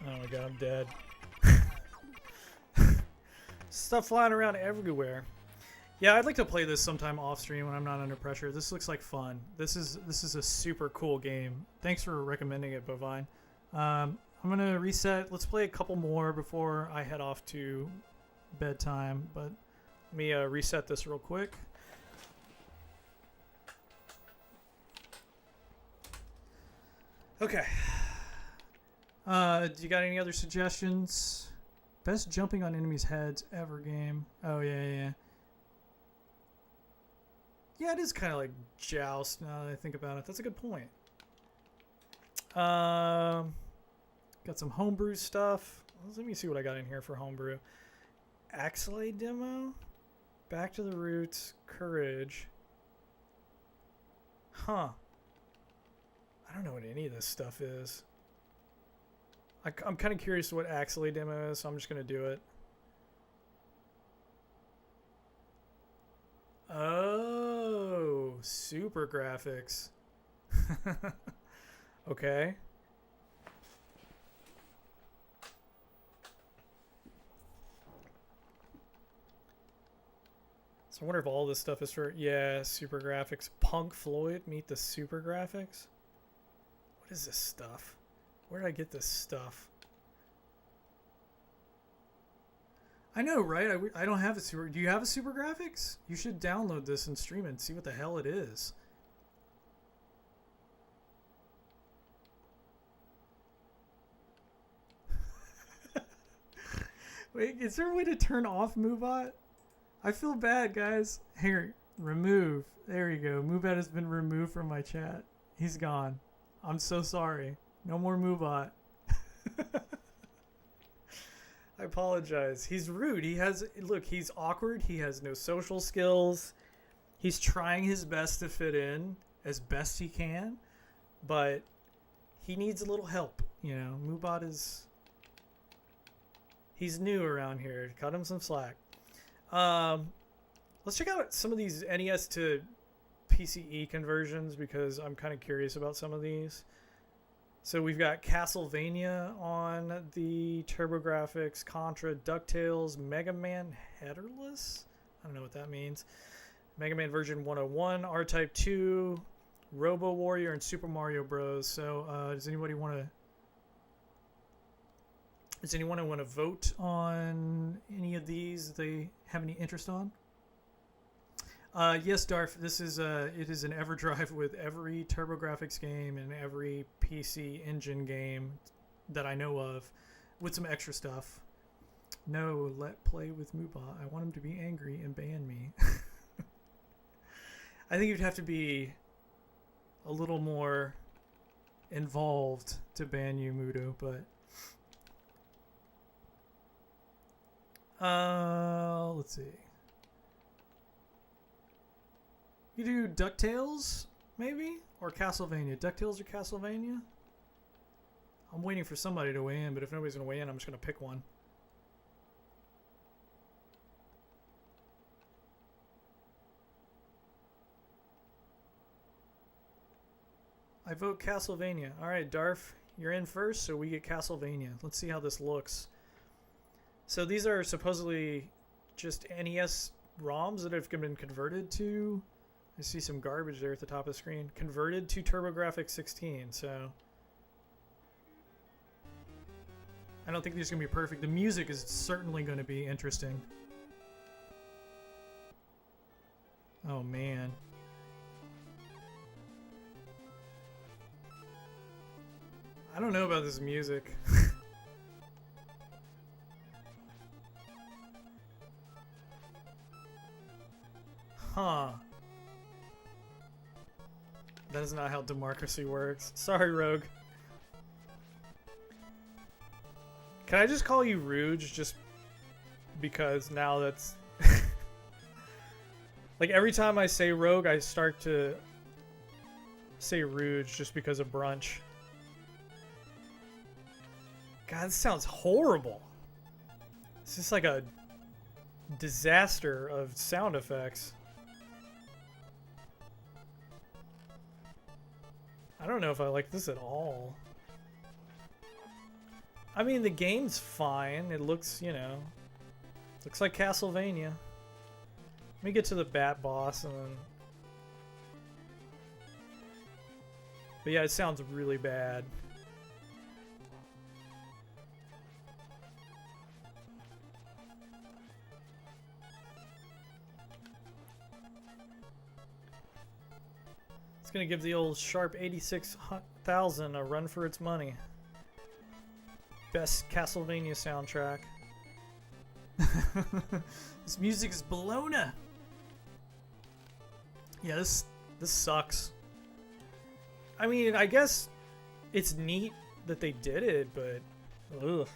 Oh my god, I'm dead. Stuff flying around everywhere. Yeah, I'd like to play this sometime off stream when I'm not under pressure. This looks like fun. This is a super cool game. Thanks for recommending it, Bovine. I'm gonna reset. Let's play a couple more before I head off to bedtime. But let me reset this real quick. Okay. Do you got any other suggestions? Best jumping on enemies' heads ever game. Oh, yeah. Yeah, it is kind of like Joust now that I think about it. That's a good point. Got some homebrew stuff. Let me see what I got in here for homebrew. Axelay demo. Back to the Roots. Courage. Huh. I don't know what any of this stuff is. I'm kind of curious what Axelay demo is, so I'm just going to do it. Oh, super graphics. Okay. So I wonder if all this stuff is for, yeah, super graphics. Punk Floyd meet the super graphics? What is this stuff? Where did I get this stuff? I know, right? I don't have a super. Do you have a Super Graphics? You should download this and stream it and see what the hell it is. Wait, is there a way to turn off MoveBot? I feel bad, guys. Here, remove. There you go. MoveBot has been removed from my chat. He's gone. I'm so sorry. No more MoveBot. I apologize. He's rude. Look, he's awkward. He has no social skills. He's trying his best to fit in as best he can, but he needs a little help. You know, MoveBot he's new around here. Cut him some slack. Let's check out some of these NES to PCE conversions because I'm kind of curious about some of these. So we've got Castlevania on the TurboGrafx, Contra, DuckTales, Mega Man Headerless. I don't know what that means. Mega Man version 101, R-Type 2, Robo Warrior, and Super Mario Bros. So does anyone want to vote on any of these that they have any interest on? Yes, Darf. It is an EverDrive with every TurboGrafx game and every PC Engine game that I know of, with some extra stuff. No, let play with MoveBot. I want him to be angry and ban me. I think you'd have to be a little more involved to ban you, Mudo, but let's see. You do DuckTales, maybe? Or Castlevania. DuckTales or Castlevania? I'm waiting for somebody to weigh in, but if nobody's going to weigh in, I'm just going to pick one. I vote Castlevania. Alright, Darf, you're in first, so we get Castlevania. Let's see how this looks. So these are supposedly just NES ROMs that have been converted to... I see some garbage there at the top of the screen. Converted to TurboGrafx 16, so... I don't think these are going to be perfect. The music is certainly going to be interesting. Oh, man. I don't know about this music. Huh. That is not how democracy works. Sorry, Rogue. Can I just call you Rouge just because now that's... like every time I say Rogue, I start to say Rouge just because of brunch. God, this sounds horrible. It's just like a disaster of sound effects. I don't know if I like this at all. I mean, the game's fine. It looks, you know, looks like Castlevania. Let me get to the Bat Boss and then... But yeah, it sounds really bad. It's gonna give the old Sharp 86,000 a run for its money. Best Castlevania soundtrack. This music is Bologna. Yeah, this sucks. I mean, I guess it's neat that they did it, but ugh.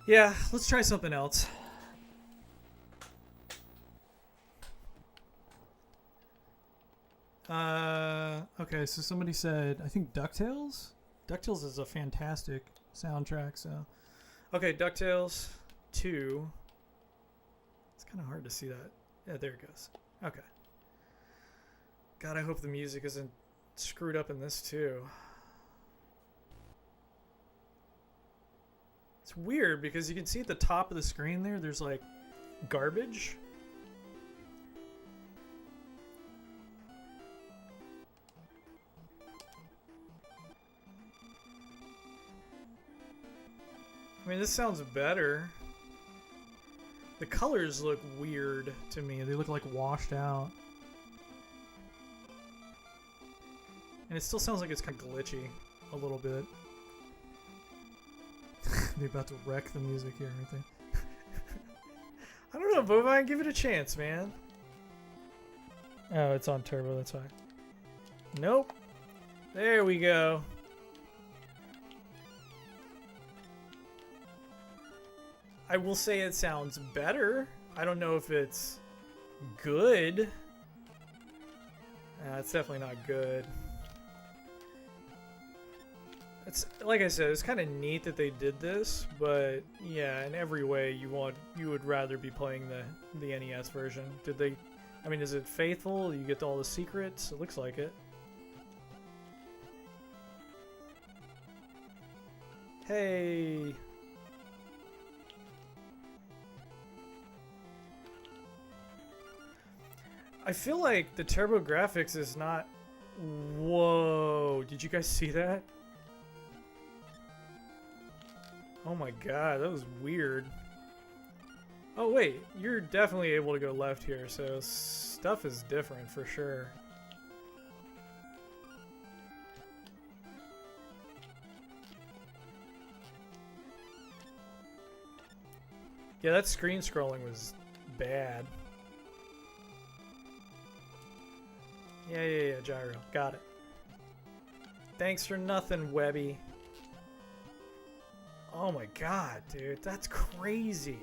Yeah, let's try something else. Okay, so somebody said, I think DuckTales? DuckTales is a fantastic soundtrack, so... Okay, DuckTales 2. It's kind of hard to see that. Yeah, there it goes. Okay. God, I hope the music isn't screwed up in this, too. It's weird, because you can see at the top of the screen there, there's, like, garbage. I mean, this sounds better. The colors look weird to me. They look like washed out. And it still sounds like it's kind of glitchy a little bit. They're about to wreck the music here, aren't they? I don't know, Bovine, give it a chance, man. Oh, it's on turbo, that's why. Nope. There we go. I will say it sounds better. I don't know if it's good. It's definitely not good. It's like I said, it's kind of neat that they did this, but yeah, in every way you would rather be playing the NES version. Did they? I mean, is it faithful? You get all the secrets? It looks like it. Hey. I feel like the TurboGrafx is not... Whoa, did you guys see that? Oh my god, that was weird. Oh wait, you're definitely able to go left here, so stuff is different for sure. Yeah, that screen scrolling was bad. Yeah, gyro. Got it. Thanks for nothing, Webby. Oh my god, dude. That's crazy.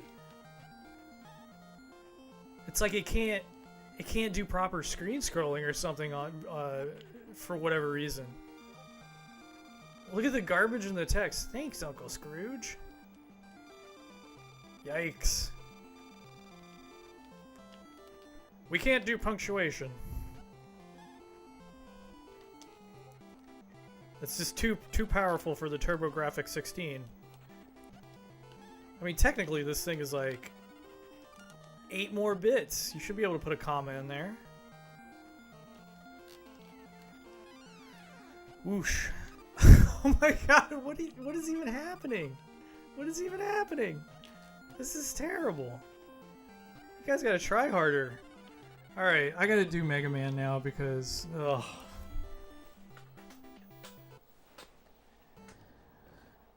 It's like it can't do proper screen scrolling or something on for whatever reason. Look at the garbage in the text. Thanks, Uncle Scrooge. Yikes. We can't do punctuation. It's just too powerful for the TurboGrafx 16. I mean, technically this thing is like 8 more bits. You should be able to put a comma in there. Whoosh. Oh my god, what is even happening? What is even happening? This is terrible. You guys gotta try harder. Alright, I gotta do Mega Man now because... Ugh.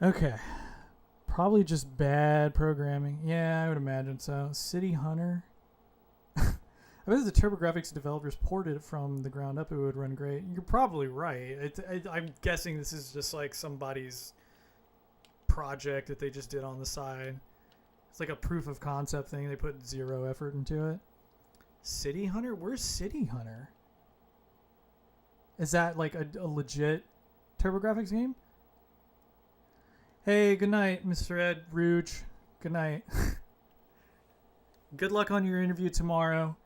Okay. Probably just bad programming. Yeah, I would imagine so. City Hunter. I bet if the TurboGrafx developers ported it from the ground up, it would run great. You're probably right. I'm guessing this is just like somebody's project that they just did on the side. It's like a proof of concept thing. They put 0 effort into it. City Hunter? Where's City Hunter? Is that like a legit TurboGrafx game? Hey, good night, Mr. Ed Rouge. Good night. Good luck on your interview tomorrow.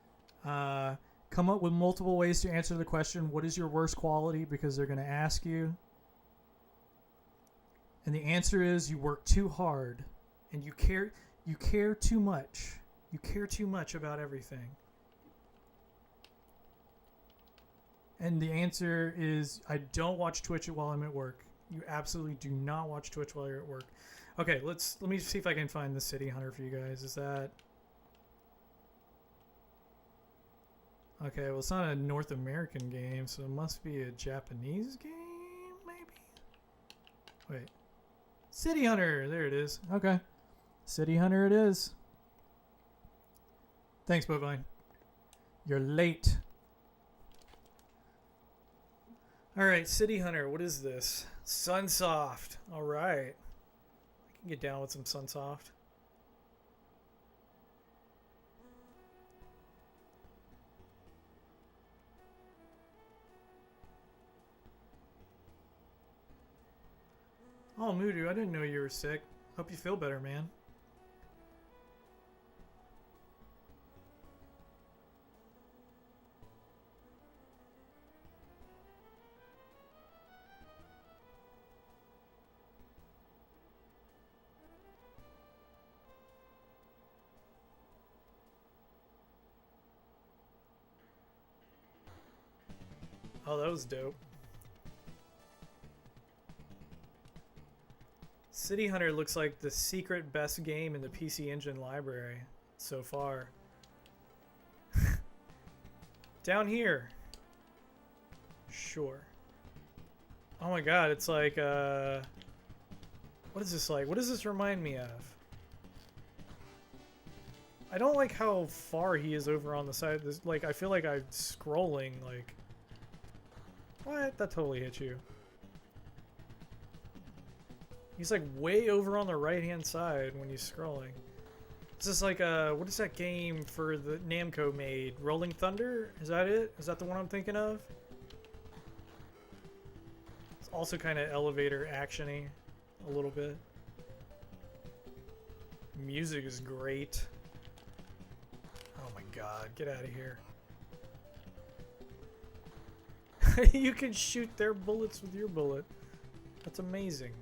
Come up with multiple ways to answer the question, what is your worst quality? Because they're going to ask you. And the answer is you work too hard and you care too much. You care too much about everything. And the answer is I don't watch Twitch while I'm at work. You absolutely do not watch Twitch while you're at work. Okay, let me see if I can find the City Hunter for you guys. Is that... Okay, well it's not a North American game, so it must be a Japanese game, maybe? Wait. City Hunter! There it is. Okay. City Hunter it is. Thanks, Bovine. You're late. Alright, City Hunter, what is this? Sunsoft. Alright. I can get down with some Sunsoft. Oh, Mudu, I didn't know you were sick. Hope you feel better, man. Oh, that was dope. City Hunter looks like the secret best game in the PC Engine library. so far. Down here. Sure. Oh my god, it's like, what is this like? What does this remind me of? I don't like how far he is over on the side. This, like, I feel like I'm scrolling, like... What? That totally hit you. He's like way over on the right-hand side when he's scrolling. This is like what is that game for the Namco made? Rolling Thunder? Is that it? Is that the one I'm thinking of? It's also kind of elevator action-y a little bit. Music is great. Oh my god, get out of here. You can shoot their bullets with your bullet. That's amazing.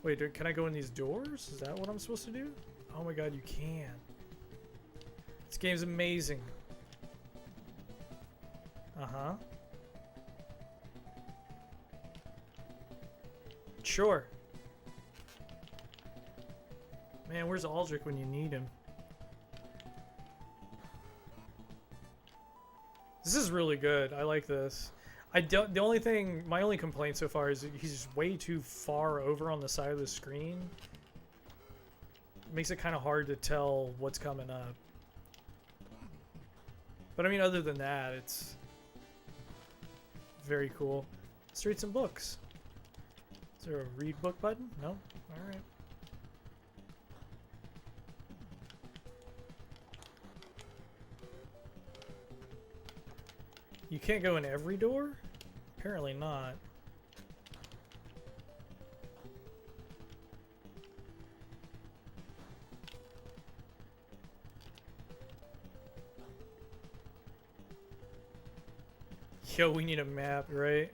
Wait, can I go in these doors? Is that what I'm supposed to do? Oh my god, you can. This game's amazing. Uh-huh. Sure. Man, where's Aldrich when you need him? This is really good. I like this. The only thing, my only complaint so far is he's just way too far over on the side of the screen. It makes it kind of hard to tell what's coming up. But I mean, other than that, it's very cool. Streets and books. Is there a read book button? No? Alright. You can't go in every door? Apparently not. Yo, we need a map, right?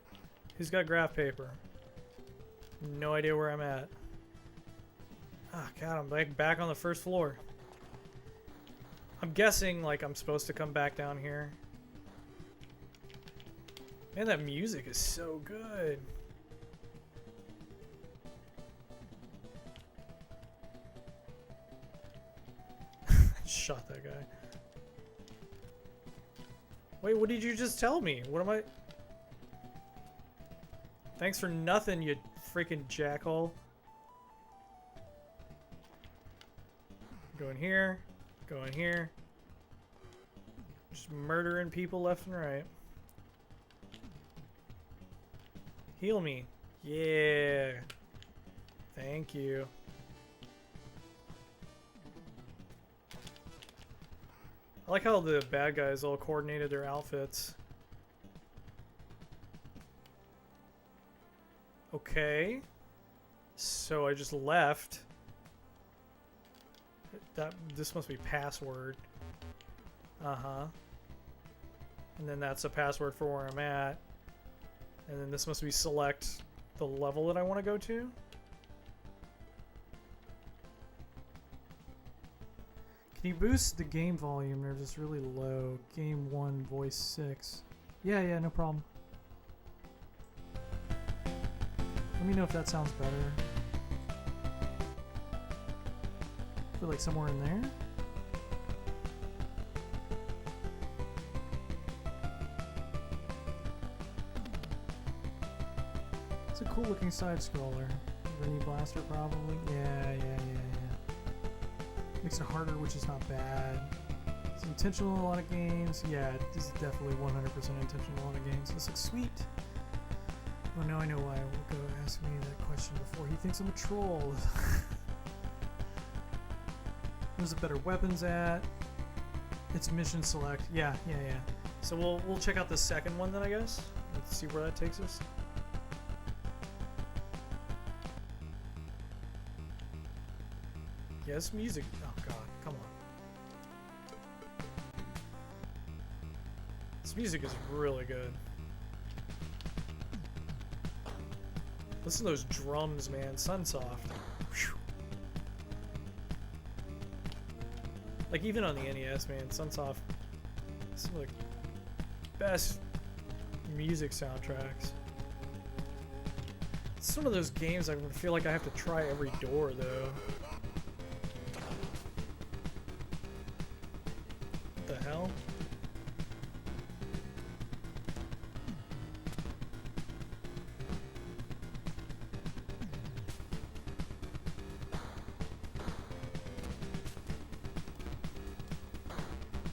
Who's got graph paper? No idea where I'm at. Ah, God, I'm back on the first floor. I'm guessing, like, I'm supposed to come back down here. Man, that music is so good. Shot that guy. Wait, what did you just tell me? What am I... Thanks for nothing, you freaking jackhole. Go in here. Go in here. Just murdering people left and right. Heal me. Yeah. Thank you. I like how the bad guys all coordinated their outfits. Okay. So I just left. This must be password. Uh-huh. And then that's a password for where I'm at. And then this must be select the level that I want to go to. Can you boost the game volume? They're just really low. Game 1, voice 6. Yeah, no problem. Let me know if that sounds better. I feel like somewhere in there. It's a cool looking side scroller. Mini blaster probably. Yeah. Makes it harder, which is not bad. It's intentional in a lot of games. Yeah, this is definitely 100% intentional in a lot of games. This looks sweet. Oh, now I know why Wilco asked me that question before. He thinks I'm a troll. Where's the better weapons at? It's mission select. Yeah. So we'll check out the second one then, I guess. Let's see where that takes us. Yes, music. Oh god, come on. This music is really good. Listen to those drums, man. Sunsoft. Whew. Like, even on the NES, man, Sunsoft, some of the best music soundtracks. It's one of those games I feel like I have to try every door, though. What the hell?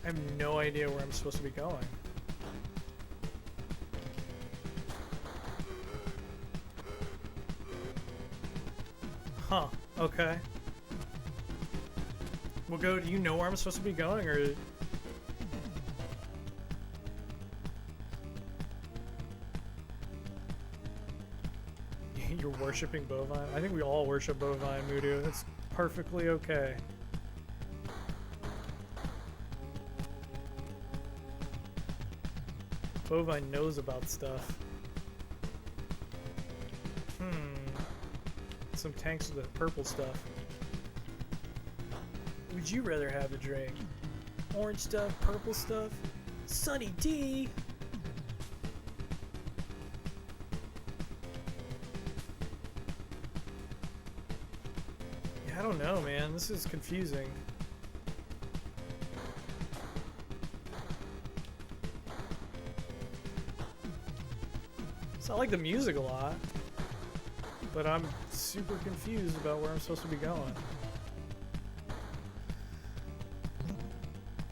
I have no idea where I'm supposed to be going. Huh, okay. Well, do you know where I'm supposed to be going, or... You're worshipping bovine? I think we all worship bovine, Mudu. That's perfectly okay. Bovine knows about stuff. Some tanks with the purple stuff. Would you rather have the drink? Orange stuff, purple stuff? Sunny D! Yeah, I don't know, man. This is confusing. So I like the music a lot, but I'm super confused about where I'm supposed to be going.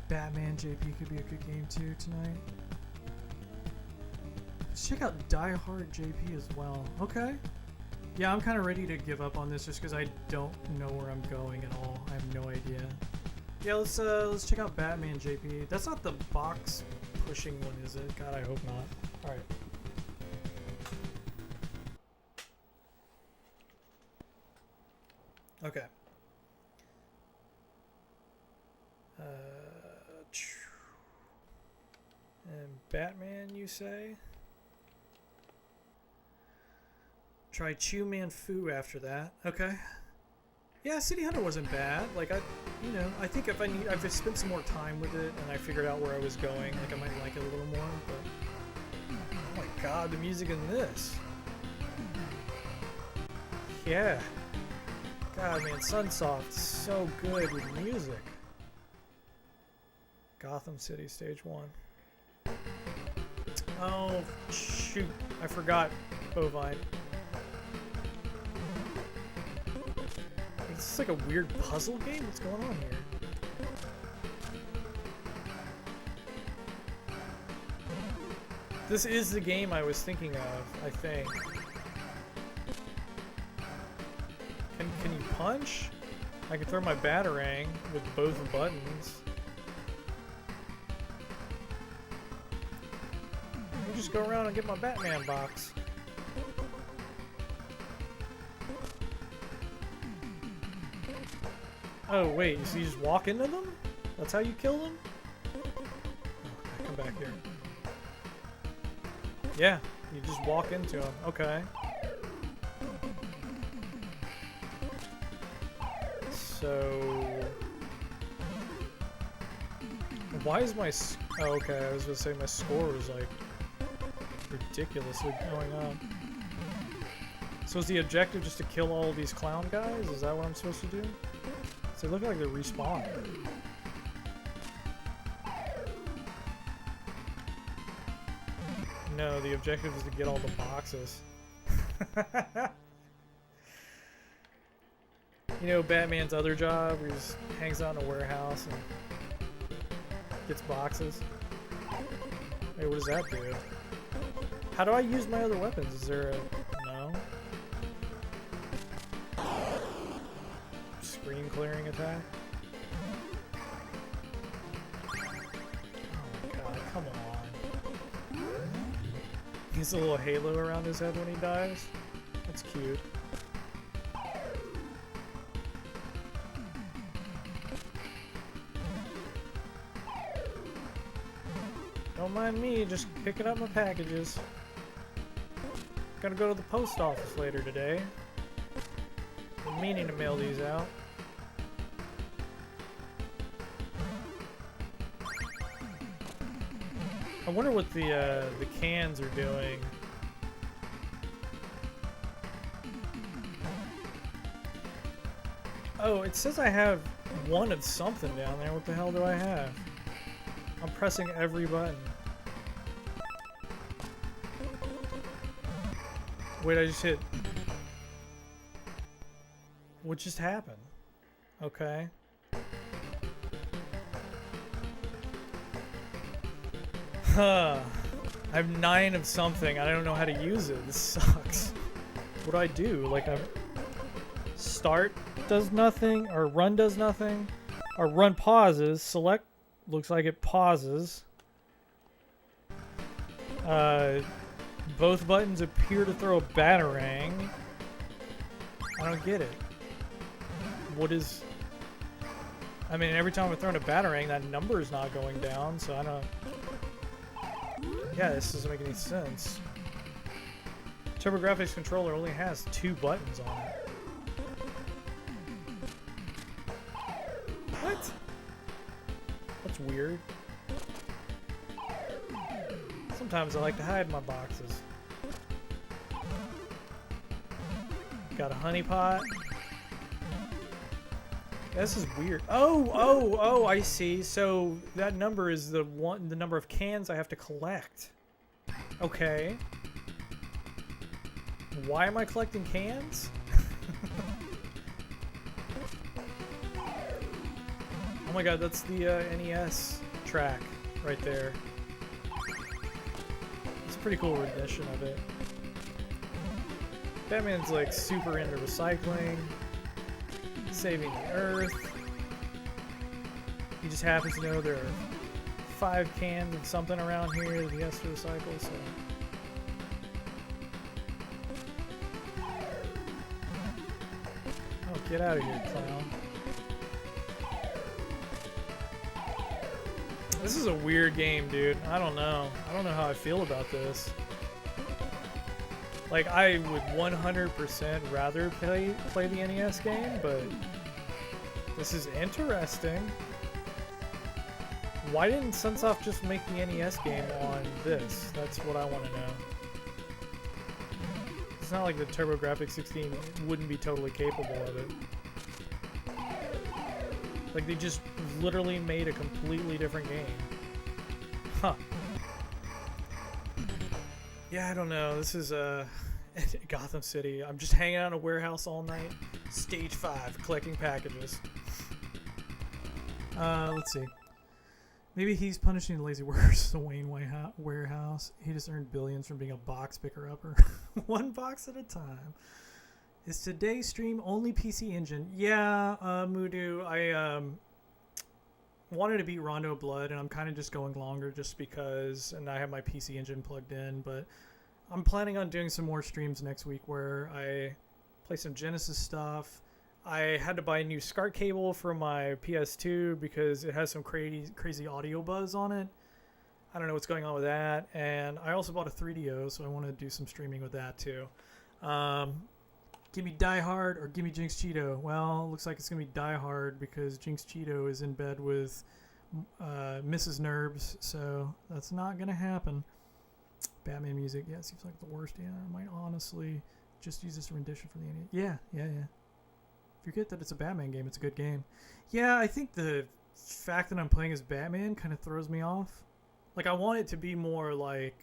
Batman JP could be a good game too tonight. Let's check out Die Hard JP as well. Okay. Yeah, I'm kind of ready to give up on this just because I don't know where I'm going at all. I have no idea. Yeah, let's check out Batman JP. That's not the box pushing one, is it? God, I hope not. All right. Okay. And Batman, you say? Try Chew Man Fu after that. Okay. Yeah, City Hunter wasn't bad. Like, I think if I've spent some more time with it and I figured out where I was going, like, I might like it a little more, but... Oh my god, the music in this. Yeah. God, man, Sunsoft's so good with music. Gotham City, Stage 1. Oh, shoot. I forgot Bovine. It's like a weird puzzle game? What's going on here? This is the game I was thinking of, I think. Can you punch? I can throw my batarang with both buttons. I'll just go around and get my Batman box. Oh wait, so you just walk into them? That's how you kill them? Okay, come back here. Yeah, you just walk into them. Okay. So... Why is my... Oh, okay, I was gonna say my score was like ridiculously going up. So is the objective just to kill all of these clown guys? Is that what I'm supposed to do? So they look like they're respawning. No, the objective is to get all the boxes. You know Batman's other job where he just hangs out in a warehouse and gets boxes? Hey, what does that do? How do I use my other weapons? Is there a... No? Screen clearing attack? Oh my god, come on. He has a little halo around his head when he dies? That's cute. Don't mind me, just picking up my packages. Gotta go to the post office later today. I'm meaning to mail these out. I wonder what the cans are doing. Oh, it says I have one of something down there. What the hell do I have? I'm pressing every button. Wait, I just hit... What just happened? Okay. Huh. I have 9 of something. I don't know how to use it. This sucks. What do I do? Like, start does nothing, or run does nothing, or run pauses. Select looks like it pauses. Both buttons appear to throw a batarang. I don't get it. What is... I mean, every time I'm throwing a batarang, that number is not going down, so I don't... Yeah, this doesn't make any sense. TurboGrafx controller only has 2 buttons on it. What? That's weird. Sometimes I like to hide my boxes. Got a honey pot. This is weird. Oh, I see. So that number is the number of cans I have to collect. Okay. Why am I collecting cans? Oh my god, that's the NES track right there. It's a pretty cool rendition of it. Batman's like super into recycling, saving the earth. He just happens to know there are 5 cans of something around here that he has to recycle, so... Oh, get out of here, clown. This is a weird game, dude. I don't know. I don't know how I feel about this. Like, I would 100% rather play the NES game, but this is interesting. Why didn't Sunsoft just make the NES game on this? That's what I want to know. It's not like the TurboGrafx 16 wouldn't be totally capable of it. Like, they just literally made a completely different game. Huh. Yeah, I don't know. This is Gotham City. I'm just hanging out in a warehouse all night. Stage 5, collecting packages. Let's see. Maybe he's punishing the lazy workers at the Wayne warehouse. He just earned billions from being a box picker-upper. 1 box at a time. Is today's stream only PC Engine? Yeah, Mudu, I wanted to beat Rondo Blood, and I'm kind of just going longer just because, and I have my PC Engine plugged in, but I'm planning on doing some more streams next week where I play some Genesis stuff. I had to buy a new SCART cable for my PS2 because it has some crazy audio buzz on it. I don't know what's going on with that. And I also bought a 3DO, so I want to do some streaming with that too. Give me Die Hard or give me Jinx Cheeto. Well, it looks like it's going to be Die Hard because Jinx Cheeto is in bed with Mrs. Nerbs, so that's not going to happen. Batman music, yeah, it seems like the worst. Yeah, I might honestly just use this rendition for the NES. Yeah. Forget that it's a Batman game, it's a good game. Yeah, I think the fact that I'm playing as Batman kind of throws me off. Like, I want it to be more like,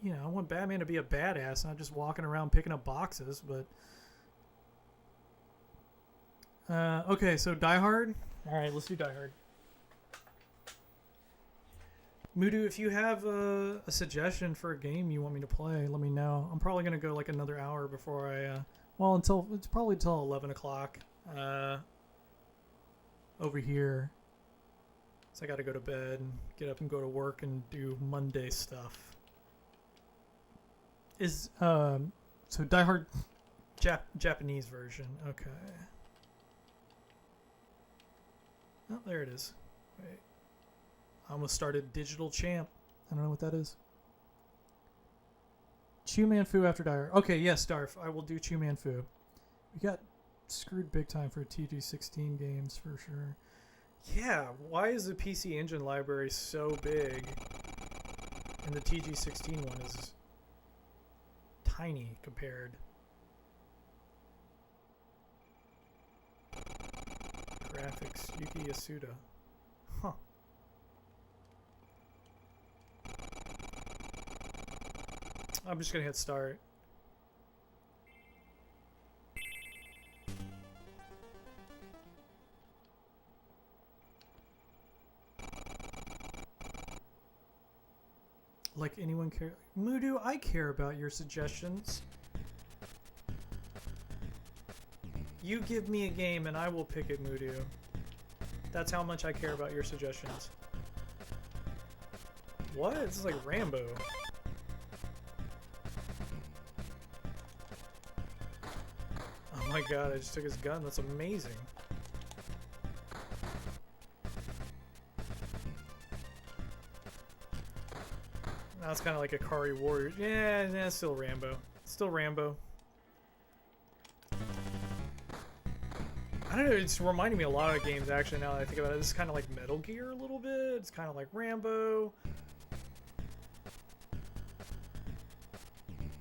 you know, I want Batman to be a badass, not just walking around picking up boxes, but... okay, so Die Hard. Alright, let's do Die Hard. Mudu, if you have a suggestion for a game you want me to play, let me know. I'm probably going to go like another hour before I... well, it's probably until 11 o'clock over here. So I got to go to bed and get up and go to work and do Monday stuff. Is so Die Hard Japanese version. Okay. Oh, there it is. Wait. I almost started Digital Champ. I don't know what that is. Chu Man Fu after Die Hard. Okay, yes, Darf. I will do Chu Man Fu. We got screwed big time for TG16 games for sure. Yeah, why is the PC Engine library so big and the TG16 one is tiny compared? Graphics, Yuki Yasuda. Huh. I'm just gonna hit start. Like anyone care? Mudu, I care about your suggestions. You give me a game and I will pick it, Mudu. That's how much I care about your suggestions. What? This is like Rambo. Oh my god, I just took his gun. That's amazing. Now it's kind of like Akari Warrior. Yeah, it's still Rambo. Still Rambo. I don't know, it's reminding me a lot of games actually now that I think about it. This is kind of like Metal Gear a little bit. It's kind of like Rambo.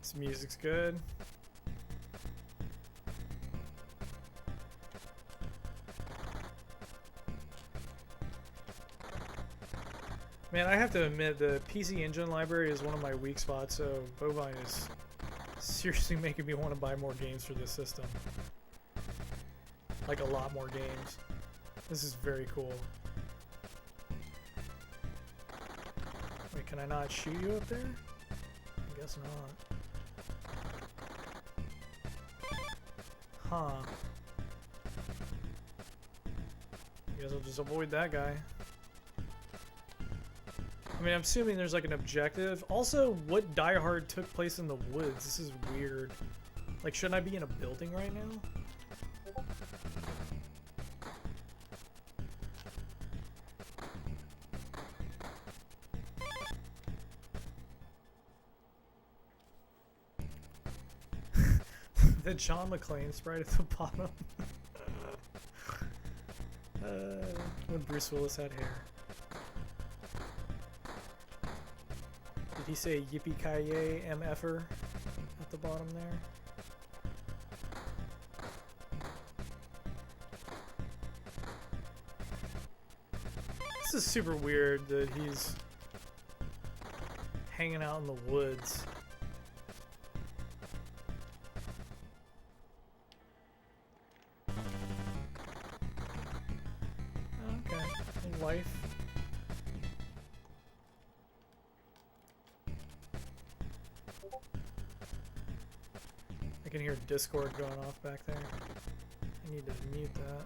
This music's good. Man, I have to admit, the PC Engine library is one of my weak spots, so Bovine is seriously making me want to buy more games for this system. Like a lot more games. This is very cool. Wait, can I not shoot you up there? I guess not. Huh. I guess I'll just avoid that guy. I mean, I'm assuming there's like an objective. Also, what Die Hard took place in the woods? This is weird. Like, shouldn't I be in a building right now? The John McClane sprite at the bottom. When Bruce Willis had hair. Did he say yippee-ki-yay MFer at the bottom there? This is super weird that he's hanging out in the woods. Okay, life. I can hear Discord going off back there. I need to mute that.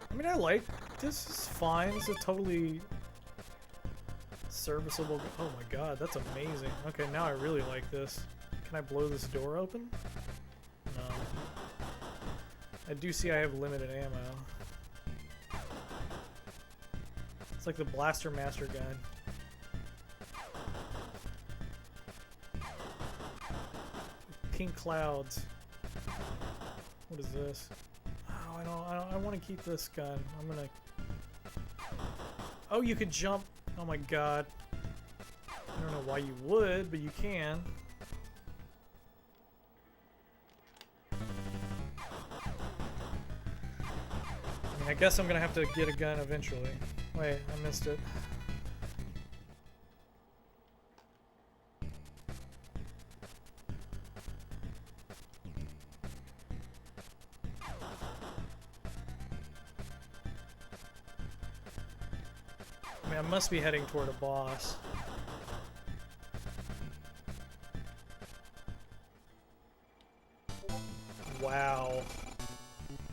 I mean, I like this. Is fine. It's a totally serviceable. Oh my god, that's amazing. Okay, now I really like this. Can I blow this door open? No. I do see I have limited ammo. It's like the Blaster Master gun. Pink clouds. What is this? Oh, I want to keep this gun. I'm gonna. Oh, you could jump. Oh my god. I don't know why you would, but you can. I mean, I guess I'm gonna have to get a gun eventually. Wait, I missed it. I mean, I must be heading toward a boss. Wow.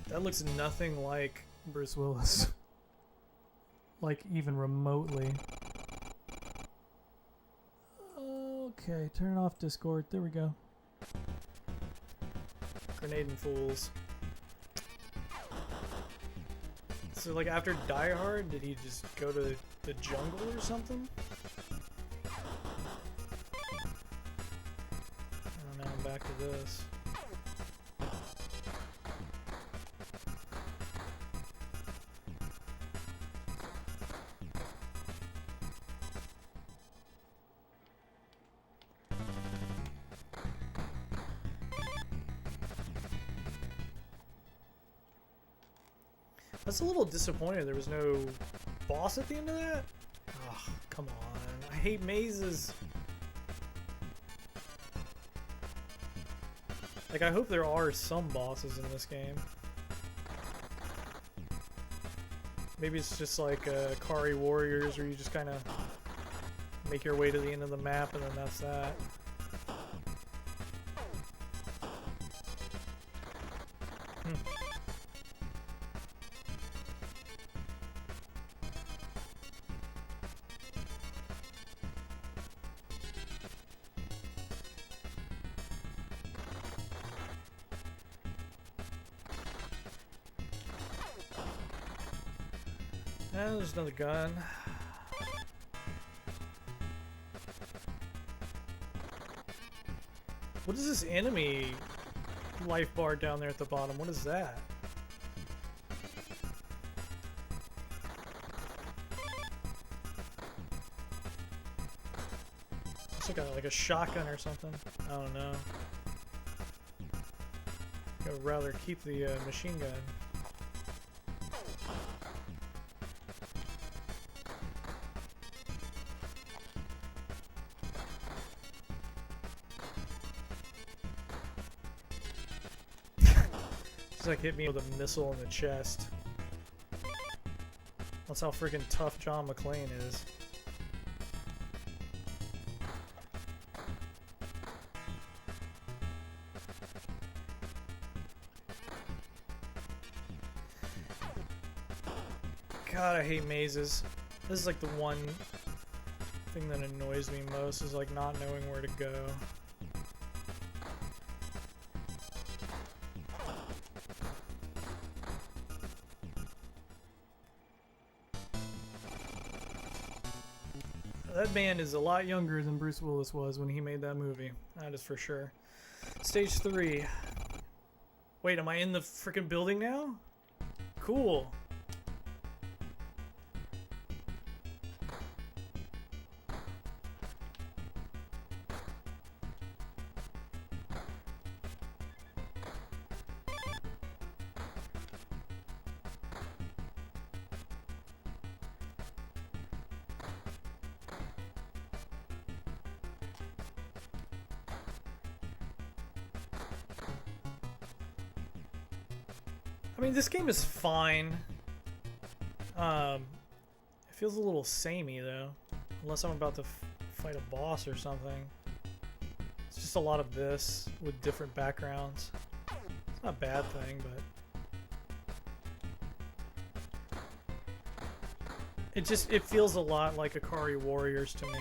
That looks nothing like Bruce Willis. Like, even remotely. Okay, turn off Discord. There we go. Grenading fools. So, like, after Die Hard, did he just go to the jungle or something? Oh, now I'm back to this. That's a little disappointing. There was no boss at the end of that? Oh, come on. I hate mazes. Like, I hope there are some bosses in this game. Maybe it's just like Kari Warriors, where you just kind of make your way to the end of the map and then that's that. There's another gun. What is this enemy life bar down there at the bottom? What is that? It's like a shotgun or something. I don't know. I'd rather keep the machine gun. Like hit me with a missile in the chest. That's how freaking tough John McClane is. God, I hate mazes. This is like the one thing that annoys me most, is like not knowing where to go. That man is a lot younger than Bruce Willis was when he made that movie. That is for sure. Stage 3. Wait, am I in the freaking building now? Cool. I mean, this game is fine. It feels a little samey though, unless I'm about to fight a boss or something. It's just a lot of this with different backgrounds. It's not a bad thing, but it feels a lot like Akari Warriors to me.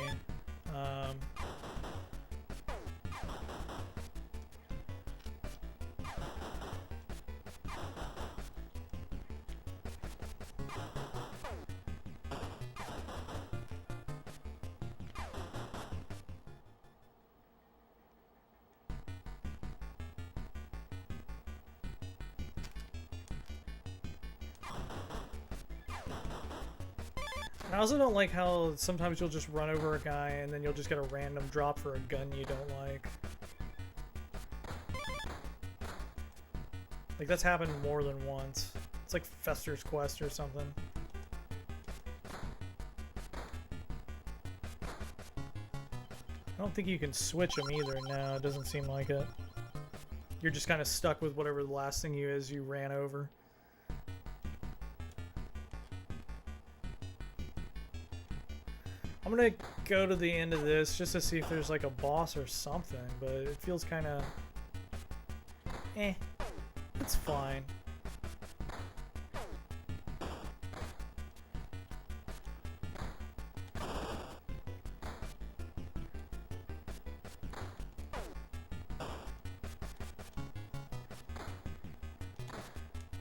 I also don't like how sometimes you'll just run over a guy and then you'll just get a random drop for a gun you don't like. Like, that's happened more than once. It's like Fester's Quest or something. I don't think you can switch them either. No, it doesn't seem like it. You're just kind of stuck with whatever the last thing you ran over. I'm gonna go to the end of this just to see if there's like a boss or something, but it feels kind of it's fine.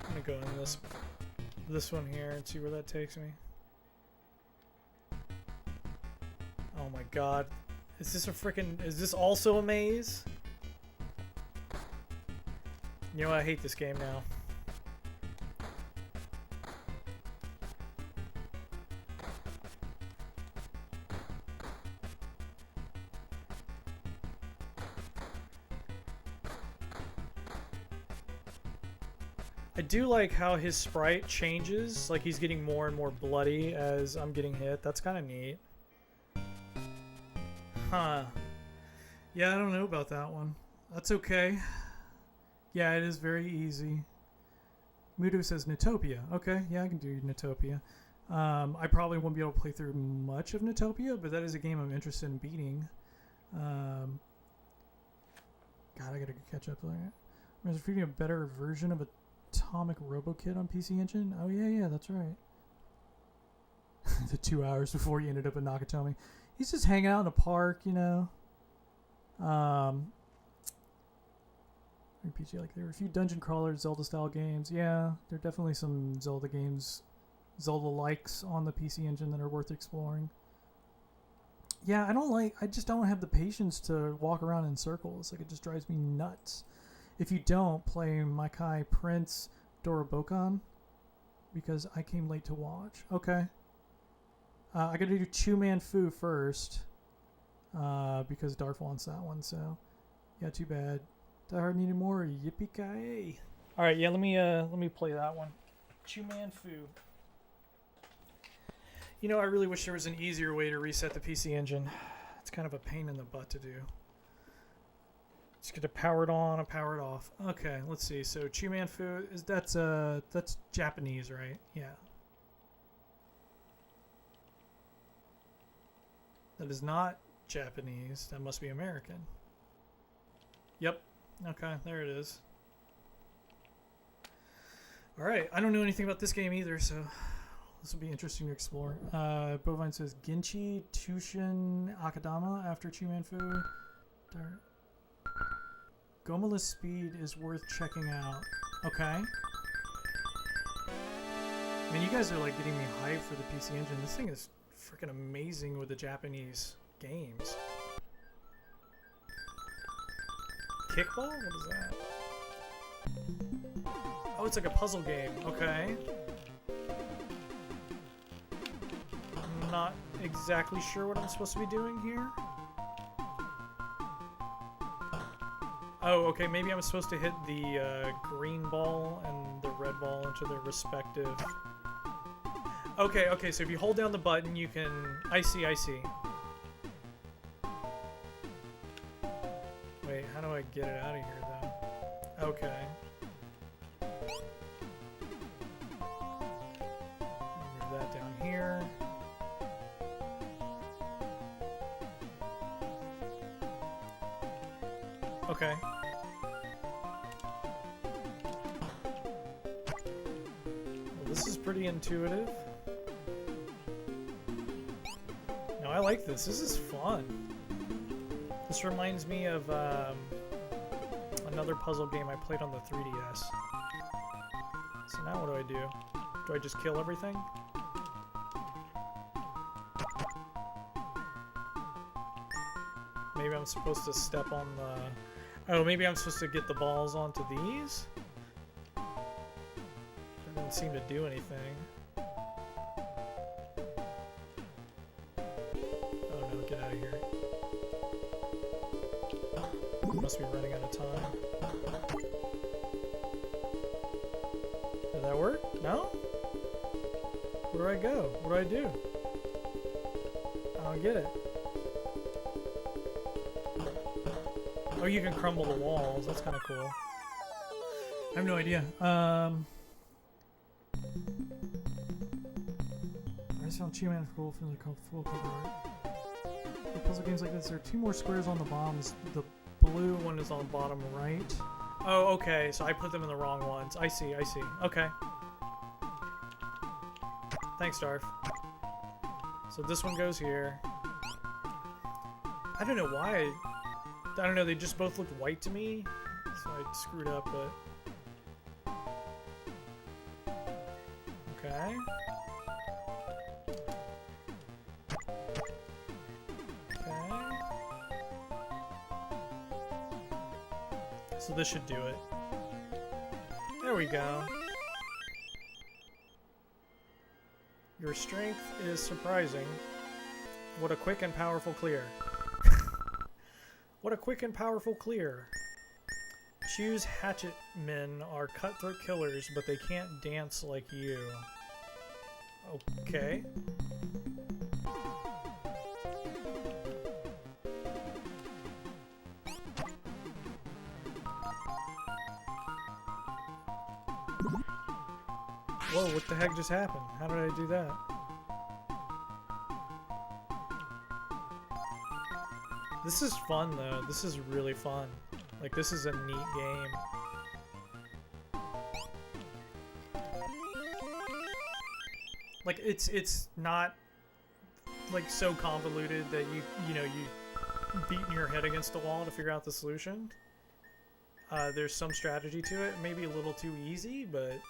I'm gonna go in this one here and see where that takes me. Oh my god. Is this also a maze? You know what? I hate this game now. I do like how his sprite changes, like he's getting more and more bloody as I'm getting hit. That's kind of neat. Huh. Yeah, I don't know about that one. That's okay. Yeah, it is very easy. Mudo says Notopia. Okay, yeah, I can do Notopia. I probably won't be able to play through much of Notopia, but that is a game I'm interested in beating. God, I gotta catch up there. There's feeding a better version of Atomic RoboKid on PC Engine. Oh yeah, that's right. The 2 hours before he ended up at Nakatomi. He's just hanging out in a park, you know. RPG, like there were a few dungeon crawlers, Zelda style games. Yeah, there are definitely some Zelda games, Zelda likes on the PC Engine that are worth exploring. Yeah, I just don't have the patience to walk around in circles. Like, it just drives me nuts. If you don't, play Maikai Prince Dorobokan, because I came late to watch. Okay. I gotta do Chu Man Fu first, because Darth wants that one, so yeah, too bad. Die Hard needed more. Yippee-ki-yay. Alright, yeah, let me play that one. Chu Man Fu. You know, I really wish there was an easier way to reset the PC Engine. It's kind of a pain in the butt to do. Just get to power it on and power it off. Okay, let's see. So Chu Man Fu, that's Japanese, right? Yeah. That is not Japanese. That must be American. Yep. Okay, there it is. Alright, I don't know anything about this game either, so this will be interesting to explore. Bovine says Genchi Tushin Akadama after Chu Man Fu. Gomala's speed is worth checking out. Okay. Man, you guys are like getting me hyped for the PC Engine. This thing is freaking amazing with the Japanese games. Kickball? What is that? Oh, it's like a puzzle game. Okay. I'm not exactly sure what I'm supposed to be doing here. Oh, okay. Maybe I'm supposed to hit the green ball and the red ball into their respective... Okay, so if you hold down the button, you can... I see. Wait, how do I get it out of here, though? Okay. Move that down here. Okay. Well, this is pretty intuitive. No, I like this. This is fun. This reminds me of another puzzle game I played on the 3DS. So now what do? Do I just kill everything? Maybe I'm supposed to step on the... Oh, maybe I'm supposed to get the balls onto these? That doesn't seem to do anything. Oh no, get out of here. Must be running out of time. Did that work? No? Where do I go? What do I do? I don't get it. Oh, you can crumble the walls. That's kind of cool. I have no idea. I just found Chu Man Fu full cover art. For puzzle games like this, there are 2 more squares on the bottoms. The blue one is on the bottom right. Oh, okay. So I put them in the wrong ones. I see. Okay. Thanks, Darth. So this one goes here. I don't know why. I don't know. They just both looked white to me, so I screwed up. But okay. So this should do it. There we go. Your strength is surprising. What a quick and powerful clear. What a quick and powerful clear. Shoes hatchet men are cutthroat killers, but they can't dance like you. Okay. Whoa, what the heck just happened? How did I do that? This is fun though. This is really fun. Like, this is a neat game. Like, it's not like so convoluted that you know you beating your head against the wall to figure out the solution. There's some strategy to it. Maybe a little too easy, but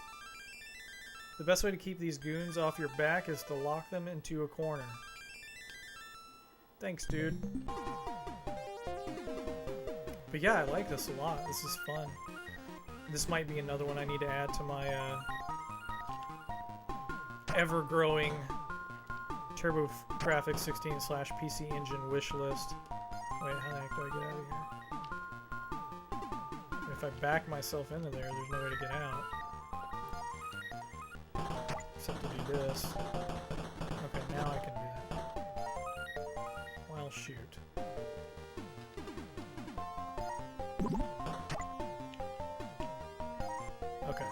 the best way to keep these goons off your back is to lock them into a corner. Thanks, dude. But yeah, I like this a lot. This is fun. This might be another one I need to add to my ever-growing TurboGrafx 16/PC Engine wish list. Wait, how the heck do I get out of here? If I back myself into there, there's no way to get out. Except to do this. Okay, now I can do that. Well, shoot. Okay.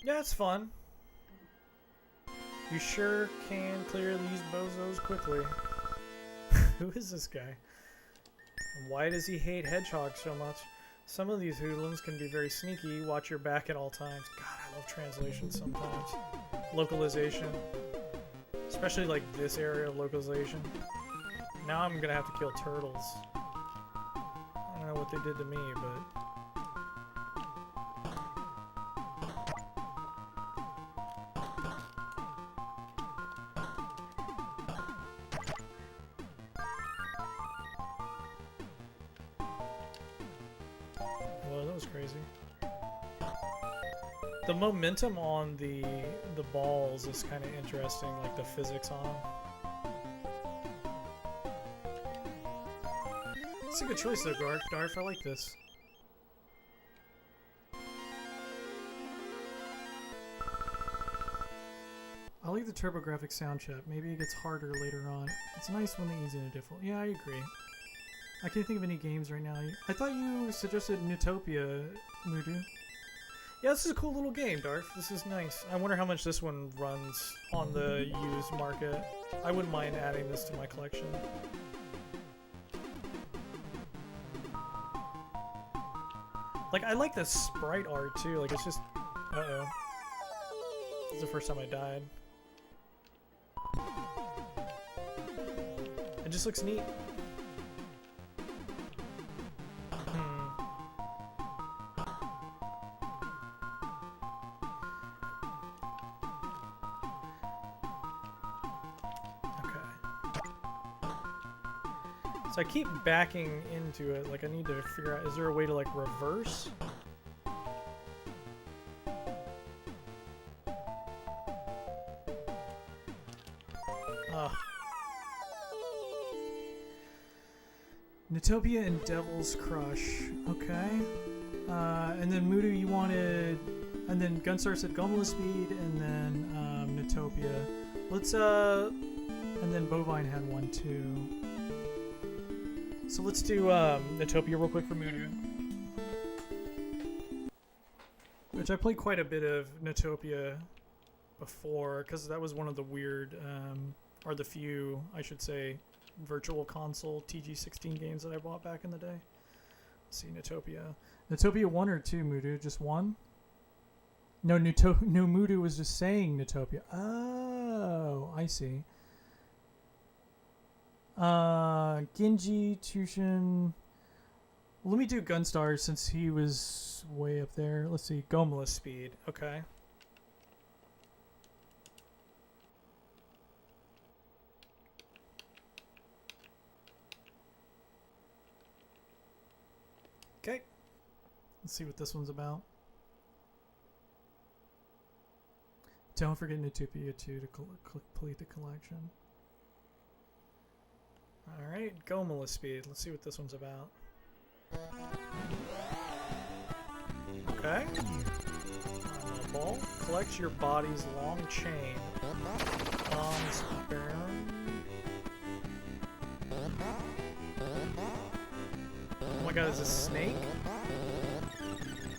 Yeah, it's fun. You sure can clear these bozos quickly. Who is this guy? Why does he hate hedgehogs so much? Some of these hoodlums can be very sneaky. Watch your back at all times. God, I love translation sometimes. Localization. Especially like this area of localization. Now I'm gonna have to kill turtles. I don't know what they did to me, but... Whoa, that was crazy. The momentum on the balls is kind of interesting, like the physics on them. It's a good choice though, Darth. I like this. I like the TurboGrafx sound chip. Maybe it gets harder later on. It's nice when they ease into difficult. Yeah, I agree. I can't think of any games right now. I thought you suggested Newtopia, Mudu. Yeah, this is a cool little game, Darth. This is nice. I wonder how much this one runs on the used market. I wouldn't mind adding this to my collection. Like, I like the sprite art too. Like, it's just... Uh-oh. This is the first time I died. It just looks neat. So I keep backing into it, like I need to figure out, is there a way to like reverse? Newtopia and Devil's Crush, okay. And then Mudu you wanted, and then Gunstar said Gomla Speed, and then Newtopia. Let's, and then Bovine had one too. So let's do Newtopia real quick for Mudu. Which I played quite a bit of Newtopia before, because that was one of the weird, or the few, I should say, virtual console TG16 games that I bought back in the day. Let's see, Newtopia. Newtopia 1 or 2, Mudu? Just 1? No, no, Mudu was just saying Newtopia. Oh, I see. Genji, Tushin. Let me do Gunstar since he was way up there. Let's see, Gomla Speed. Okay. Okay. Let's see what this one's about. Don't forget Nutopia 2 to complete the collection. Alright, Gomala speed. Let's see what this one's about. Okay. Ball. Collect your body's long chain. Sperm. Oh my god, is this a snake?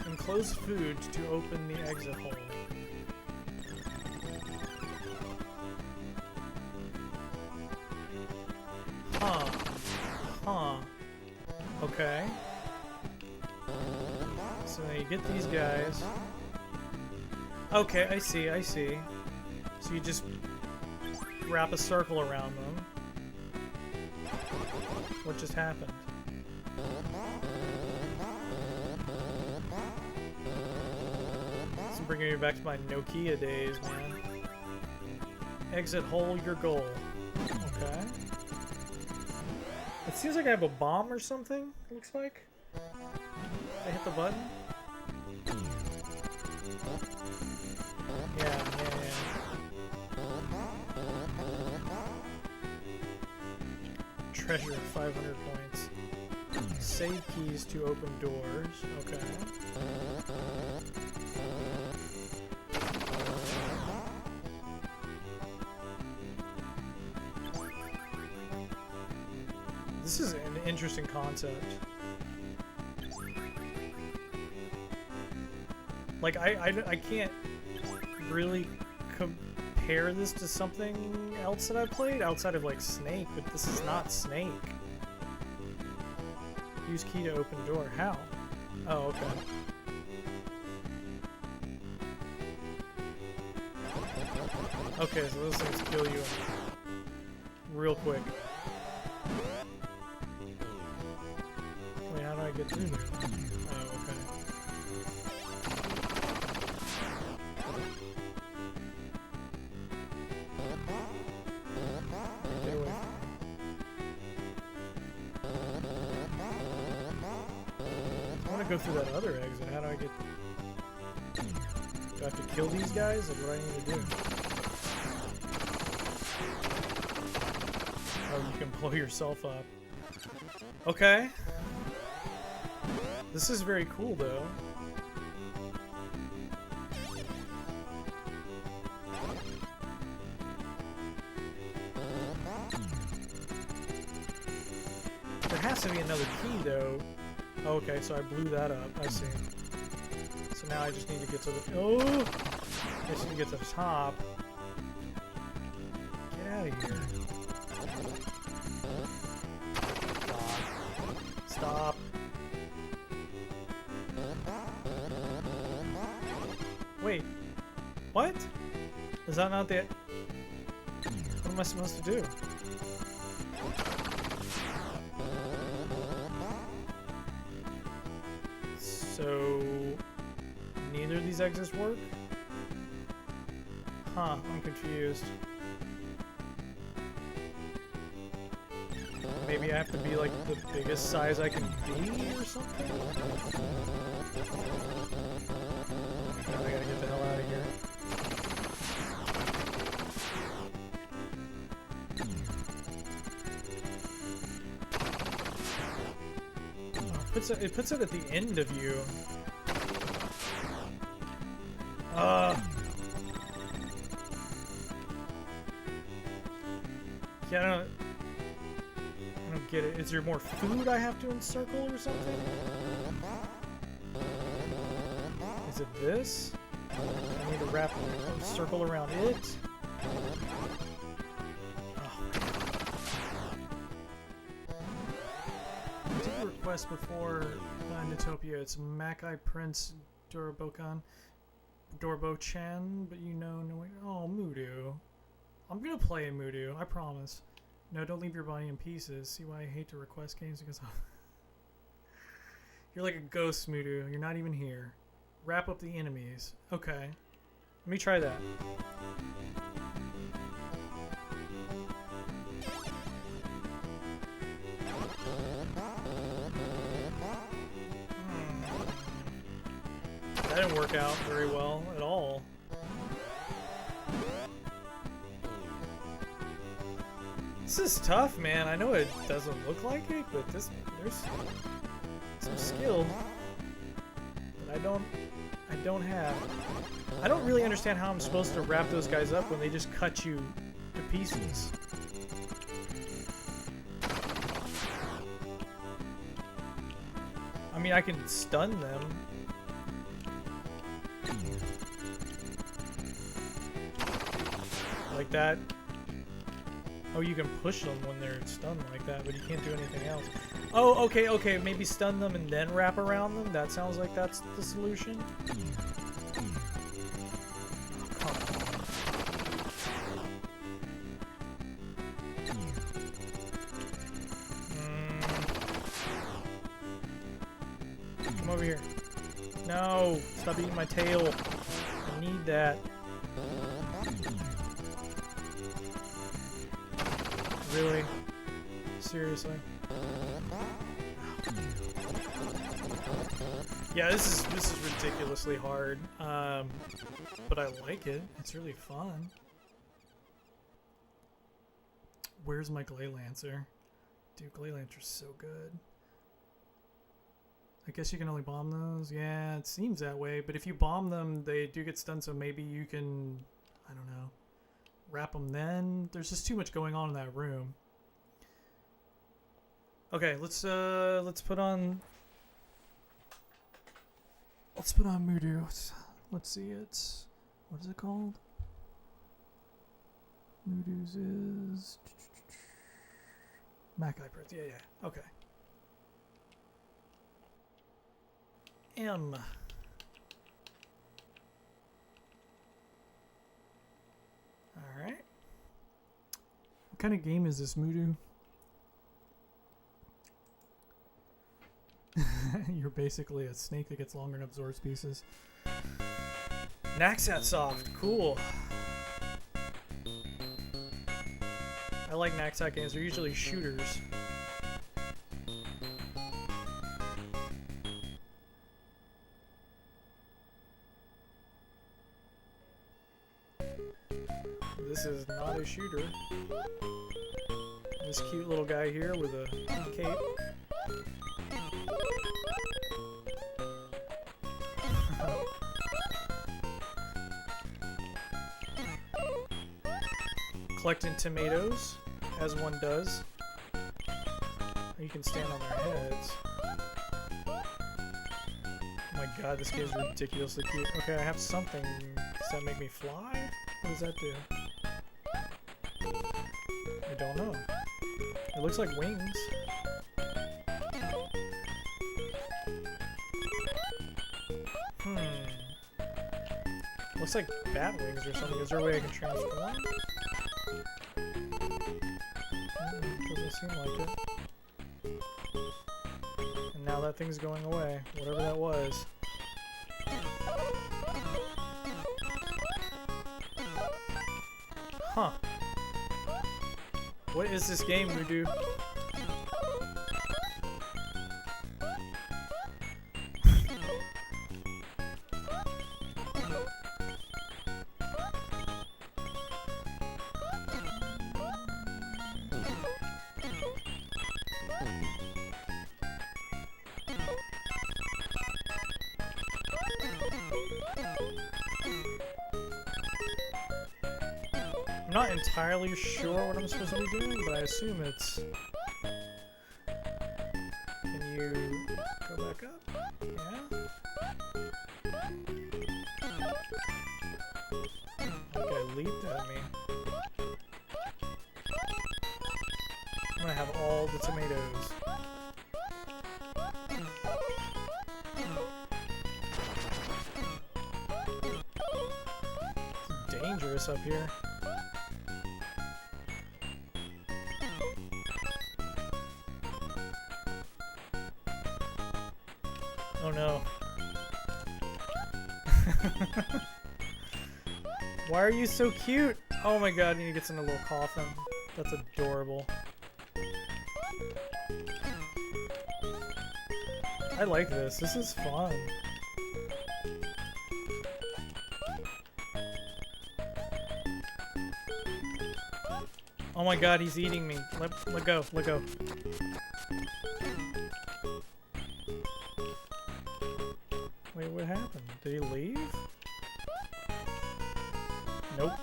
Enclose food to open the exit hole. Huh. Huh. Okay. So now you get these guys. Okay, I see, I see. So you just wrap a circle around them. What just happened? This is bringing me back to my Nokia days, man. Exit hole your goal. Okay. It seems like I have a bomb or something, it looks like. I hit the button. Yeah. Treasure 500 points. Save keys to open doors. Okay. This is an interesting concept. Like, I can't really compare this to something else that I've played outside of, like, Snake, but this is not Snake. Use key to open door. How? Oh, okay. Okay, so those things kill you real quick. Wait, how do I get through there? Oh, okay. Get away from me. I want to go through that other exit. How do I get... Do I have to kill these guys? Like, what do I need to do? Oh, you can blow yourself up. Okay. This is very cool, though. There has to be another key, though. Oh, okay, so I blew that up. I see. So now I just need to get to the... Oh! I just need to get to the top. Get out of here. God. Stop. Wait. What? Is that not the... What am I supposed to do? So... Neither of these exits work? Huh, I'm confused. Maybe I have to be like the biggest size I can be or something? Now I gotta get the hell out of here. It puts it at the end of you. Yeah, I don't get it. Is there more food I have to encircle or something? Is it this? I need to wrap a circle around it. I did a request before Nutopia. It's Makai Prince Dorbo-chan, but you know, no way. Oh, Mudu. I'm gonna play a Mudu, I promise. No, don't leave your body in pieces. See why I hate to request games because you're like a ghost, Mudu. You're not even here. Wrap up the enemies. Okay. Let me try that. That didn't work out very well at all. This is tough, man. I know it doesn't look like it, but there's some skill that I don't have. I don't really understand how I'm supposed to wrap those guys up when they just cut you to pieces. I mean, I can stun them. Like that. Oh, you can push them when they're stunned like that, but you can't do anything else. Oh, okay, maybe stun them and then wrap around them? That sounds like that's the solution. Come over here. No! Stop eating my tail. I need that. Really? Seriously? Yeah, this is ridiculously hard. But I like it. It's really fun. Where's my Glay Lancer? Dude, Glay Lancer's so good. I guess you can only bomb those? Yeah, it seems that way. But if you bomb them, they do get stunned, so maybe you can... I don't know. Wrap them then? There's just too much going on in that room. Okay, let's put on... Let's put on Mudu. Let's see, it's... What is it called? Mudu's is... Mac Hyper. Yeah. Okay. M. Alright. What kind of game is this, Mudu? You're basically a snake that gets longer and absorbs pieces. Naxat Soft. Cool. I like Naxat games. They're usually shooters. This is not a shooter. This cute little guy here with a cape. Collecting tomatoes, as one does. You can stand on their heads. Oh my god, this game is ridiculously cute. Okay, I have something. Does that make me fly? What does that do? I don't know. It looks like wings. Looks like bat wings or something. Is there a way I can transform? Doesn't seem like it. And now that thing's going away. Whatever that was. Huh. What is this game, Voodoo? I'm not entirely sure what I'm supposed to be doing, but I assume it's... Can you go back up? Yeah? Okay, leaped at me. I'm gonna have all the tomatoes. It's dangerous up here. Oh no. Why are you so cute? Oh my god, and he gets in a little coffin. That's adorable. I like this. This is fun. Oh my god, he's eating me. Let go, let go. Wait, what happened? Did he leave? Nope.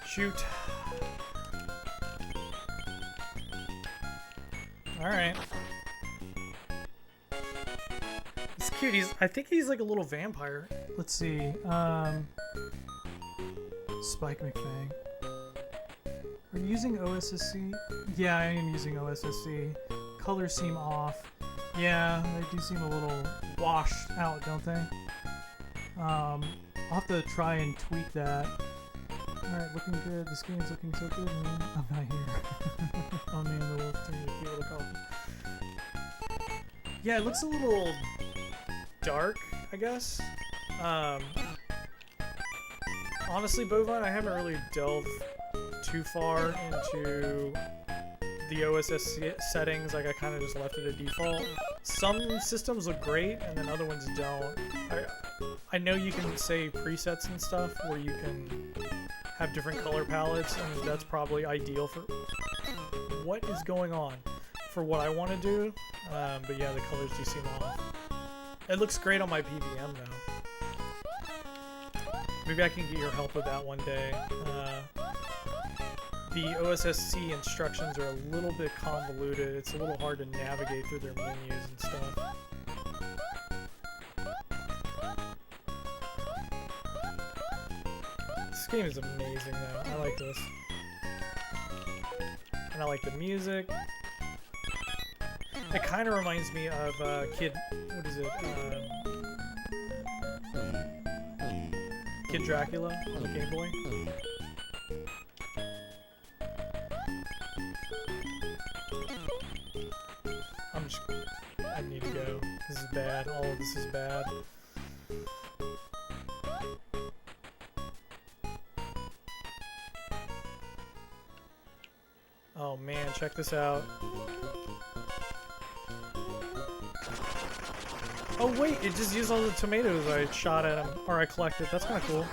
Shoot. Alright. He's cute. I think he's like a little vampire. Let's see. Spike McFang. Are you using OSSC? Yeah, I am using OSSC. Colors seem off. Yeah, they do seem a little washed out, don't they? I'll have to try and tweak that. Alright, looking good. This game's looking so good, man. I'm not here. Oh man, the wolf thing, the cute little couple. Yeah, it looks a little dark, I guess. Honestly, Bovine, I haven't really delved too far into the OSS settings. Like, I kind of just left it at default. Some systems look great, and then other ones don't. I know you can save presets and stuff where you can have different color palettes, and that's probably ideal for what is going on for what I want to do. But yeah, the colors do seem off. It looks great on my PVM though. Maybe I can get your help with that one day. The OSSC instructions are a little bit convoluted. It's a little hard to navigate through their menus and stuff. This game is amazing though. I like this. And I like the music. It kind of reminds me of what is it? Kid Dracula on the Game Boy. I need to go. This is bad. All of this is bad. Oh man, check this out. Oh wait, it just used all the tomatoes I shot at him, or I collected. That's kind of cool.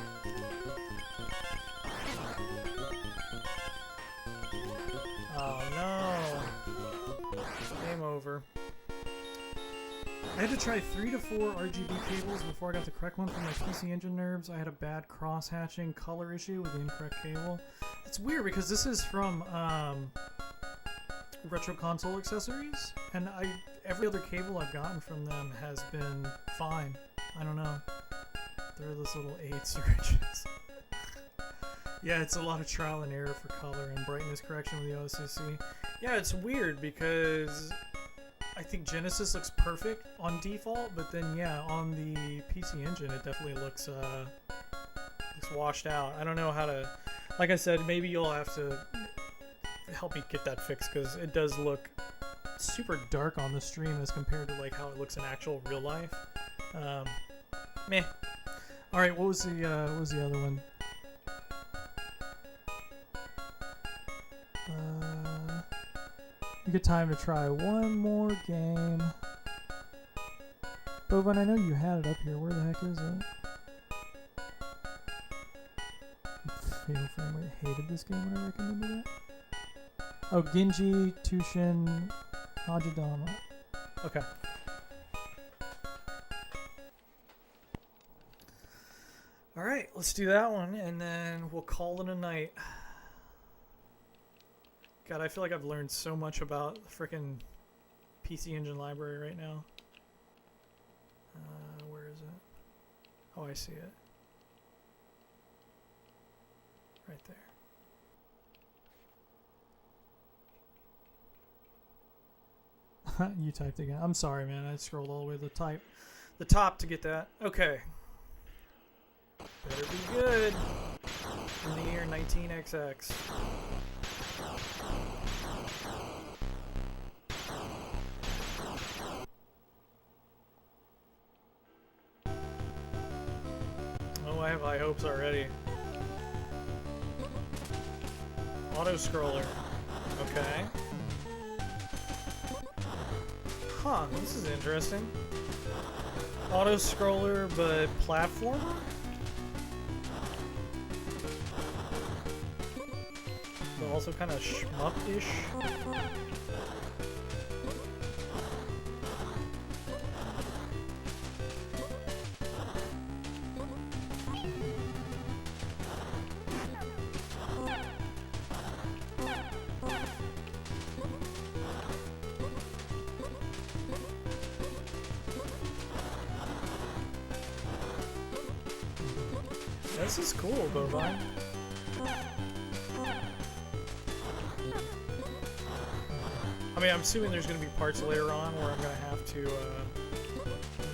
Oh no. Game over. I had to try 3 to 4 RGB cables before I got the correct one for my PC Engine nerves. I had a bad cross-hatching color issue with the incorrect cable. It's weird because this is from Retro Console Accessories, and every other cable I've gotten from them has been fine. I don't know. They're those little 8 syringes. Yeah, it's a lot of trial and error for color and brightness correction with the OSSC. Yeah, it's weird because I think Genesis looks perfect on default, but then yeah, on the PC Engine it definitely looks washed out. I don't know how to, like I said, maybe you'll have to help me get that fixed because it does look super dark on the stream as compared to like how it looks in actual real life. Meh. All right, what was the other one? You get time to try one more game. Bovine, I know you had it up here. Where the heck is it? Fatal Frame Rate. Hated this game when I recommended it. Oh, Genji Tushin Hajidama. Okay. Alright, let's do that one, and then we'll call it a night. God, I feel like I've learned so much about the frickin' PC Engine library right now. Where is it? Oh, I see it. Right there. You typed again. I'm sorry, man. I scrolled all the way to the top to get that. Okay. Better be good. In the year 19XX. Oh, I have high hopes already. Auto scroller. Okay. Huh, this is interesting. Auto-scroller, but platformer? But also kind of shmup-ish. This is cool, Bovine. I mean, I'm assuming there's going to be parts later on where I'm going to have to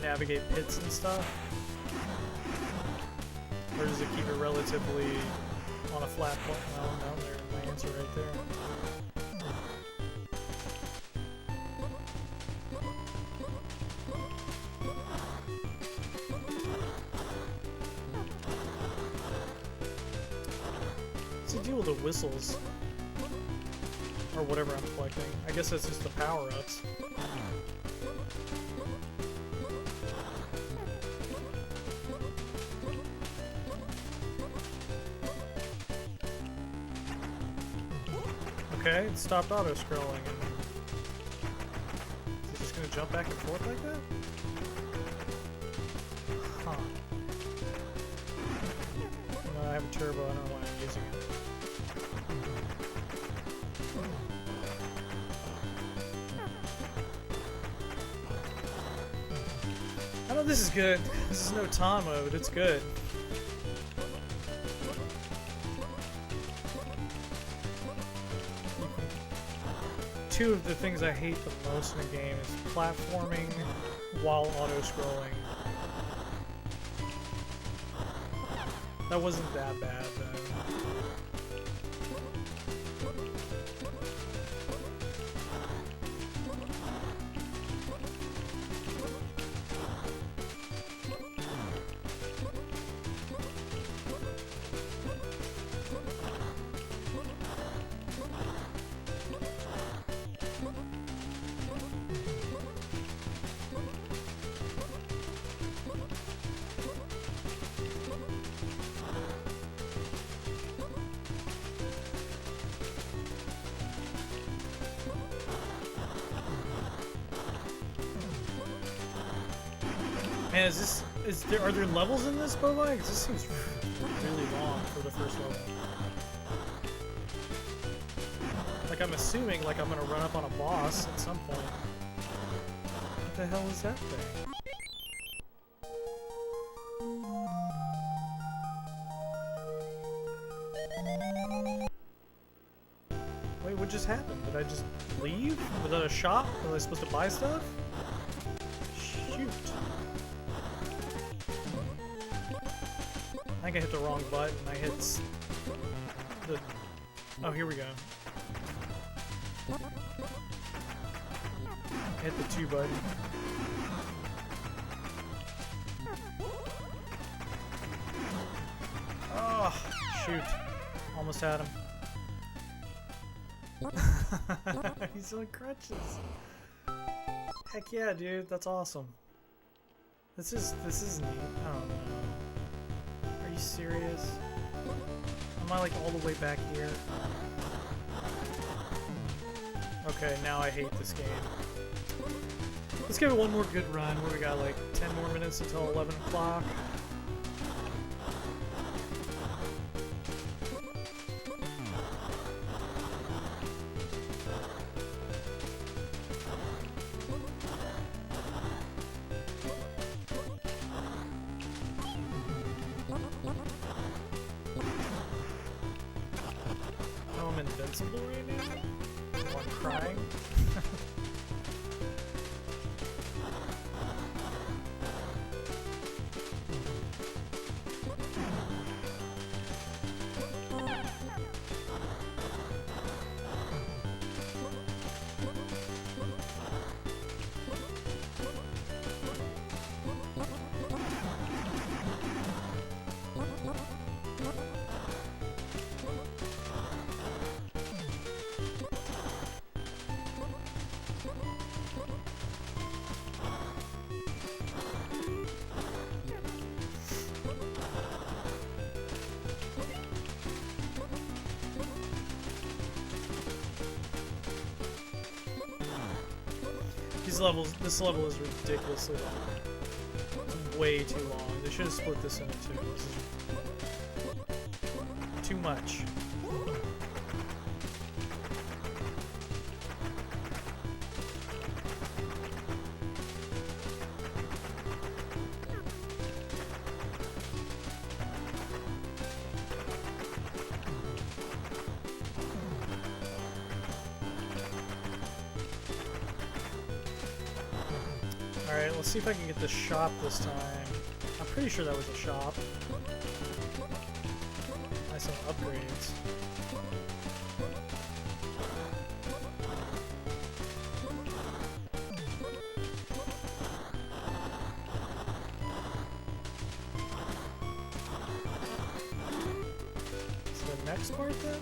navigate pits and stuff. Or does it keep it relatively on a flat point? Oh, no, there's my answer right there. Deal with the whistles or whatever I'm collecting. I guess that's just the power-ups. Okay, it stopped auto-scrolling. Is it just gonna jump back and forth like that? Huh. No, I have a turbo. I don't know why I'm using it. I know this is good. This is no Tom mode. It's good. Two of the things I hate the most in a game is platforming while auto-scrolling. That wasn't that bad, though. Man, are there levels in this, Bovine? 'Cause this seems really long for the first level. Like, I'm assuming, like, I'm gonna run up on a boss at some point. What the hell is that thing? Wait, what just happened? Did I just leave? Was that a shop? Was I supposed to buy stuff? Shoot. I think I hit the wrong button. I hit the... Oh, here we go. I hit the 2 button. Oh, shoot. Almost had him. He's on crutches. Heck yeah, dude. That's awesome. This is neat. I don't know. Are you serious? Am I like all the way back here? Okay, now I hate this game. Let's give it one more good run. Where we got like 10 more minutes until 11 o'clock. Oh, I'm invincible right now? Oh, I'm crying? This level is ridiculously long. It's way too long. They should have split this into two. This is too much. Alright, let's see if I can get the shop this time. I'm pretty sure that was a shop. Nice some upgrades. So the next part then?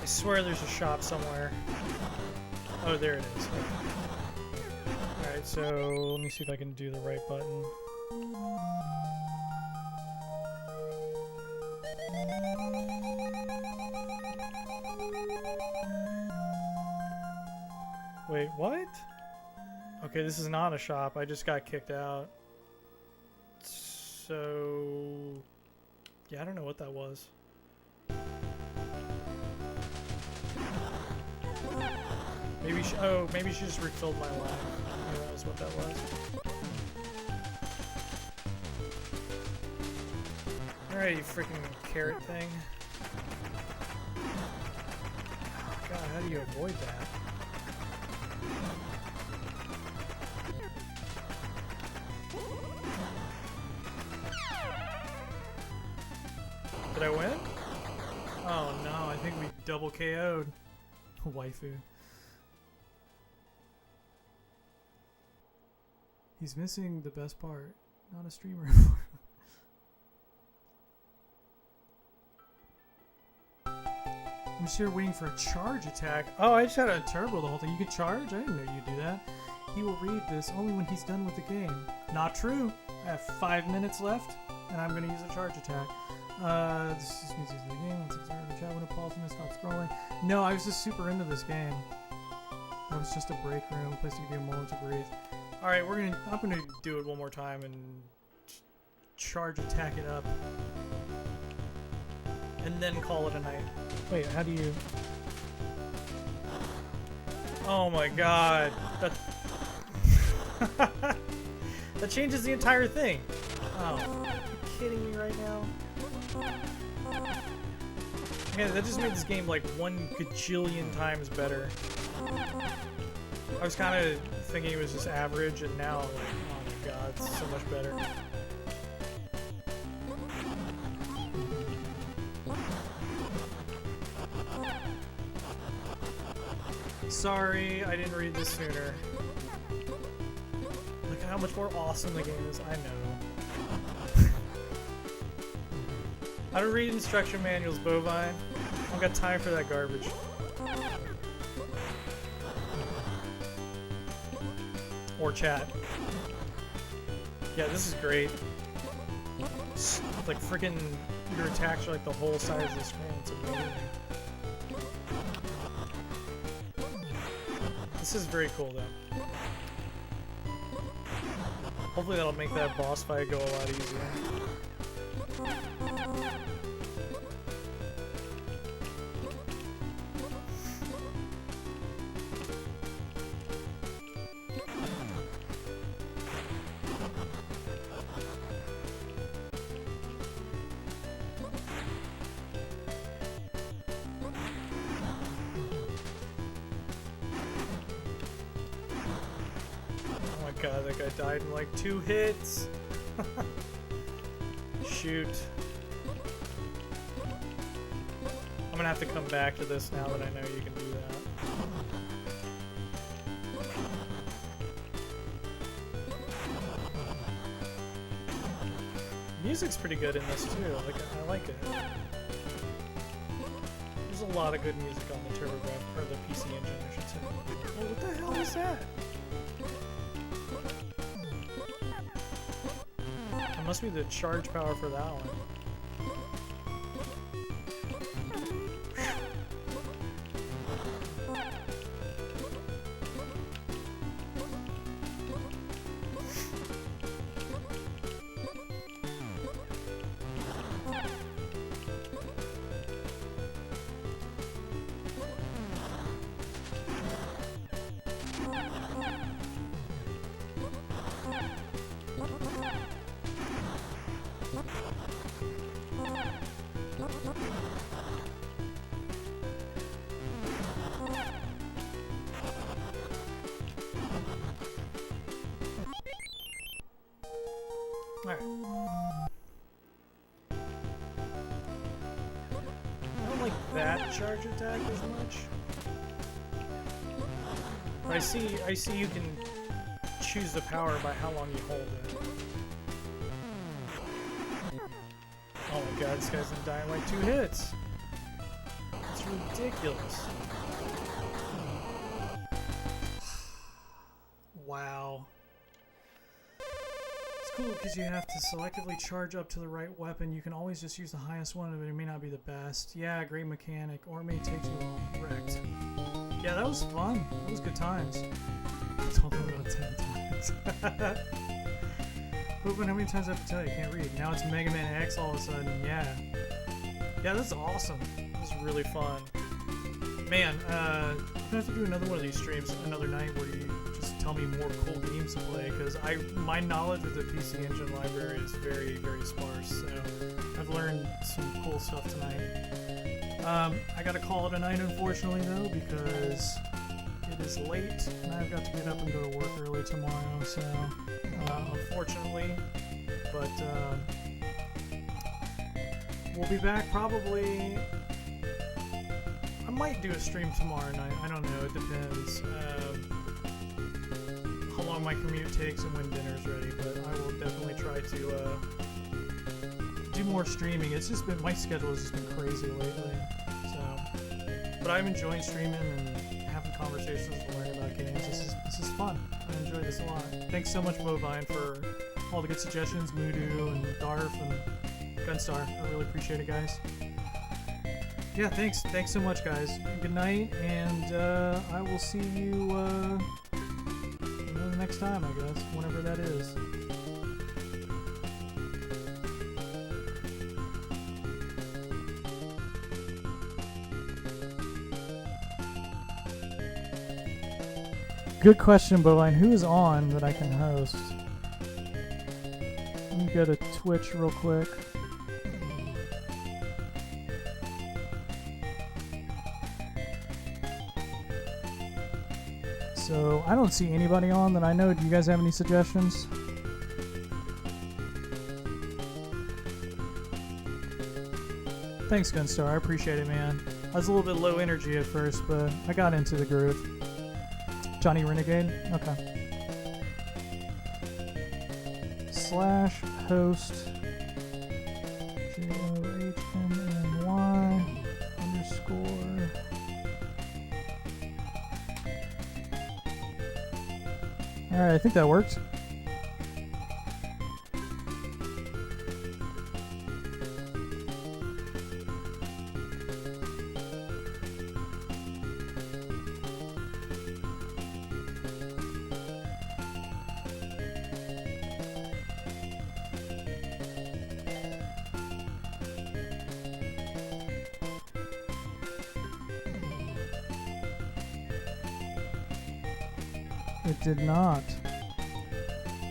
I swear there's a shop somewhere. Oh, there it is. Alright, so let me see if I can do the right button. Wait, what? Okay, this is not a shop. I just got kicked out. So... yeah, I don't know what that was. Maybe she, oh, maybe she just refilled my life. Maybe that was what that was. Alright, you freaking carrot thing. Oh, God, how do you avoid that? Did I win? Oh no, I think we double KO'd. Waifu. He's missing the best part. Not a streamer. I'm just here waiting for a charge attack. Oh, I just had a turbo the whole thing. You could charge? I didn't know you'd do that. He will read this only when he's done with the game. Not true. I have 5 minutes left, and I'm going to use a charge attack. This just means the game. Once it's the chat when it pauses and stop scrolling. No, I was just super into this game. That was just a break room, a place to give you a moment to breathe. All right, I'm gonna do it one more time and charge attack it up, and then call it a night. Wait, how do you? Oh my God, that that changes the entire thing. Oh, are you kidding me right now? Yeah, that just made this game like 1 gajillion times better. I was kind of thinking it was just average, and now, like, oh my God, it's so much better. Sorry, I didn't read this sooner. Look at how much more awesome the game is. I know. I don't read instruction manuals, Bovine. I don't got time for that garbage. Or chat. Yeah, this is great. It's like freaking your attacks are like the whole size of the screen. It's amazing. This is very cool though. Hopefully that'll make that boss fight go a lot easier. my god, that guy died in like 2 hits. Shoot. I'm gonna have to come back to this now that I know you can do that. Music's pretty good in this too. Like, I like it. There's a lot of good music on the TurboGrafx, or the PC Engine, I should say. Oh, what the hell is that? That must be the charge power for that one. Alright. I don't like that charge attack as much. But I see you can choose the power by how long you hold it. Oh my god, this guy's gonna die in like 2 hits. It's ridiculous. Wow. It's cool because you have to selectively charge up to the right weapon. You can always just use the highest one, but it may not be the best. Yeah, great mechanic, or it may take too long. Wrecked. Yeah, that was fun. That was good times. I told him about 10 times. But how many times I have to tell you? I can't read. Now it's Mega Man X all of a sudden. Yeah. Yeah, that's awesome. It was really fun. Man, I'm gonna have to do another one of these streams another night where you just tell me more cool games to play, because my knowledge of the PC Engine library is very, very sparse, so I've learned some cool stuff tonight. I gotta call it a night, unfortunately, though, because it is late, and I've got to get up and go to work early tomorrow, so unfortunately, but we'll be back probably. I might do a stream tomorrow night. I don't know. It depends how long my commute takes and when dinner's ready. But I will definitely try to do more streaming. It's just been, my schedule has just been crazy lately. So, but I'm enjoying streaming and having conversations and learning about games. This is fun. I enjoy this a lot. Thanks so much, Bovine, for all the good suggestions. Mudu and Darf and Gunstar. I really appreciate it, guys. Yeah, thanks so much, guys. Good night, and I will see you the next time, I guess, whenever that is. Good question, Bovine. Who is on that I can host? Let me go to Twitch real quick. So, I don't see anybody on that I know. Do you guys have any suggestions? Thanks, Gunstar. I appreciate it, man. I was a little bit low energy at first, but I got into the groove. Johnny Renegade? Okay. /host JOHNNY_ Alright, I think that worked. It did not.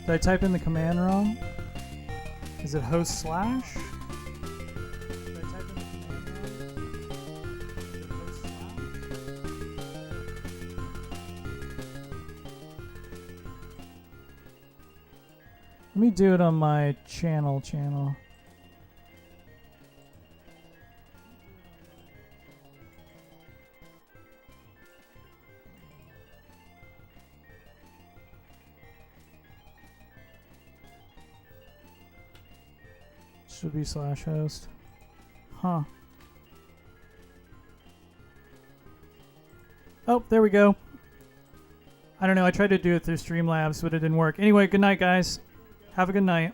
Did I type in the command wrong? Is it host /? Did I type in the command wrong? Is it host /? Let me do it on my channel. Should be /host. Huh. Oh, there we go. I don't know. I tried to do it through Streamlabs, but it didn't work. Anyway, good night, guys. Have a good night.